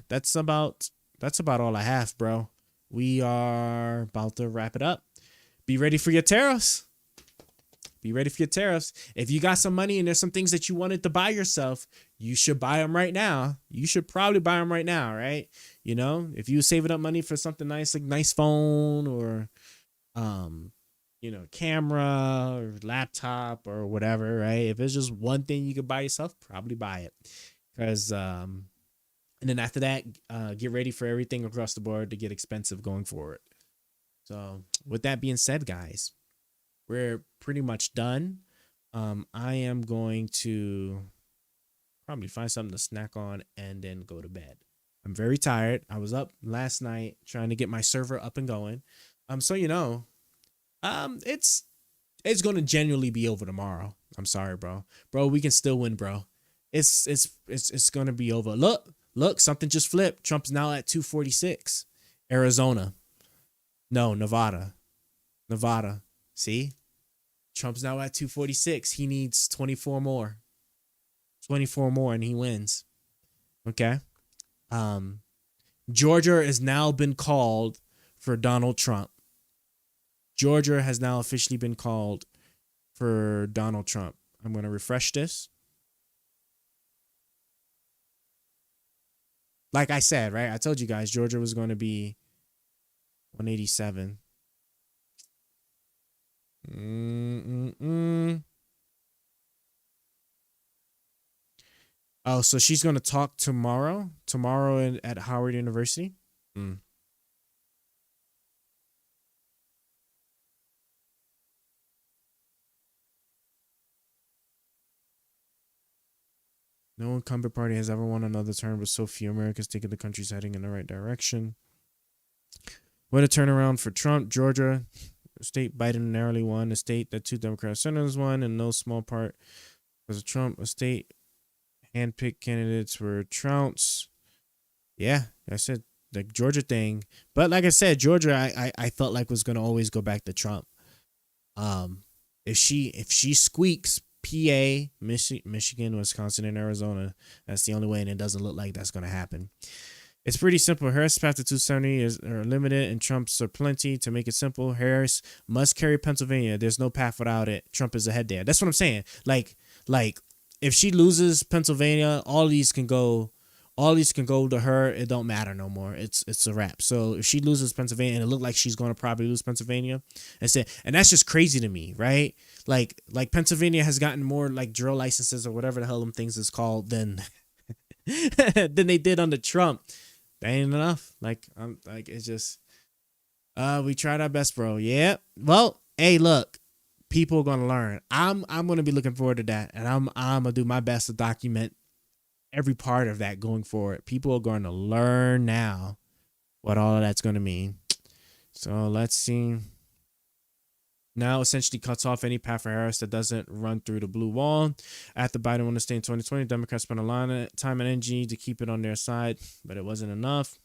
Speaker 1: that's about all I have, bro. We are about to wrap it up. Be ready for your tariffs. If you got some money and there's some things that you wanted to buy yourself, you should buy them right now. You should probably buy them right now, right? You know, if you saving up money for something nice, like nice phone or, camera or laptop or whatever, right? If it's just one thing you could buy yourself, probably buy it. Because, and then after that, get ready for everything across the board to get expensive going forward. So with that being said, guys, we're pretty much done. I am going to probably find something to snack on and then go to bed. I'm very tired. I was up last night trying to get my server up and going. So it's going to genuinely be over tomorrow. I'm sorry, bro. Bro, we can still win, bro. It's going to be over. Look, something just flipped. Trump's now at 246. Arizona. No, Nevada. See? Trump's now at 246. He needs 24 more. 24 more and he wins. Okay? Georgia has now been called for Donald Trump. Georgia has now officially been called for Donald Trump. I'm going to refresh this. like I said, right? I told you guys Georgia was going to be 187. Oh, so she's going to talk tomorrow at Howard University. No incumbent party has ever won another term, but so few Americans think the country's heading in the right direction. What a turnaround for Trump. Georgia, a state Biden narrowly won, a state that 2 Democrat senators won, in no small part because of Trump. A state handpicked candidates were trounced. Yeah, I said the Georgia thing. But like I said, Georgia, I felt like was going to always go back to Trump. If she squeaks PA, Michigan, Wisconsin, and Arizona, that's the only way, and it doesn't look like that's going to happen. It's pretty simple. Harris' path to 270 are limited, and Trump's are plenty. To make it simple, Harris must carry Pennsylvania. There's no path without it. Trump is ahead there. That's what I'm saying. Like if she loses Pennsylvania, all these can go to her. It don't matter no more. It's a wrap. So if she loses Pennsylvania, and it looked like she's going to probably lose Pennsylvania, and that's just crazy to me, right? Like Pennsylvania has gotten more like drill licenses or whatever the hell them things is called than than they did under Trump. That ain't enough. It's just we tried our best, bro. Yeah. Well, hey, look, people are gonna learn. I'm gonna be looking forward to that, and I'm gonna do my best to document every part of that going forward. People are going to learn now what all of that's going to mean. So let's see. Now essentially cuts off any path for Harris that doesn't run through the blue wall. After Biden won the state in 2020, Democrats spent a lot of time and energy to keep it on their side, but it wasn't enough.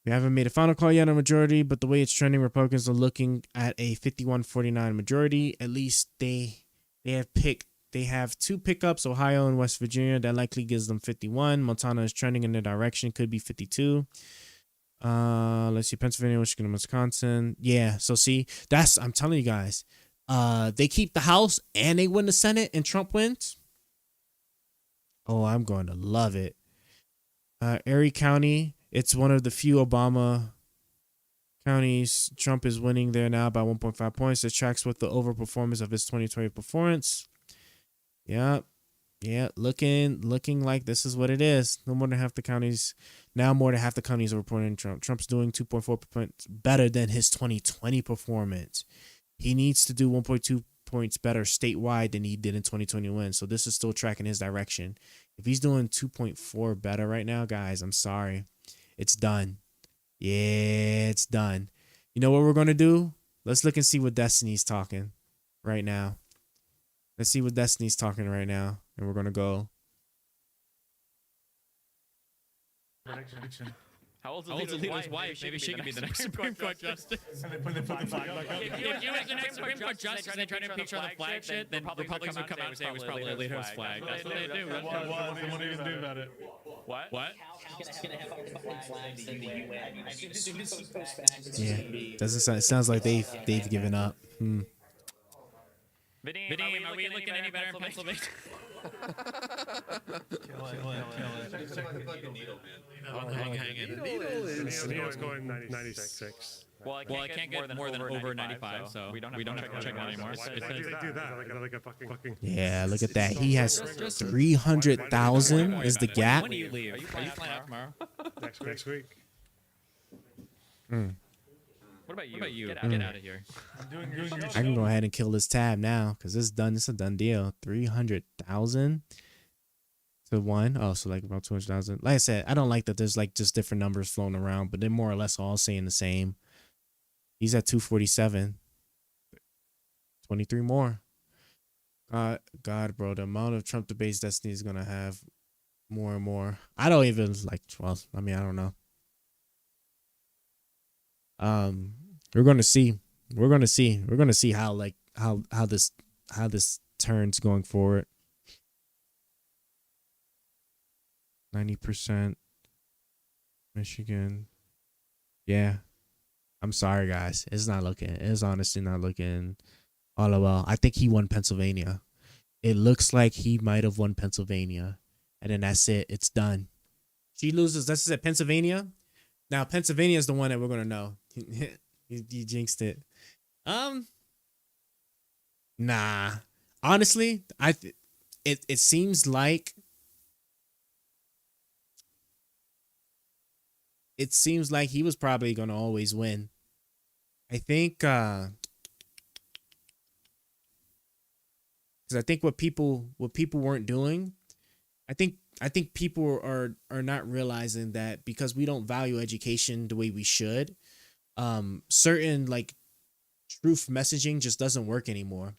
Speaker 1: We haven't made a final call yet on majority, but the way it's trending, Republicans are looking at a 51-49 majority. At least they have 2 pickups, Ohio and West Virginia. That likely gives them 51. Montana is trending in their direction, could be 52. Let's see, Pennsylvania, Michigan, and Wisconsin. Yeah, so see, I'm telling you guys, they keep the House and they win the Senate and Trump wins. Oh, I'm going to love it. Erie County, it's one of the few Obama counties. Trump is winning there now by 1.5 points. It tracks with the overperformance of his 2020 performance. Yeah, looking like this is what it is. More than half the counties are reporting Trump. Trump's doing 2.4 points better than his 2020 performance. He needs to do 1.2 points better statewide than he did in 2021. So this is still tracking his direction. If he's doing 2.4 better right now, guys, I'm sorry. It's done. Yeah, it's done. You know what we're going to do? Let's look and see what Destiny's talking right now. Let's see what Destiny's talking right now. And we're going to go.
Speaker 3: How old's the leader's wife? Maybe she could be the next Supreme Court justice.
Speaker 6: And they put the flag back up.
Speaker 3: If you was the next Supreme Court justice and they try to impeach her on the flag shit, then Republicans would come out and say it was probably a leader's flag. That's what they do.
Speaker 6: What are you going to do about it?
Speaker 3: What?
Speaker 1: Yeah, it sounds like they've given up.
Speaker 3: Vadim, are we looking any better in Pennsylvania?
Speaker 6: Kill it.
Speaker 5: Hang in.
Speaker 7: Needle's going 96.
Speaker 3: Well, I can't get more than over 95, so we don't have to check it anymore.
Speaker 7: Why do they do that? Like a fucking...
Speaker 1: Yeah, look at that. He has 300,000 is the gap.
Speaker 3: When do you leave? Are you flying out tomorrow?
Speaker 7: Next week.
Speaker 3: What about you? Get out of here.
Speaker 1: I can go ahead and kill this tab now because it's done. It's a done deal. 300,000 to 1. Oh, so like about 200,000. Like I said, I don't like that there's like just different numbers floating around, but they're more or less all saying the same. He's at 247. 23 more. God, bro, the amount of Trump debates Destiny is gonna have more and more. I don't even like. Well, I mean, I don't know. We're gonna see. We're gonna see how this turns going forward. 90% Michigan. Yeah. I'm sorry, guys. It's honestly not looking all well. I think he won Pennsylvania. It looks like he might have won Pennsylvania. And then that's it. It's done. She loses. That's at Pennsylvania. Now Pennsylvania is the one that we're gonna know. You jinxed it. Nah. Honestly, it seems like he was probably gonna always win. I think because I think what people weren't doing, I think people are not realizing that because we don't value education the way we should, certain like truth messaging just doesn't work anymore.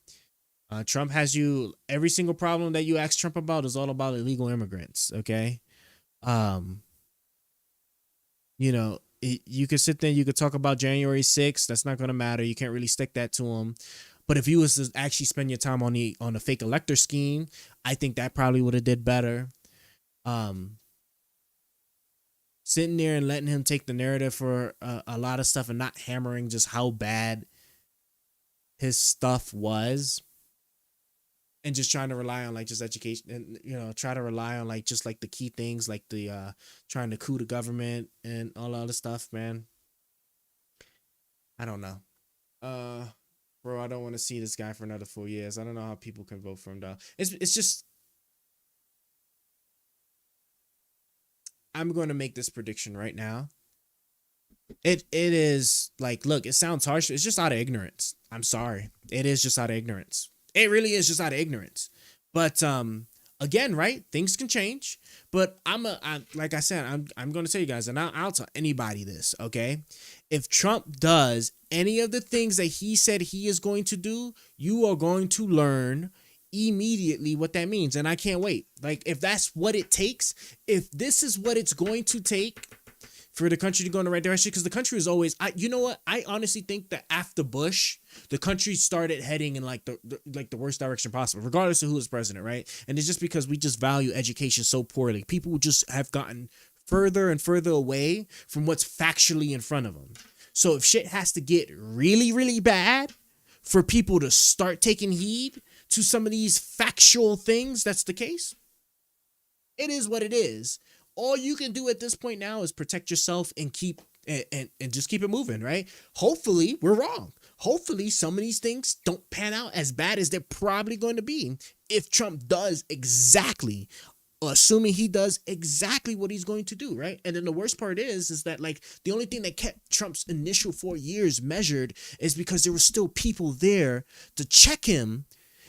Speaker 1: Trump has you, every single problem that you ask Trump about is all about illegal immigrants. Okay. You know, you could sit there, you could talk about January 6th. That's not going to matter. You can't really stick that to him. But if you was to actually spend your time on the fake elector scheme, I think that probably would have did better. Sitting there and letting him take the narrative for a lot of stuff and not hammering just how bad his stuff was, and just trying to rely on like just education and, you know, try to rely on like just like the key things like the trying to coup the government and all other stuff, man. I don't know. Bro, I don't want to see this guy for another 4 years. I don't know how people can vote for him though. It's just, I'm going to make this prediction right now. It is like, look, it sounds harsh. It's just out of ignorance. I'm sorry. It is just out of ignorance. It really is just out of ignorance. But again, right? Things can change. But like I said, I'm going to tell you guys, and I'll tell anybody this, okay? If Trump does any of the things that he said he is going to do, you are going to learn immediately what that means. And I can't wait. Like, if that's what it takes, if this is what it's going to take for the country to go in the right direction, because the country is always, you know what? I honestly think that after Bush, the country started heading in like the worst direction possible, regardless of who is president, right? And it's just because we just value education so poorly. People just have gotten further and further away from what's factually in front of them. So if shit has to get really, really bad for people to start taking heed to some of these factual things, that's the case. It is what it is. All you can do at this point now is protect yourself and keep and just keep it moving, right? Hopefully we're wrong. Hopefully some of these things don't pan out as bad as they're probably going to be if Trump does exactly, assuming he does exactly what he's going to do, right? And then the worst part is that like the only thing that kept Trump's initial 4 years measured is because there were still people there to check him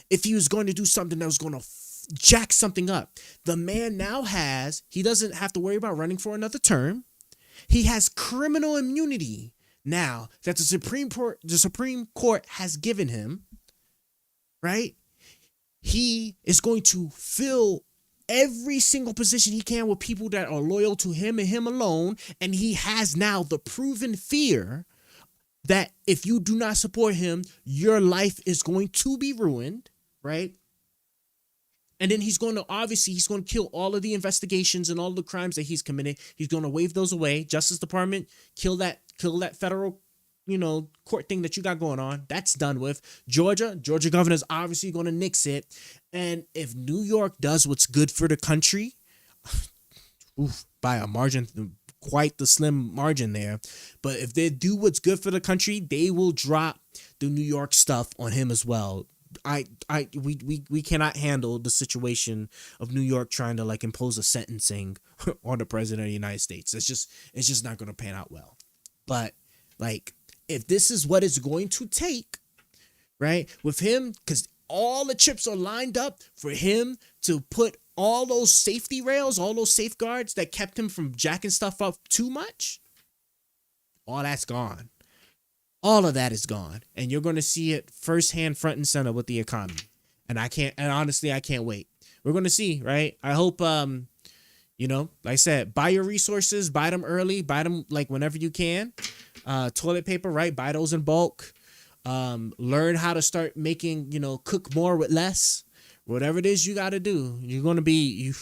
Speaker 1: if he was going to do something that was going to jack something up. The man now he doesn't have to worry about running for another term. He has criminal immunity now that the Supreme Court has given him, right? He is going to fill every single position he can with people that are loyal to him and him alone. And he has now the proven fear that if you do not support him, your life is going to be ruined, right? And then he's going to kill all of the investigations and all the crimes that he's committed. He's going to wave those away. Justice Department, kill that federal, court thing that you got going on. That's done with. Georgia governor's obviously going to nix it. And if New York does what's good for the country, by a margin, quite the slim margin there. But if they do what's good for the country, they will drop the New York stuff on him as well. We cannot handle the situation of New York trying to like impose a sentencing on the president of the United States. It's just not going to pan out well. But like, if this is what it's going to take, right, with him, because all the chips are lined up for him to put all those safety rails, all those safeguards that kept him from jacking stuff up too much, all that's gone. All of that is gone. And you're going to see it firsthand, front and center with the economy. And honestly, I can't wait. We're going to see, right? I hope, like I said, buy your resources, buy them early, buy them like whenever you can. Toilet paper, right? Buy those in bulk. Learn how to start making, cook more with less. Whatever it is you got to do, you're going to be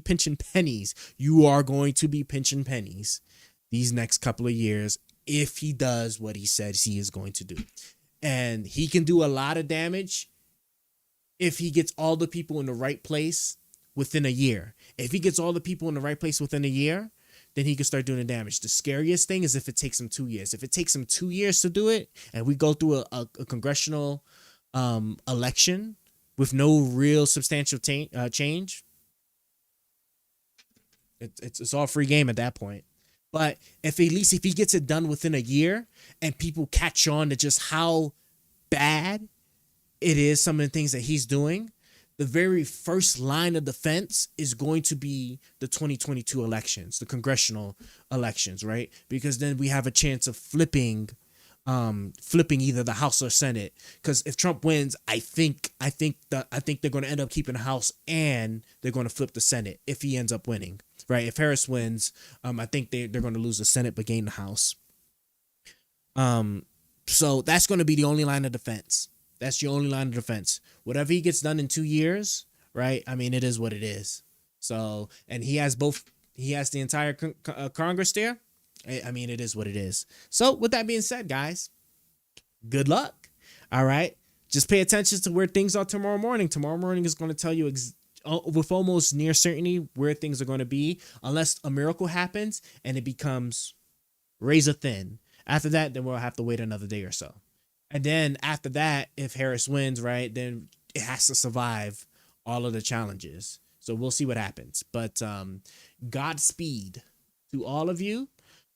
Speaker 1: pinching pennies. You are going to be pinching pennies these next couple of years if he does what he says he is going to do. And he can do a lot of damage if he gets all the people in the right place within a year. If he gets all the people in the right place within a year, then he can start doing the damage. The scariest thing is if it takes him 2 years. If it takes him 2 years to do it, and we go through a congressional election with no real substantial change, it's all free game at that point. But if he gets it done within a year and people catch on to just how bad it is, some of the things that he's doing, the very first line of defense is going to be the 2022 elections, the congressional elections, right? Because then we have a chance of flipping either the House or Senate. Because if Trump wins, I think they're going to end up keeping the House and they're going to flip the Senate if he ends up winning, right? If Harris wins, I think they're going to lose the Senate but gain the House. So that's going to be the only line of defense. That's your only line of defense. Whatever he gets done in 2 years, right? I mean, it is what it is. So, and he has the entire Congress there. I mean, it is what it is. So with that being said, guys, good luck. All right. Just pay attention to where things are tomorrow morning. Tomorrow morning is going to tell you with almost near certainty where things are going to be, unless a miracle happens and it becomes razor thin. After that, then we'll have to wait another day or so. And then after that, if Harris wins, right, then it has to survive all of the challenges. So we'll see what happens. But Godspeed to all of you.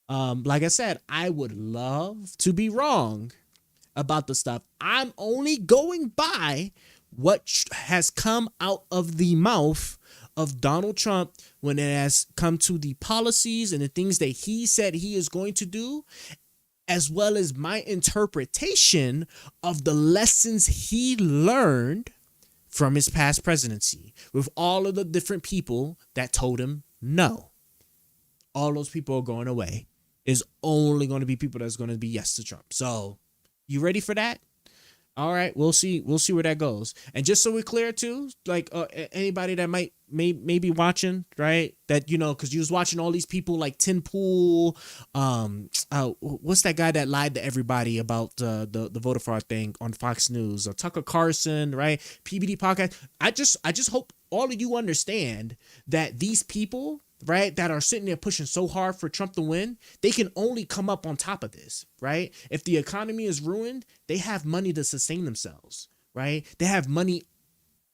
Speaker 1: Like I said, I would love to be wrong about the stuff. I'm only going by what has come out of the mouth of Donald Trump when it has come to the policies and the things that he said he is going to do, as well as my interpretation of the lessons he learned from his past presidency with all of the different people that told him no. All those people are going away. Is only going to be people that's going to be yes to Trump. So you ready for that? All right, we'll see where that goes. And just so we're clear too, like anybody that may be watching, right? That, you know, because you was watching all these people like Tim Pool, what's that guy that lied to everybody about the voter fraud thing on Fox News, or Tucker Carlson, right? PBD podcast. I just hope all of you understand that these people, right, that are sitting there pushing so hard for Trump to win, they can only come up on top of this, right? If the economy is ruined, they have money to sustain themselves, right? They have money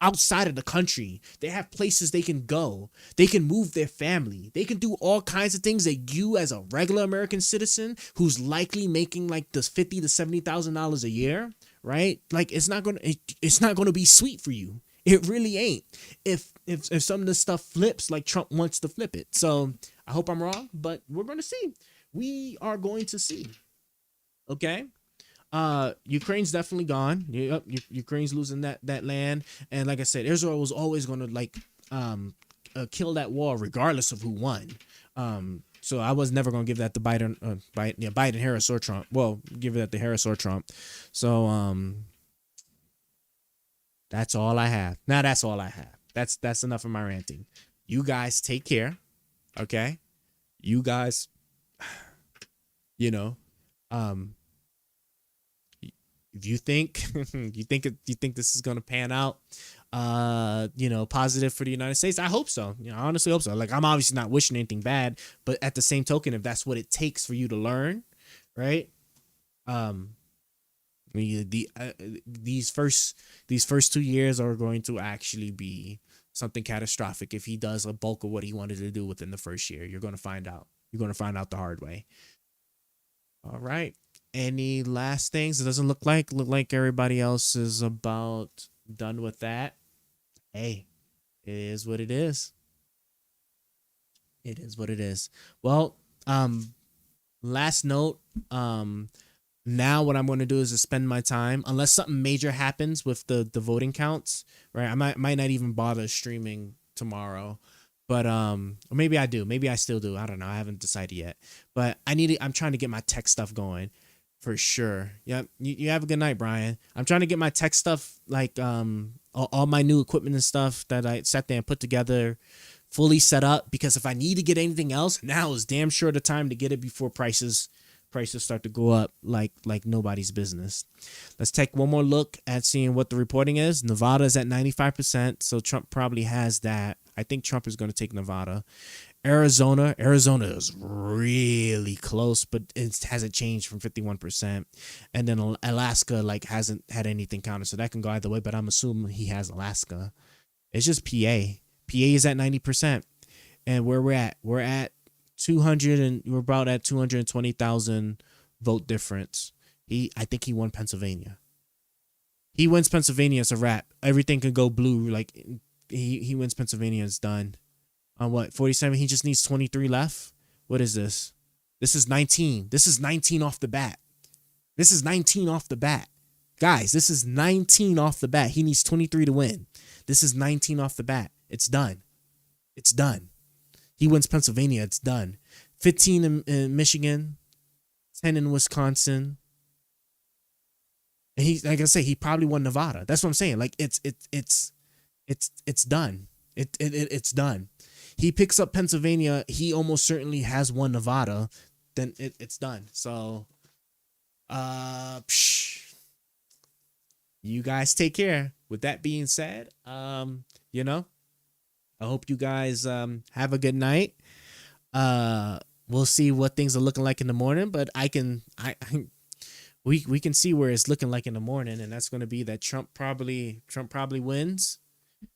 Speaker 1: outside of the country. They have places they can go. They can move their family. They can do all kinds of things that you, as a regular American citizen who's likely making like this $50,000 to $70,000 a year, right? Like it's not gonna be sweet for you. It really ain't. If some of this stuff flips like Trump wants to flip it. So I hope I'm wrong, but we're going to see. We are going to see. Okay. Ukraine's definitely gone. Ukraine's losing that land. And like I said, Israel was always going to like kill that war regardless of who won. So I was never going to give that to Biden, Harris, or Trump. Well, give that to Harris or Trump. So that's all I have. Now that's all I have. That's enough of my ranting. You guys take care. Okay? You guys, you know, if you think this is gonna pan out, positive for the United States, I hope so. I honestly hope so. Like, I'm obviously not wishing anything bad, but at the same token, if that's what it takes for you to learn, right? These first 2 years are going to actually be something catastrophic. If he does a bulk of what he wanted to do within the first year, you're going to find out. You're going to find out the hard way. All right. Any last things? It doesn't look like everybody else is about done with that. Hey, it is what it is. It is what it is. Well, last note, now what I'm going to do is to spend my time, unless something major happens with the voting counts, right? I might not even bother streaming tomorrow, but or maybe I do. Maybe I still do. I don't know. I haven't decided yet. But I'm trying to get my tech stuff going for sure. Yep. You have a good night, Brian. I'm trying to get my tech stuff, like all my new equipment and stuff that I sat there and put together, fully set up, because if I need to get anything else, now is damn sure the time to get it before prices start to go up like nobody's business. Let's take one more look at seeing what the reporting is. Nevada is at 95%, so Trump probably has that. I think Trump is going to take Nevada. Arizona is really close, but it hasn't changed from 51%. And then Alaska like hasn't had anything counted, so that can go either way. But I'm assuming he has Alaska. It's just PA. PA is at 90%, and where we're at 200, and we're about at 220,000 vote difference. I think he won Pennsylvania. He wins Pennsylvania, it's a wrap. Everything can go blue. Like he wins Pennsylvania, it's done. On what, 47? He just needs 23 left. What is this? This is 19. This is 19 off the bat. This is 19 off the bat. Guys, this is 19 off the bat. He needs 23 to win. This is 19 off the bat. It's done. It's done. He wins Pennsylvania. It's done. 15 in Michigan. 10 in Wisconsin. And he, like I say, he probably won Nevada. That's what I'm saying. Like it's done. It's done. He picks up Pennsylvania, he almost certainly has won Nevada, then it's done. So you guys take care. With that being said, you know, I hope you guys have a good night. We'll see what things are looking like in the morning, but we can see where it's looking like in the morning, and that's going to be that Trump probably wins.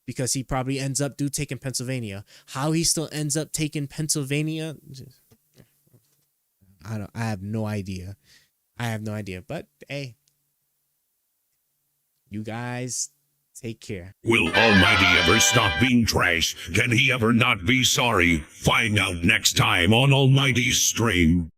Speaker 1: Because he probably ends up taking Pennsylvania. How he still ends up taking Pennsylvania, I have no idea. But hey, you guys take care.
Speaker 14: Will Almighty ever stop being trash? Can he ever not be sorry? Find out next time on Almighty's stream.